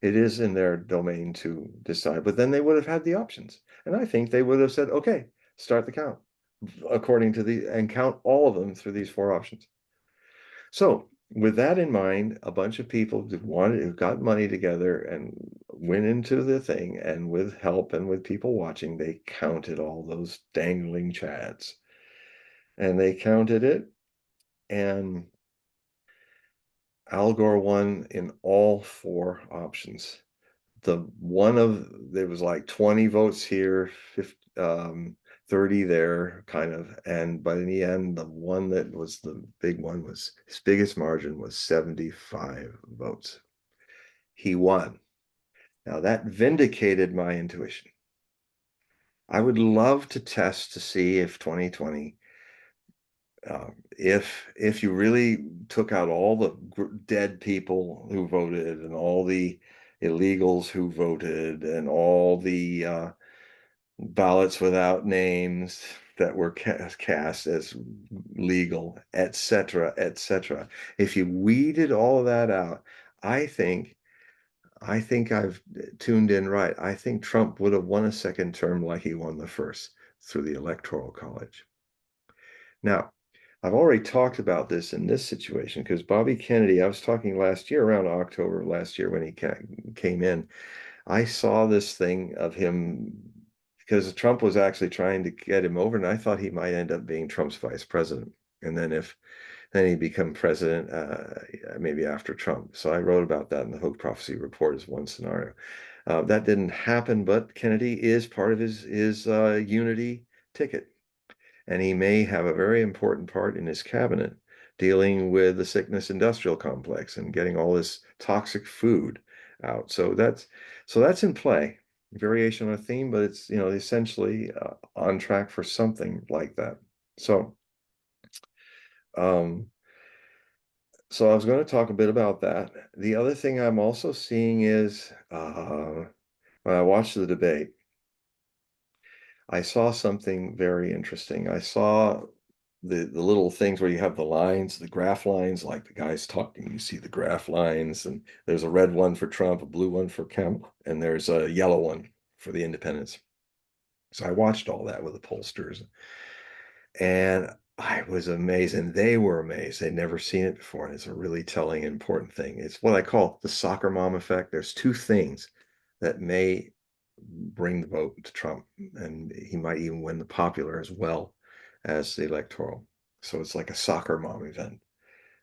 It is in their domain to decide, but then they would have had the options. And I think they would have said, okay, start the count according to and count all of them through these four options. So with that in mind, a bunch of people who got money together and went into the thing, and with help and with people watching, they counted all those dangling chads. And they counted it, and Al Gore won in all four options. There was like 20 votes here, 50, 30 there, kind of. And by the end, the one that was the big one was his biggest margin was 75 votes. He won. Now that vindicated my intuition. I would love to test to see if 2020, if you really took out all the dead people who voted and all the illegals who voted and all the ballots without names that were cast as legal, etc., etc. If you weeded all of that out, I think I've tuned in right. I think Trump would have won a second term like he won the first through the Electoral College. Now, I've already talked about this in this situation because Bobby Kennedy, I was talking last year around October last year when he came in. I saw this thing of him because Trump was actually trying to get him over, and I thought he might end up being Trump's vice president. And then he'd become president maybe after Trump. So I wrote about that in the Hogue Prophecy Report as one scenario. That didn't happen, but Kennedy is part of his unity ticket. And he may have a very important part in his cabinet dealing with the sickness industrial complex and getting all this toxic food out. So that's in play. Variation on a theme, but it's essentially on track for something like that. So um, so I was going to talk a bit about that. The other thing I'm also seeing is when I watched the debate, I saw something very interesting. I saw the little things where you have the lines, the graph lines, like the guy's talking, you see the graph lines, and there's a red one for Trump, a blue one for Kemp, and there's a yellow one for the independents. So I watched all that with the pollsters, and I was amazed, and they were amazed. They'd never seen it before, and it's a really telling, important thing. It's what I call the soccer mom effect. There's two things that may bring the vote to Trump, and he might even win the popular as well as the electoral. So it's like a soccer mom event.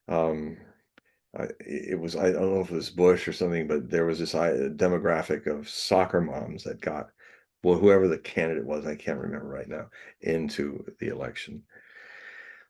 Um, I don't know if it was Bush or something, but there was this demographic of soccer moms that got, well, whoever the candidate was, I can't remember right now, into the election.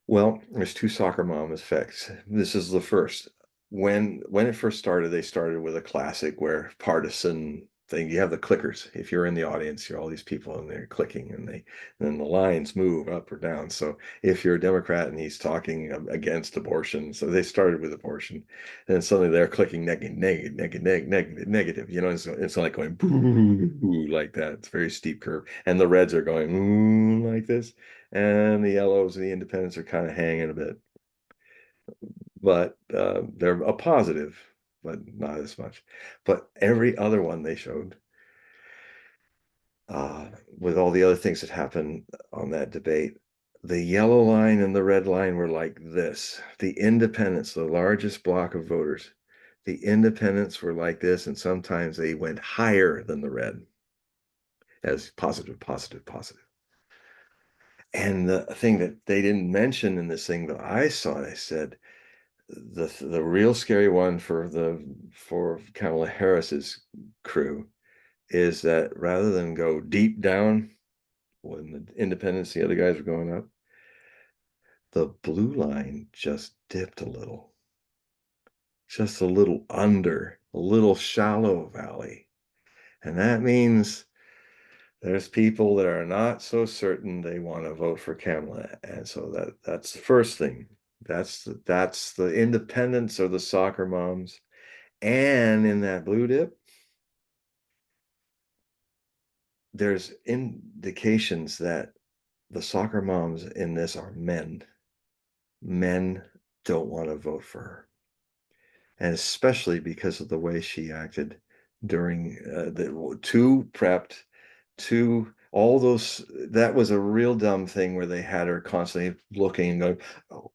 Well, there's two soccer mom effects. This is the first. When it first started, they started with a classic where partisan thing. You have the clickers. If you're in the audience, you're all these people and they're clicking, and then the lines move up or down. So if you're a Democrat and he's talking against abortion, so they started with abortion, and then suddenly they're clicking negative. It's like going boo like that. It's a very steep curve, and the reds are going like this, and the yellows and the independents are kind of hanging a bit, but they're a positive, but not as much. But every other one they showed, with all the other things that happened on that debate, the yellow line and the red line were like this. The independents, the largest block of voters, the independents were like this, and sometimes they went higher than the red as positive, positive, positive. And the thing that they didn't mention in this thing that I saw, I said, the real scary one for Kamala Harris's crew is that rather than go deep down when the independents, the other guys were going up, the blue line just dipped a little, just a little under, a little shallow valley. And that means there's people that are not so certain they want to vote for Kamala. And so that's the first thing. That's the independents or the soccer moms. And in that blue dip, there's indications that the soccer moms in this are men. Men don't want to vote for her. And especially because of the way she acted during the too prepped, too all those. That was a real dumb thing where they had her constantly looking and going, oh,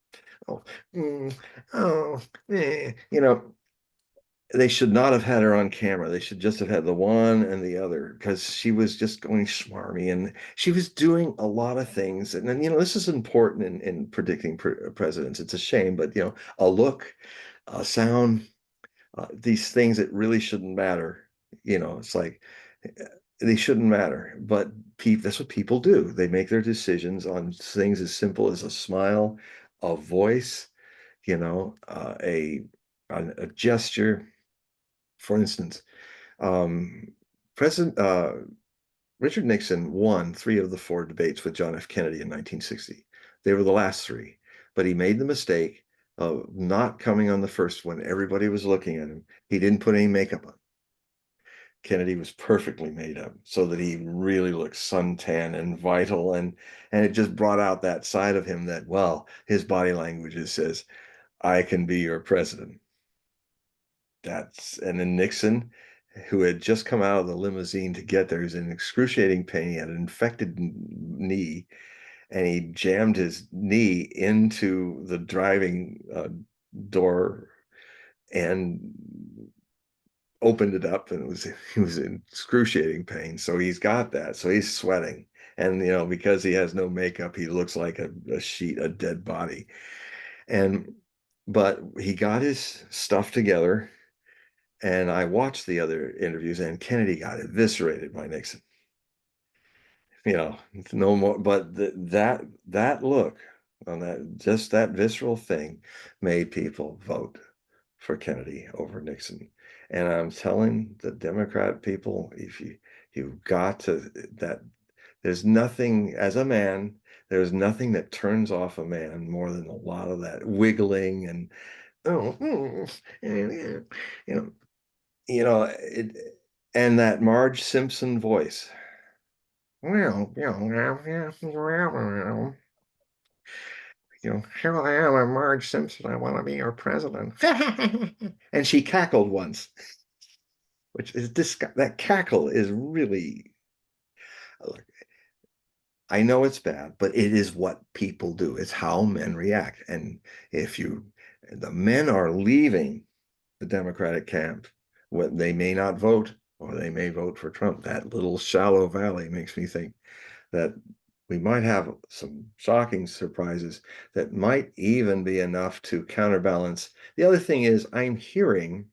oh, oh, they should not have had her on camera. They should just have had the one and the other, because she was just going smarmy and she was doing a lot of things. And then, this is important in predicting presidents. It's a shame, but, a look, a sound, these things that really shouldn't matter. It's like they shouldn't matter, but that's what people do. They make their decisions on things as simple as a smile, a voice, a gesture. For instance, President Richard Nixon won 3 of the 4 debates with John F. Kennedy in 1960. They were the last 3, but he made the mistake of not coming on the first one. Everybody was looking at him. He didn't put any makeup on. Kennedy was perfectly made up so that he really looked suntan and vital, and it just brought out that side of him that, well, his body language says, I can be your president. And then Nixon, who had just come out of the limousine to get there, was in excruciating pain. He had an infected knee, and he jammed his knee into the driving door and opened it up, and he was in excruciating pain. So he's got that. So he's sweating. And because he has no makeup, he looks like a dead body. But he got his stuff together, and I watched the other interviews, and Kennedy got eviscerated by Nixon. No more. But that look on that visceral thing made people vote for Kennedy over Nixon. And I'm telling the Democrat people, if you've got to that, there's nothing as a man, there's nothing that turns off a man more than a lot of that wiggling and and, and that Marge Simpson voice. Well, here I am, I'm Marge Simpson. I want to be your president. And she cackled once, which is that cackle is really, I know it's bad, but it is what people do. It's how men react. And the men are leaving the Democratic camp, what they may not vote, or they may vote for Trump. That little shallow valley makes me think that we might have some shocking surprises that might even be enough to counterbalance. The other thing is, I'm hearing,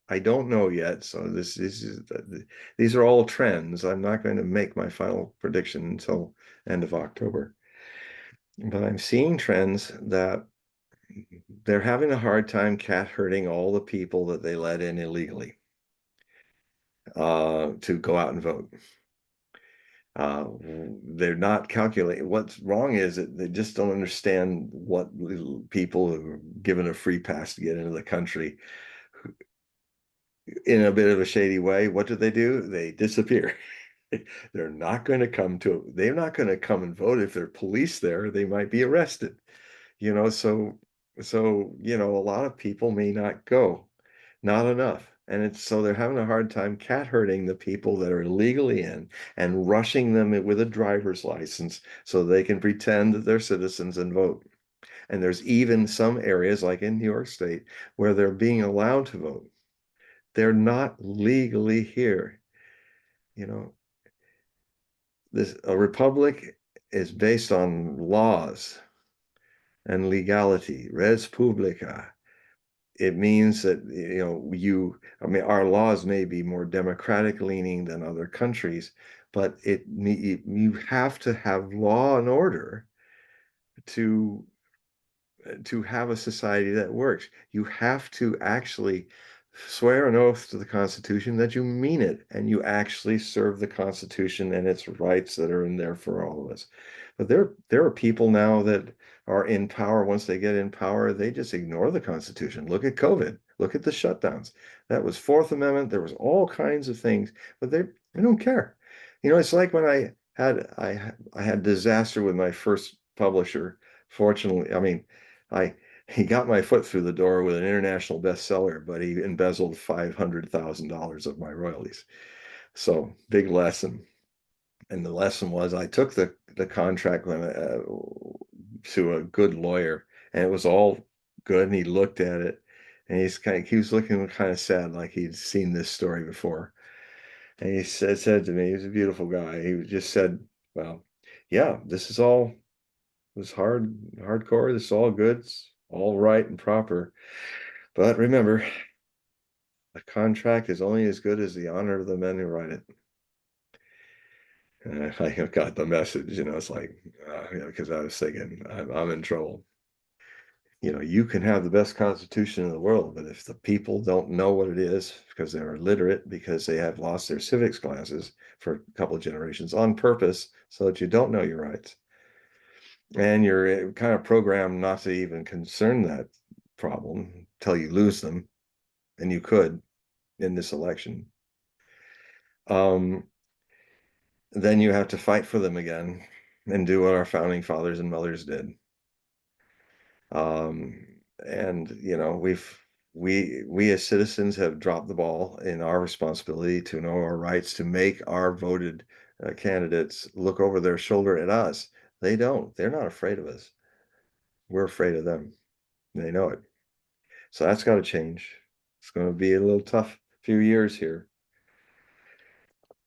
I don't know yet, so these are all trends. I'm not going to make my final prediction until end of October, but I'm seeing trends that they're having a hard time cat herding all the people that they let in illegally. to go out and vote. They're not calculating. What's wrong is that they just don't understand what people who are given a free pass to get into the country in a bit of a shady way. What do? They disappear. They're not going to they're not going to come and vote. If there are police there, they might be arrested. So a lot of people may not go, not enough. And so they're having a hard time cat herding the people that are illegally in and rushing them with a driver's license so they can pretend that they're citizens and vote. And there's even some areas, like in New York State, where they're being allowed to vote. They're not legally here. You know, a republic is based on laws and legality, res publica. It means that, I mean, our laws may be more democratic leaning than other countries, but you have to have law and order to have a society that works. You have to actually swear an oath to the Constitution that you mean it and you actually serve the Constitution and its rights that are in there for all of us. But there are people now that are in power. Once they get in power, they just ignore the Constitution. Look at COVID. Look at the shutdowns. That was Fourth Amendment. There was all kinds of things, but they don't care. It's like when I had disaster with my first publisher. Fortunately, I mean, I he got my foot through the door with an international bestseller, but he embezzled $500,000 of my royalties. So big lesson. And the lesson was I took the contract to a good lawyer, and it was all good. And he looked at it, and he was looking kind of sad, like he'd seen this story before. And he said to me, he was a beautiful guy. He just said, "Well, yeah, this is all was hardcore. This is all good. It's all right and proper. But remember, a contract is only as good as the honor of the men who write it." And I got the message, it's like, because I was thinking, I'm in trouble. You can have the best constitution in the world, but if the people don't know what it is because they're illiterate, because they have lost their civics classes for a couple of generations on purpose so that you don't know your rights, and you're kind of programmed not to even concern that problem until you lose them, and you could in this election, then you have to fight for them again and do what our founding fathers and mothers did. And we as citizens have dropped the ball in our responsibility to know our rights, to make our voted candidates look over their shoulder at us. They don't. They're not afraid of us. We're afraid of them. They know it. So that's got to change. It's going to be a little tough few years here.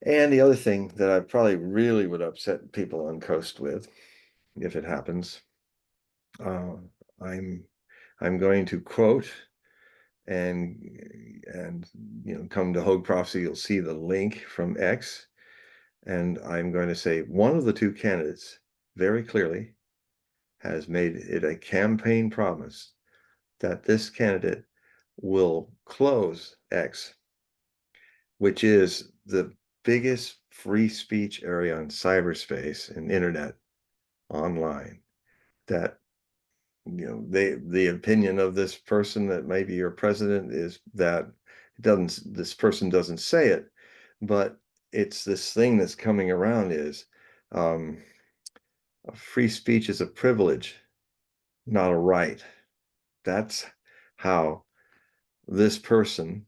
And the other thing that I probably really would upset people on Coast with, if it happens, uh, I'm going to quote and come to Hogue Prophecy. You'll see the link from X, and I'm going to say one of the two candidates very clearly has made it a campaign promise that this candidate will close X, which is the biggest free speech area on cyberspace and internet online, that the opinion of this person that may be your president is that this person doesn't say it, but it's this thing that's coming around is free speech is a privilege, not a right. That's how this person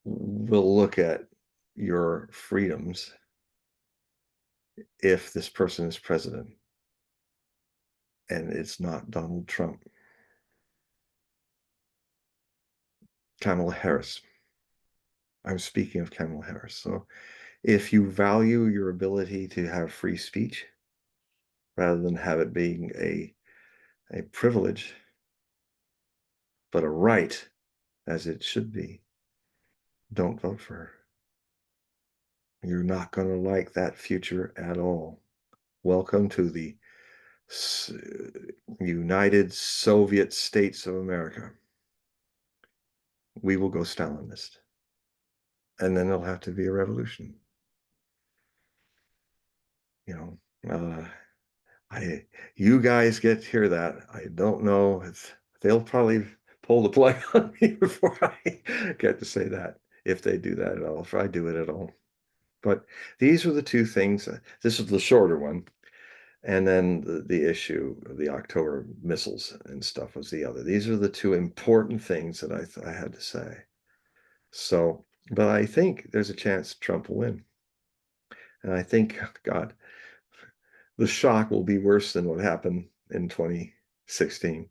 will look at your freedoms if this person is president, and it's not Donald Trump. Kamala Harris. I'm speaking of Kamala Harris. So if you value your ability to have free speech rather than have it being a privilege, but a right as it should be, don't vote for her. You're not going to like that future at all. Welcome to the United Soviet States of America. We will go Stalinist. and then there'll have to be a revolution. You know, you guys get to hear that. I don't know if they'll probably pull the plug on me before I get to say that, if they do that at all, if I do it at all. But these are the two things. This is the shorter one. And then the issue of the October missiles and stuff was the other. These are the two important things that I had to say. So, but I think there's a chance Trump will win. And I think, God, the shock will be worse than what happened in 2016.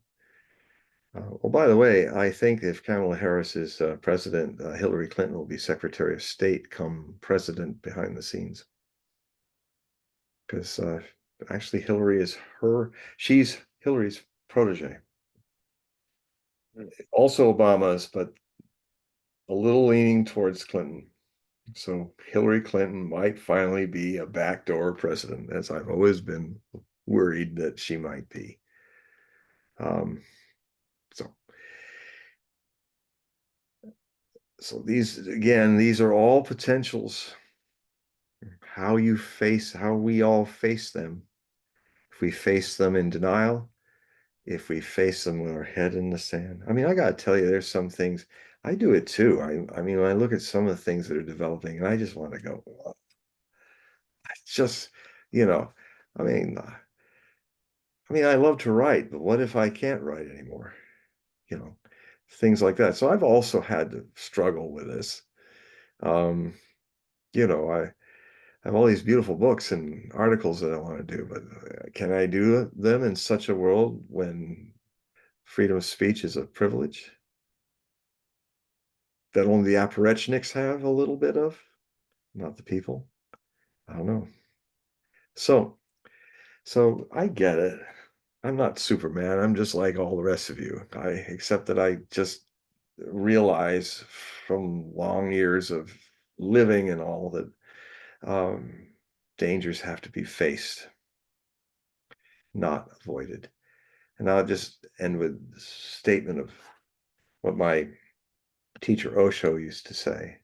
Well, by the way, I think if Kamala Harris is president, Hillary Clinton will be Secretary of State come president behind the scenes. Because actually she's Hillary's protege. Also Obama's, but a little leaning towards Clinton. So Hillary Clinton might finally be a backdoor president, as I've always been worried that she might be. Um, so, so these are all potentials. How we all face them. If we face them in denial, if we face them with our head in the sand. I mean, I got to tell you, there's some things I do it too. I mean, when I look at some of the things that are developing, and I just want to go, it's just, you know, I mean, I love to write, but what if I can't write anymore? You know, things like that. So I've also had to struggle with this. Um, I have all these beautiful books and articles that I want to do, but can I do them in such a world when freedom of speech is a privilege that only the apparatchiks have a little bit of, not the people? I don't know. So, so I get it. I'm not Superman. I'm just like all the rest of you. Except that I just realize from long years of living and all that um, dangers have to be faced, not avoided. And I'll just end with a statement of what my teacher Osho used to say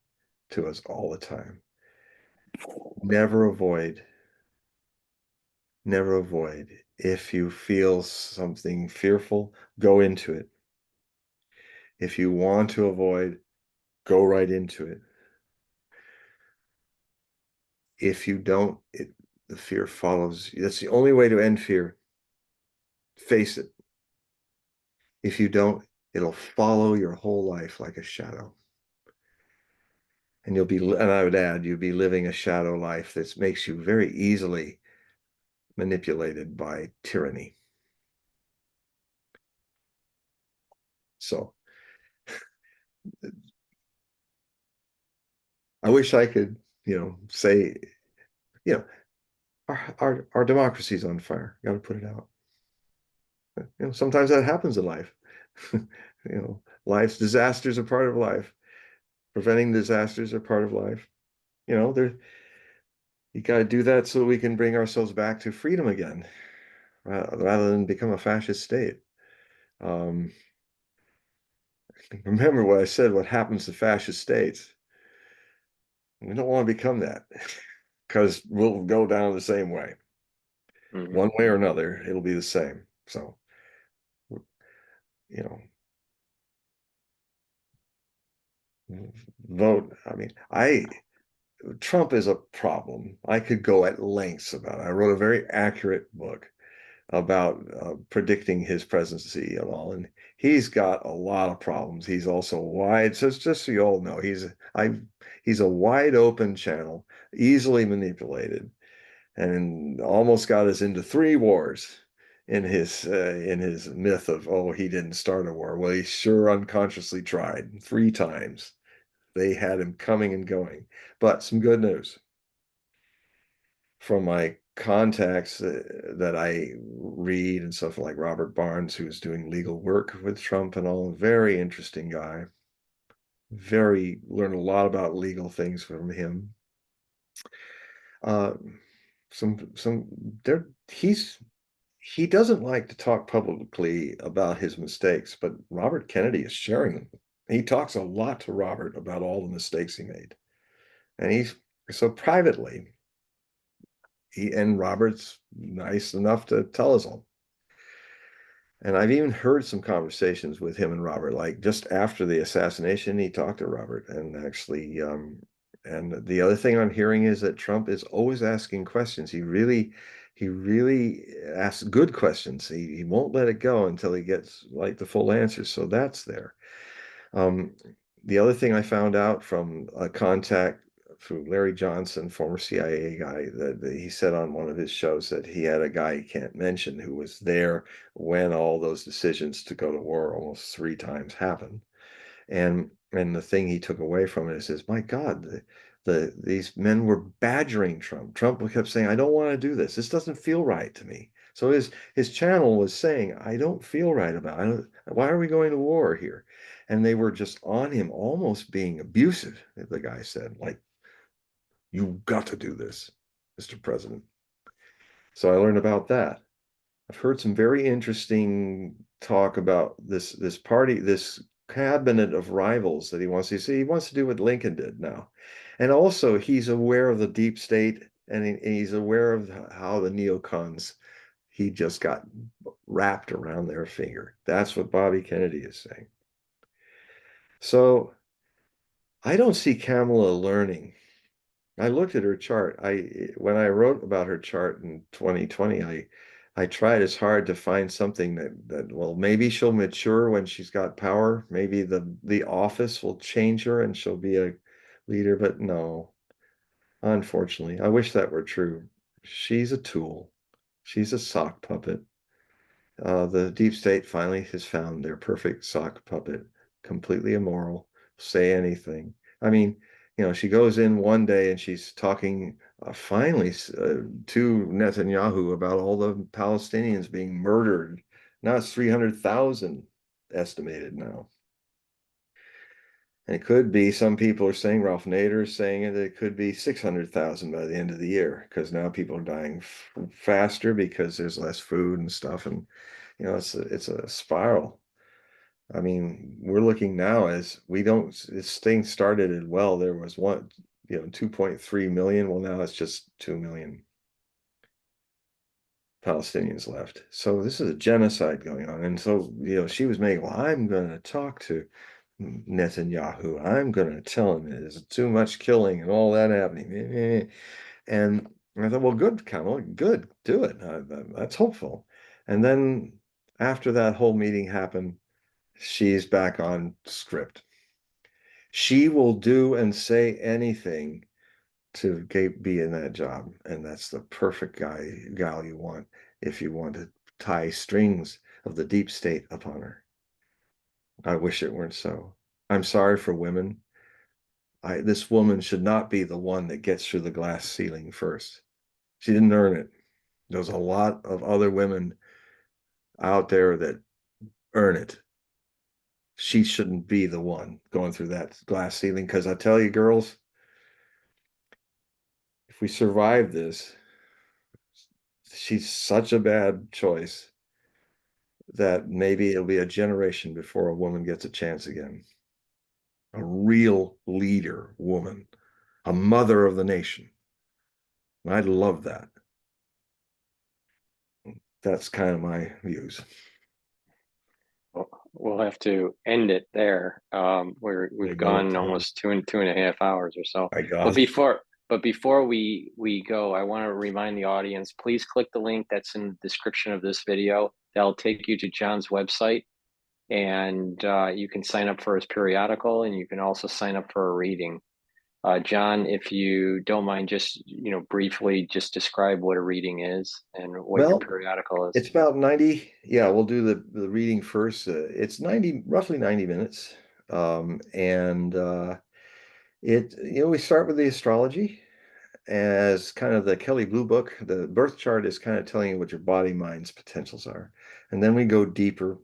to us all the time. Never avoid, never avoid. If you feel something fearful, go into it. If you want to avoid, go right into it. If you don't, the fear follows. That's the only way to end fear. Face it. If you don't, it'll follow your whole life like a shadow. And I would add, you'll be living a shadow life that makes you very easily manipulated by tyranny. So I wish I could, say, you know, our democracy's on fire. Got to put it out. Sometimes that happens in life. Life's disasters are part of life. Preventing disasters are part of life. There you got to do that so we can bring ourselves back to freedom again, rather than become a fascist state. Um, remember what I said, what happens to fascist states. We don't want to become that because we'll go down the same way. Mhm. One way or another, it'll be the same. So, you know, vote. I mean, Trump is a problem. I could go at lengths about it. I wrote a very accurate book about predicting his presidency and all, and he's got a lot of problems. He's also wide. So it's just so you all know, he's a wide open channel, easily manipulated, and almost got us into 3 wars in his myth of, oh, he didn't start a war. Well, he sure unconsciously tried 3 times. They had him coming and going. But some good news from my contacts that I read and stuff, like Robert Barnes, who's doing legal work with Trump and all. Very interesting guy. Learned a lot about legal things from him. Uh, some there he doesn't like to talk publicly about his mistakes, but Robert Kennedy is sharing them. He talks a lot to Robert about all the mistakes he made. And he's so privately, he and Robert's nice enough to tell us all. And I've even heard some conversations with him and Robert, like just after the assassination, he talked to Robert and actually, and the other thing I'm hearing is that Trump is always asking questions. He really asks good questions. He won't let it go until he gets like the full answers. So that's there. Um, the other thing I found out from a contact through Larry Johnson, former CIA guy, that he said on one of his shows that he had a guy he can't mention who was there when all those decisions to go to war almost 3 times happened. And the thing he took away from it is, my God, these men were badgering Trump. Trump kept saying, I don't want to do this. This doesn't feel right to me. So his channel was saying, I don't feel right about it. Why are we going to war here? And they were just on him, almost being abusive, the guy said, like, you got to do this, Mr. President. So I learned about that. I've heard some very interesting talk about this party, this cabinet of rivals that he wants to see. He wants to do what Lincoln did now. And also he's aware of the deep state and he's aware of how the neocons he just got wrapped around their finger. That's what Bobby Kennedy is saying. So I don't see Kamala learning. I looked at her chart. When I wrote about her chart in 2020, I tried as hard to find something that well, maybe she'll mature when she's got power. Maybe the office will change her and she'll be a leader, but no, unfortunately. I wish that were true. She's a tool. She's a sock puppet. The deep state finally has found their perfect sock puppet, completely immoral, say anything. I mean, she goes in one day and she's talking finally to Netanyahu about all the Palestinians being murdered. Now it's 300,000 estimated now. And it could be, some people are saying, Ralph Nader is saying it could be 600,000 by the end of the year because now people are dying faster because there's less food and stuff. And, it's a spiral. I mean, we're looking now as we don't, this thing started as well. There was 2.3 million. Well, now it's just 2 million Palestinians left. So this is a genocide going on. And so, she was making, well, I'm going to talk to Netanyahu. I'm going to tell him there's too much killing and all that happening. And I thought, well, good, Kamala, good, do it. That's hopeful. And then after that whole meeting happened, she's back on script. She will do and say anything to be in that job. And that's the perfect gal you want if you want to tie strings of the deep state upon her. I wish it weren't so. I'm sorry for women. This woman should not be the one that gets through the glass ceiling first. She didn't earn it. There's a lot of other women out there that earn it. She shouldn't be the one going through that glass ceiling because I tell you, girls, if we survive this, she's such a bad choice that maybe it'll be a generation before a woman gets a chance again. A real leader woman, a mother of the nation. I'd love that. That's kind of my views. We'll have to end it there. My We've God, gone almost 2.5 hours or so. my But God. before we go, I want to remind the audience, please click the link that's in the description of this video. That'll take you to John's website, and you can sign up for his periodical, and you can also sign up for a reading. John, if you don't mind, just briefly just describe what a reading is and what your Well, periodical is. it's about 90. Yeah, we'll do the reading first. It's roughly 90 minutes. And we start with the astrology as kind of the Kelly Blue Book. The birth chart is kind of telling you what your body, mind's potentials are. And then we go deeper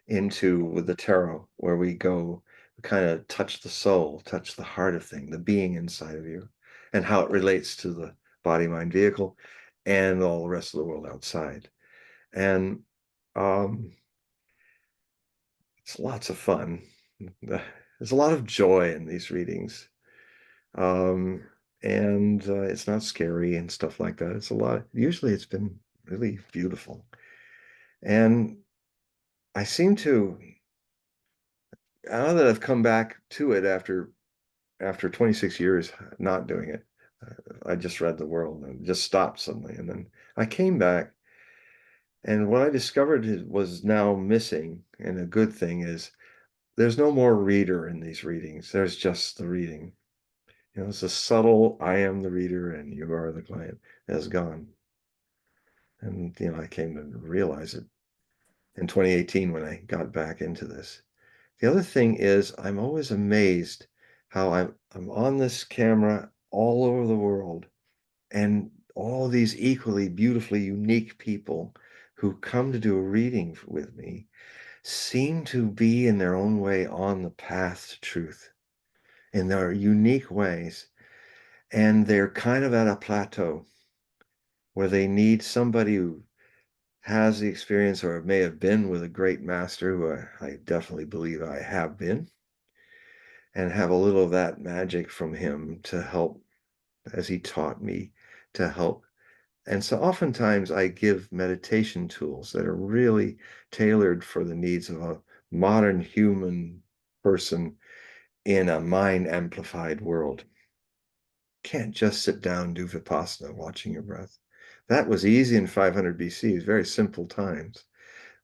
into with the tarot, where we kind of touch the soul, touch the heart of thing, the being inside of you, and how it relates to the body, mind, vehicle, and all the rest of the world outside. And um, it's lots of fun. There's a lot of joy in these readings. Um, and it's not scary and stuff like that. It's a lot. Usually it's been really beautiful. And I seem to, now that I've come back to it after 26 years not doing it, I just read the world and just stopped suddenly. And then I came back, and what I discovered was now missing, and a good thing is there's no more reader in these readings. There's just the reading. You know, it's a subtle, I am the reader and you are the client has gone. And, you know, I came to realize it in 2018 when I got back into this. The other thing is I'm always amazed how I'm on this camera all over the world, and all these equally beautifully unique people who come to do a reading with me seem to be in their own way on the path to truth in their unique ways. And they're kind of at a plateau where they need somebody who has the experience or may have been with a great master, who I definitely believe I have been, and have a little of that magic from him to help, as he taught me, to help. And so oftentimes I give meditation tools that are really tailored for the needs of a modern human person in a mind amplified world. Can't just sit down and do Vipassana watching your breath. That was easy in 500 BC, very simple times.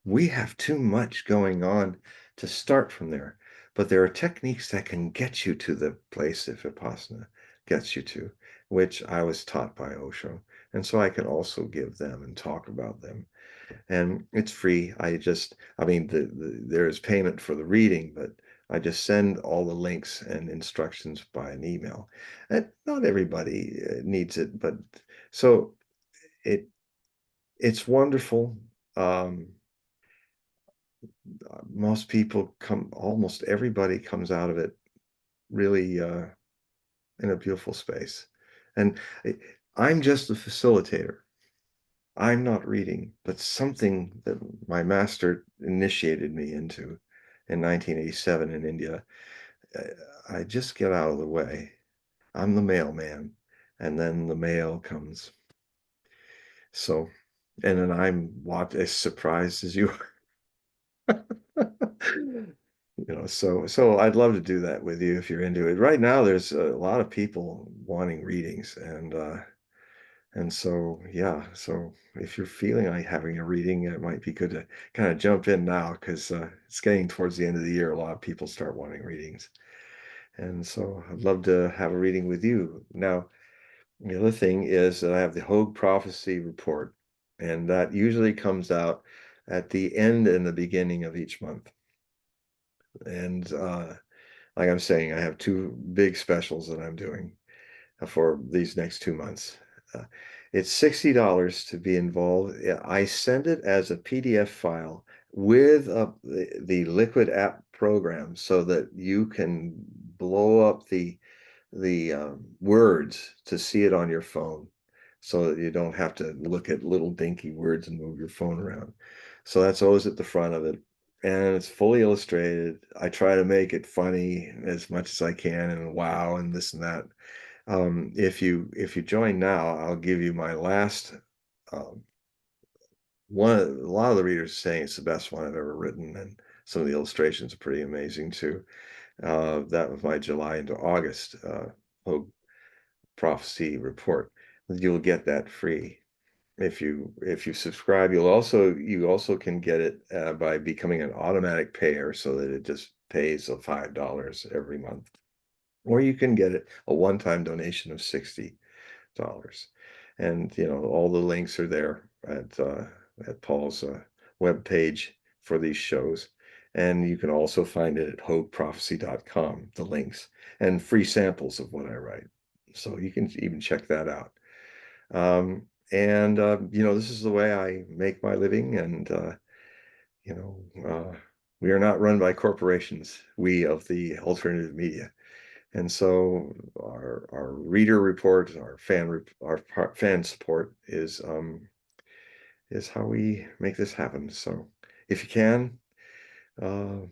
We have too much going on to start from there. But there are techniques that can get you to the place that Vipassana gets you to, which I was taught by Osho. And so I can also give them and talk about them. And it's free. I mean, there is payment for the reading, but I just send all the links and instructions by an email. And not everybody needs it, but so it it's wonderful. Um, Most people come, almost everybody comes out of it really in a beautiful space. And I'm just a facilitator. I'm not reading, but something that my master initiated me into in 1987 in India. uh, I just get out of the way. I'm the mailman, and then the mail comes. So, and then I'm what as surprised as you are. You know, so I'd love to do that with you if you're into it. Right now, there's a lot of people wanting readings, and so yeah, so if you're feeling like having a reading, it might be good to kind of jump in now, because it's getting towards the end of the year. A lot of people start wanting readings, and so I'd love to have a reading with you. Now, the other thing is that I have the Hogue Prophecy Report, and that usually comes out at the end and the beginning of each month. And like I'm saying, I have two big specials that I'm doing for these next 2 months. Uh, it's $60 to be involved. I send it as a PDF file with the Liquid app program so that you can blow up the words to see it on your phone, so that you don't have to look at little dinky words and move your phone around. So that's always at the front of it. And it's fully illustrated. I try to make it funny as much as I can, and wow, and this and that. If you join now, I'll give you my last um, one. A lot of the readers are saying it's the best one I've ever written, and some of the illustrations are pretty amazing too. That was my July into August Hogue Prophecy Report. You'll get that free if you subscribe. You also can get it by becoming an automatic payer, so that it just pays the $5 every month, or you can get it a one-time donation of $60. And you know, all the links are there at Paul's web page for these shows. And you can also find it at hogueprophecy.com, the links and free samples of what I write. So you can even check that out. And you know, this is the way I make my living. And you know, we are not run by corporations, we of the alternative media. And so our reader report, our fan support is how we make this happen. So if you can, uh,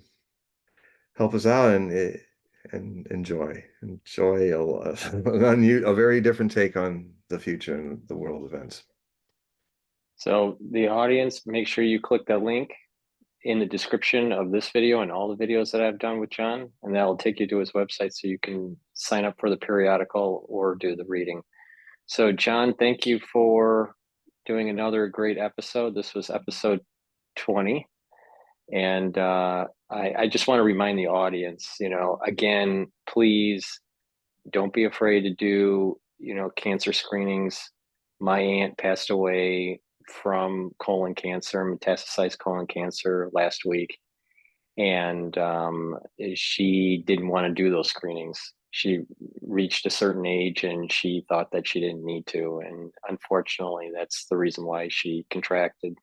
help us out. And and enjoy a very different take on the future and the world events. So the audience, make sure you click that link in the description of this video and all the videos that I've done with John, and that will take you to his website so you can sign up for the periodical or do the reading. So John, thank you for doing another great episode. This was episode 20. And I just want to remind the audience, again, please don't be afraid to do, cancer screenings. My aunt passed away from colon cancer, metastasized colon cancer last week. And she didn't want to do those screenings. She reached a certain age and she thought that she didn't need to. And unfortunately, that's the reason why she contracted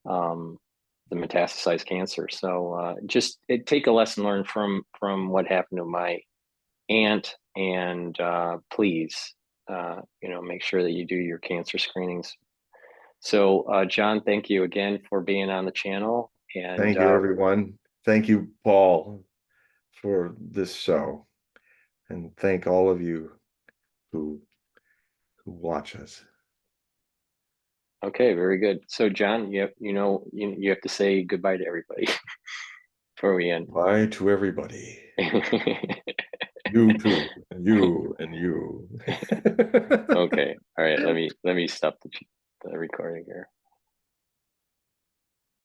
um, the metastasized cancer. So just take a lesson learned from what happened to my aunt, and please, make sure that you do your cancer screenings. So John, thank you again for being on the channel, and Thank you, everyone. Thank you, Paul, for this show, and thank all of you who watch us. okay, very good. So John, you have to say goodbye to everybody before we end. Bye to everybody. You too, and you, and you. Okay. All right. Let me stop the recording here.